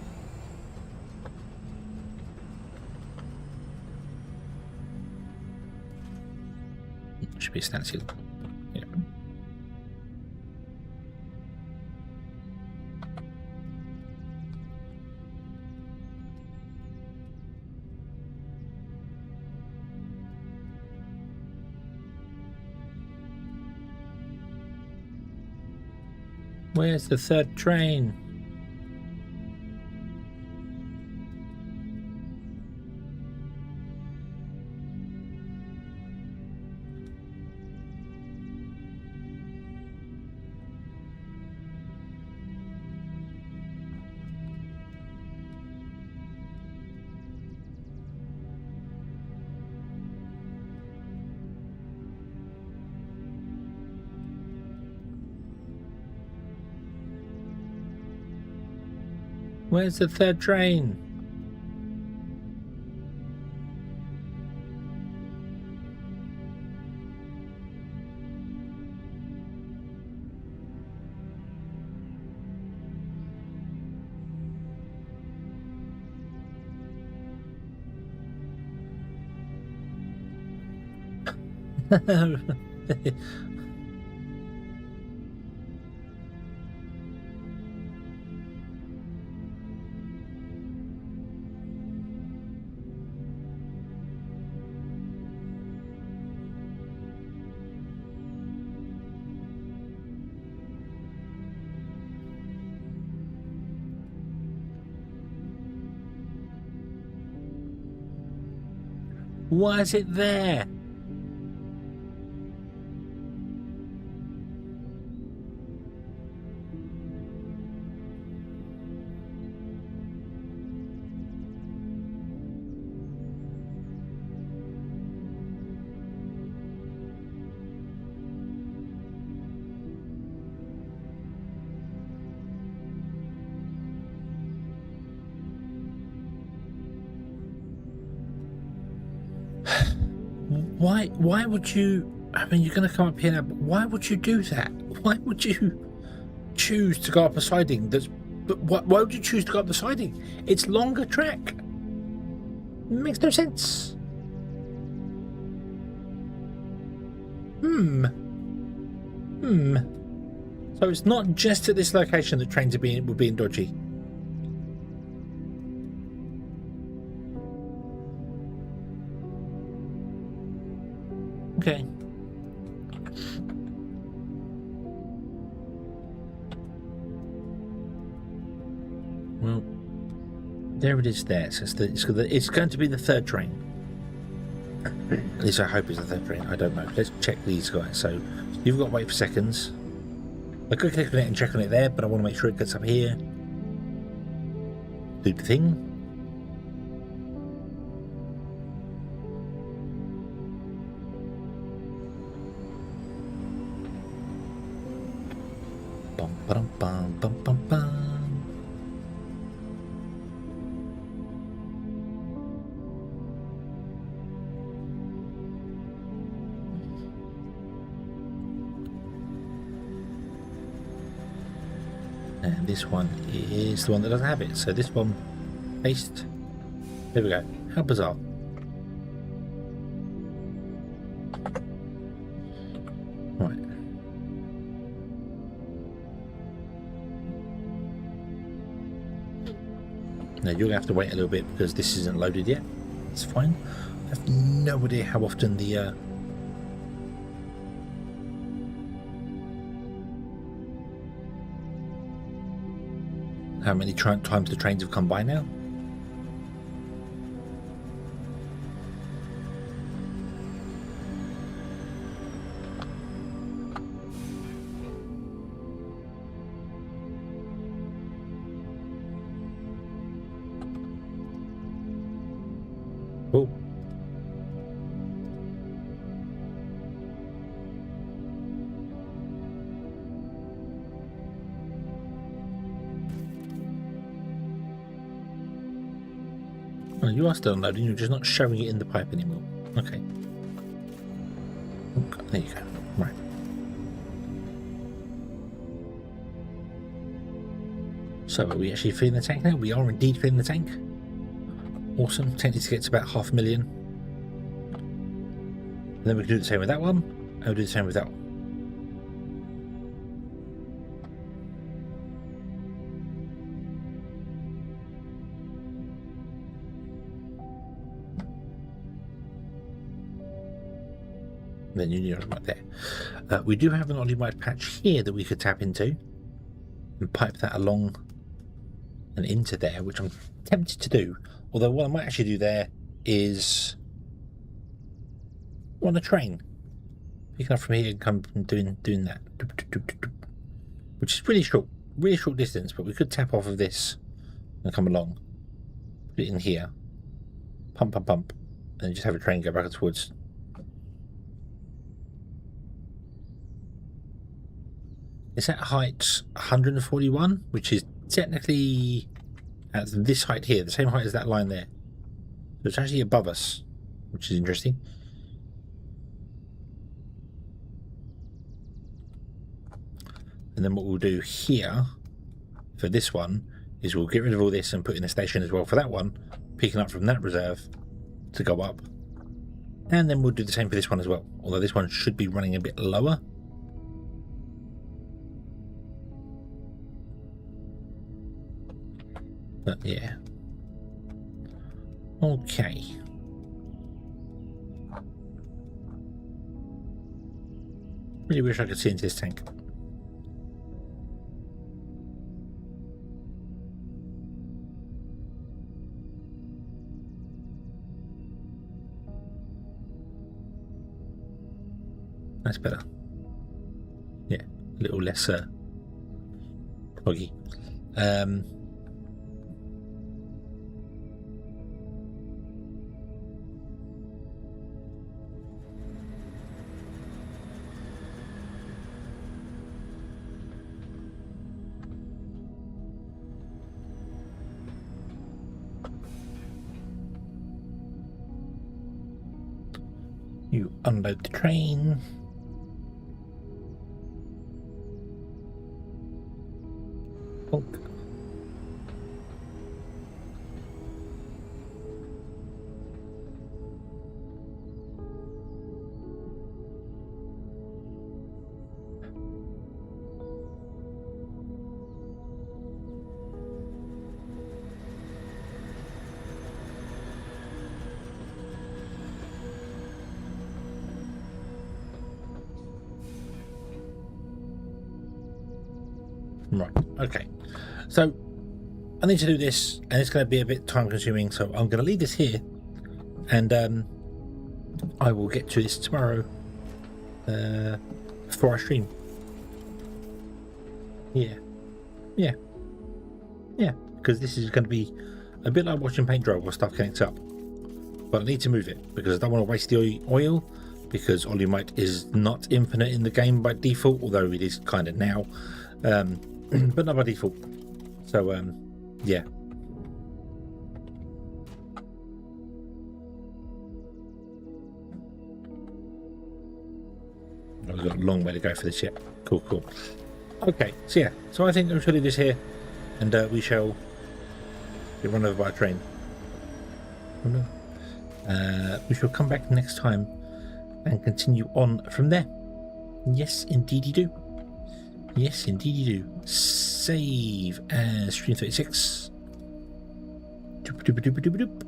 Speaker 1: Should be a standstill. Yeah. Where's the third train? Where's the third train? Why is it there? Why would you, I mean, you're going to come up here now, but why would you do that? Why would you choose to go up a siding why would you choose to go up the siding? It's longer track. It makes no sense. So it's not just at this location that trains were being dodgy. Okay. Well, there it is there. So it's going to be the third train. At least I hope it's the third train. I don't know. Let's check these guys. So you've got to wait for seconds. I could click on it and check on it there, but I want to make sure it gets up here. Do the thing. Bum bum bum bum bum bum. And this one is the one that doesn't have it. So this one, paste. There we go. How bizarre. Right. Now you're going to have to wait a little bit because this isn't loaded yet. It's fine. I have no idea how often the how many times the trains have come by now. Oh. Oh, you are still unloading, you're just not showing it in the pipe anymore. Okay. Oh, there you go. Right. So are we actually filling the tank now? We are indeed filling the tank. Awesome. Tank needs to get to about 500,000. And then we can do the same with that one. And we'll do the same with that one. Then you need right there. We do have an occupied patch here that we could tap into and pipe that along and into there, which I'm tempted to do. Although what I might actually do there is on a train, picking up from here and come and doing that, which is really short distance. But we could tap off of this and come along, put it in here, pump, and just have a train go back towards. It's at height 141, which is technically at this height here, the same height as that line there. So it's actually above us, which is interesting. And then what we'll do here for this one is we'll get rid of all this and put in a station as well for that one, picking up from that reserve to go up. And then we'll do the same for this one as well, although this one should be running a bit lower. But yeah. Okay. Really wish I could see into this tank. That's better. Yeah, a little less foggy. You unload the train. Bonk. Right, okay. So I need to do this, and it's going to be a bit time consuming, so I'm going to leave this here, and I will get to this tomorrow before I stream. Yeah, because this is going to be a bit like watching paint dry while stuff connects up. But I need to move it because I don't want to waste the oil, because Olimite is not infinite in the game by default, although it is kind of now, but not by default. So yeah. I've got a long way to go for this yet. Cool. Okay, so yeah, so I think we shall do this here, and we shall get run over by a train. Oh no. We shall come back next time and continue on from there. Yes, indeed you do. Yes, indeed you do. Save as stream 36. Doop, doop, doop, doop, doop.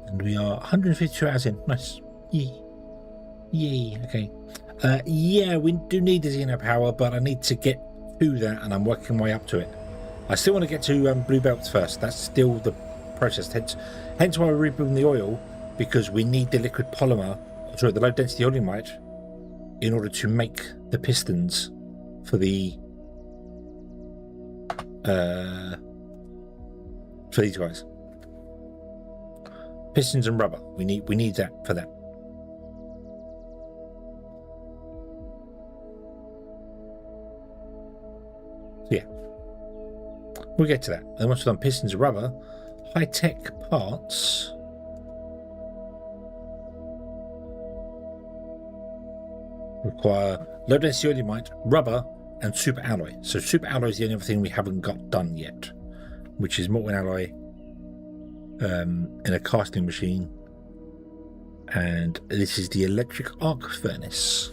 Speaker 1: And we are 152 hours in. Nice. Yay. Okay. Yeah, we do need the Xeno Power, but I need to get to that, and I'm working my way up to it. I still want to get to blue belts first. That's still the process. Hence why we're rebuilding the oil, because we need the liquid polymer, sorry, the low density olimite, in order to make the pistons for the for these guys. Pistons and rubber. We need that for that. So yeah, we'll get to that. And once we've done pistons and rubber, high-tech parts. Require low density olimite, rubber, and super alloy. So super alloy is the only other thing we haven't got done yet, which is molten alloy in a casting machine, and this is the electric arc furnace.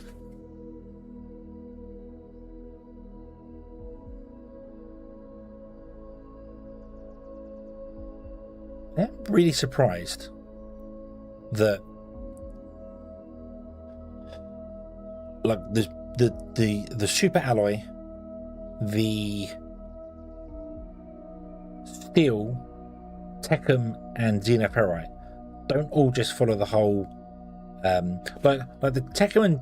Speaker 1: I'm really surprised that like the super alloy, the steel, Techum and Xenoferrite don't all just follow the whole like the Techum and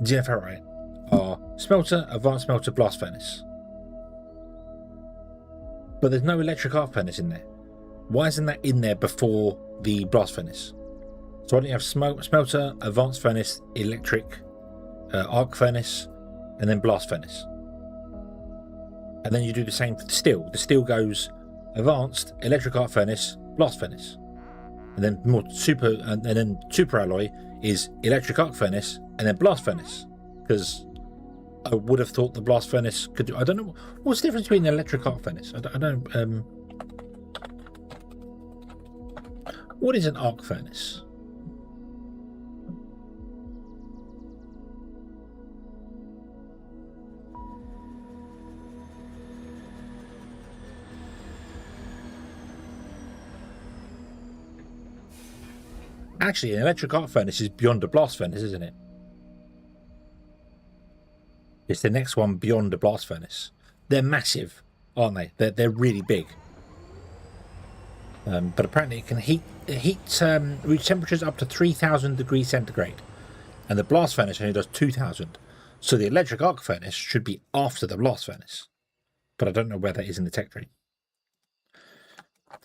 Speaker 1: Xenoferrite are smelter, advanced smelter, blast furnace, but there's no electric arc furnace in there. Why isn't that in there before the blast furnace? So why don't you have smelter, advanced furnace, electric arc furnace, and then blast furnace, and then you do the same for the steel. The steel goes advanced, electric arc furnace, blast furnace, and then more super, and then super alloy is electric arc furnace and then blast furnace. Because I would have thought the blast furnace could do. I don't know what's the difference between the electric arc furnace. I don't. What is an arc furnace? Actually, an electric arc furnace is beyond a blast furnace, isn't it? It's the next one beyond a blast furnace. They're massive, aren't they? They're really big. But apparently it can reach temperatures up to 3,000 degrees centigrade. And the blast furnace only does 2,000. So the electric arc furnace should be after the blast furnace. But I don't know where that is in the tech tree.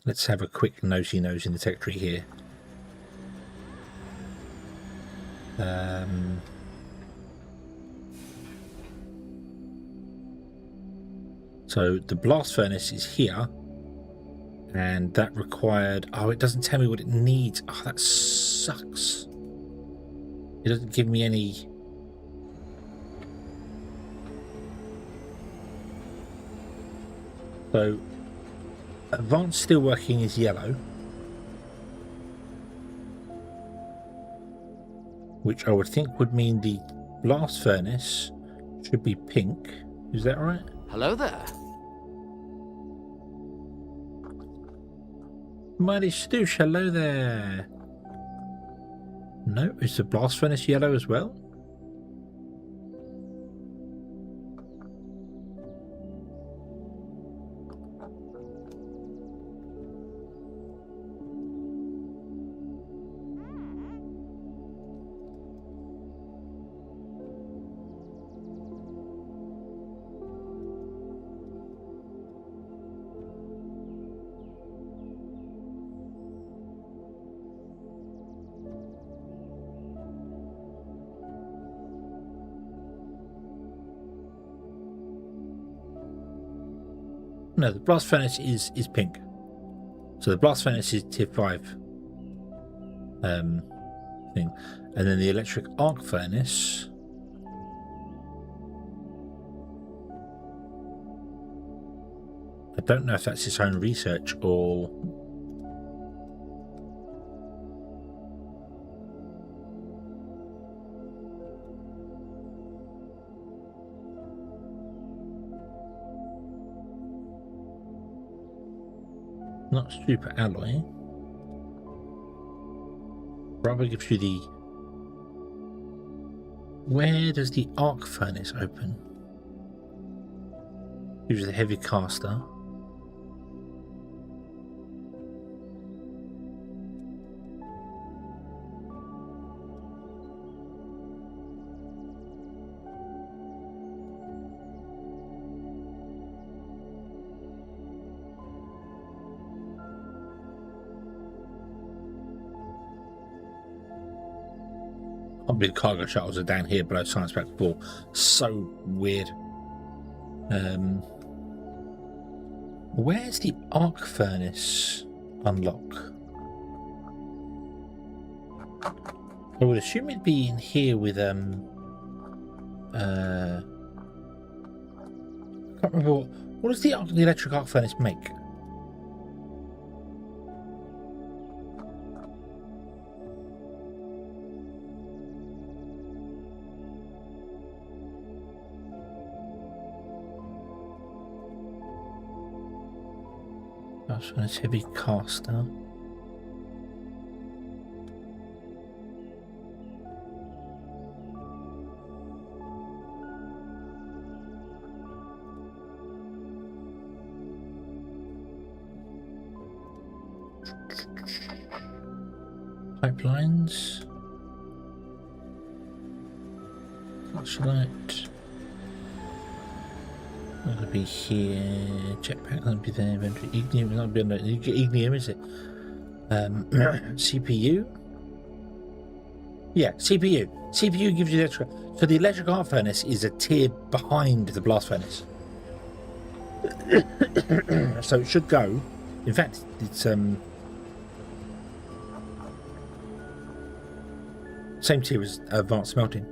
Speaker 1: Let's have a quick nosy-nose in the tech tree here. So the blast furnace is here, and that required, oh, it doesn't tell me what it needs. Oh, that sucks. It doesn't give me any. So advanced steelworking is yellow, which I would think would mean the blast furnace should be pink. Is that right?
Speaker 4: Hello there.
Speaker 1: Mighty Stoosh, hello there. No, is the blast furnace yellow as well? No, the blast furnace is pink. So the blast furnace is tier 5 thing. And then the electric arc furnace, I don't know if that's its own research or not super alloy. Rather gives you the... Where does the arc furnace open? Gives you the heavy caster. Big cargo shuttles are down here below Science Pack 4. So weird. Where's the arc furnace unlock? I would assume it'd be in here with I can't remember what does the electric arc furnace make? Blast furnace heavy caster. Pipelines. Flashlight. That'll be here. Jetpack that'll be there. Inventory. Ignium that'll be on there. Ignium, is it? CPU. Yeah, CPU. CPU gives you electric. So the electric arc furnace is a tier behind the blast furnace. So it should go. In fact, it's same tier as advanced smelting.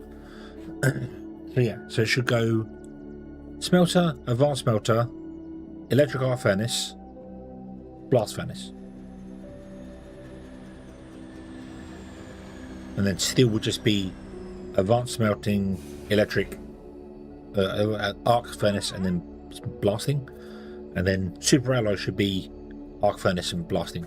Speaker 1: So yeah, so it should go smelter, advanced smelter, electric arc furnace, blast furnace. And then steel would just be advanced smelting, electric, arc furnace, and then blasting. And then super alloy should be arc furnace and blasting.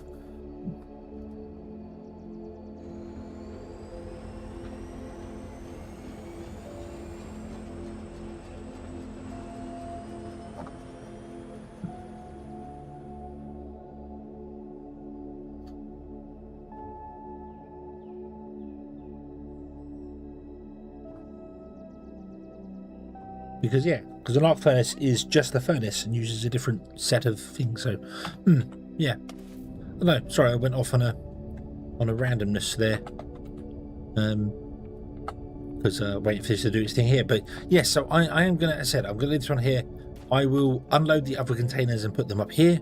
Speaker 1: Because an arc furnace is just the furnace and uses a different set of things. So, yeah. No, sorry, I went off on a randomness there. Because waiting for this to do its thing here. But yes, so I am gonna, as I said, I'm gonna leave this one here. I will unload the other containers and put them up here,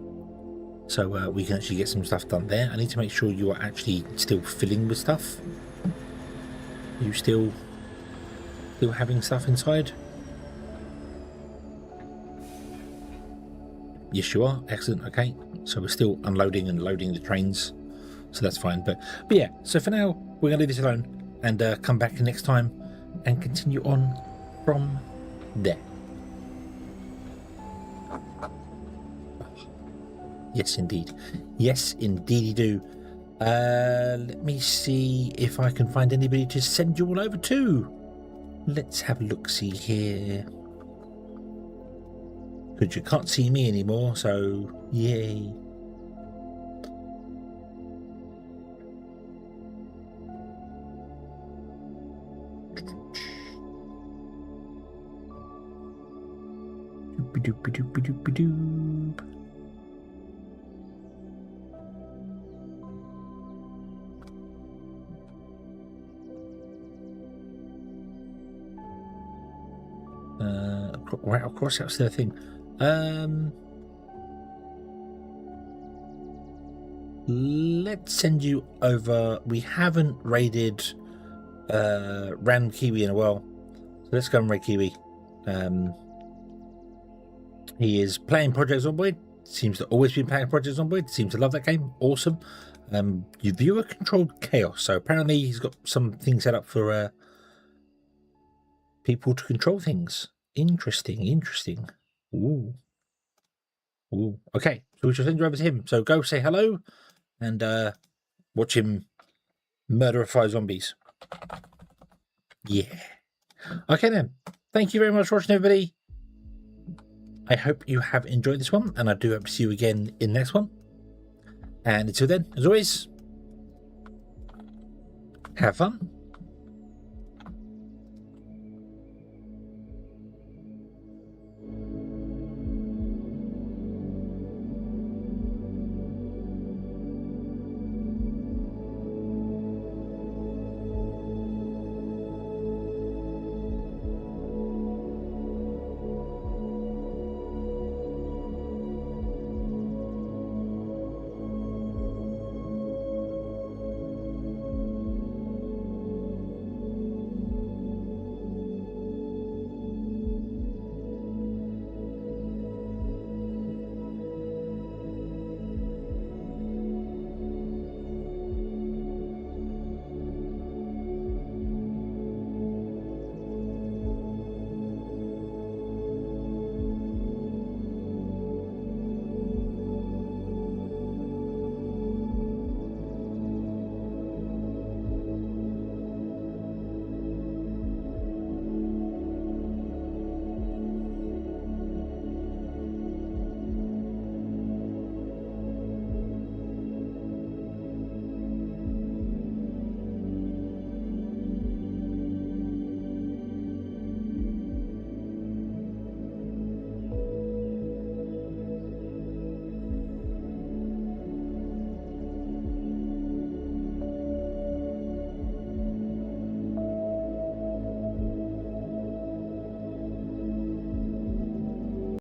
Speaker 1: so we can actually get some stuff done there. I need to make sure you are actually still filling with stuff. Are you still having stuff inside? Yes, you are. Excellent. Okay, so we're still unloading and loading the trains, so that's fine. But yeah, so for now we're gonna leave this alone and come back next time and continue on from there. Yes, indeed. Yes, indeed, you do. Let me see if I can find anybody to send you all over to. Let's have a look-see here. Because you can't see me anymore, so yay. Doop-a-doop-a-doop-a-doop-a-doop. Right, of course, that's the thing. Let's send you over. We haven't raided Ram Kiwi in a while, so let's go and raid Kiwi. He is playing Project Zomboid. Seems to always be playing Project Zomboid. Seems to love that game. Awesome. Your viewer controlled chaos. So apparently he's got some things set up for people to control things. Interesting. Ooh. Okay, so we shall send you over to him. So go say hello and watch him murder 5 zombies. Yeah. Okay then. Thank you very much for watching, everybody. I hope you have enjoyed this one, and I do hope to see you again in the next one. And until then, as always, have fun.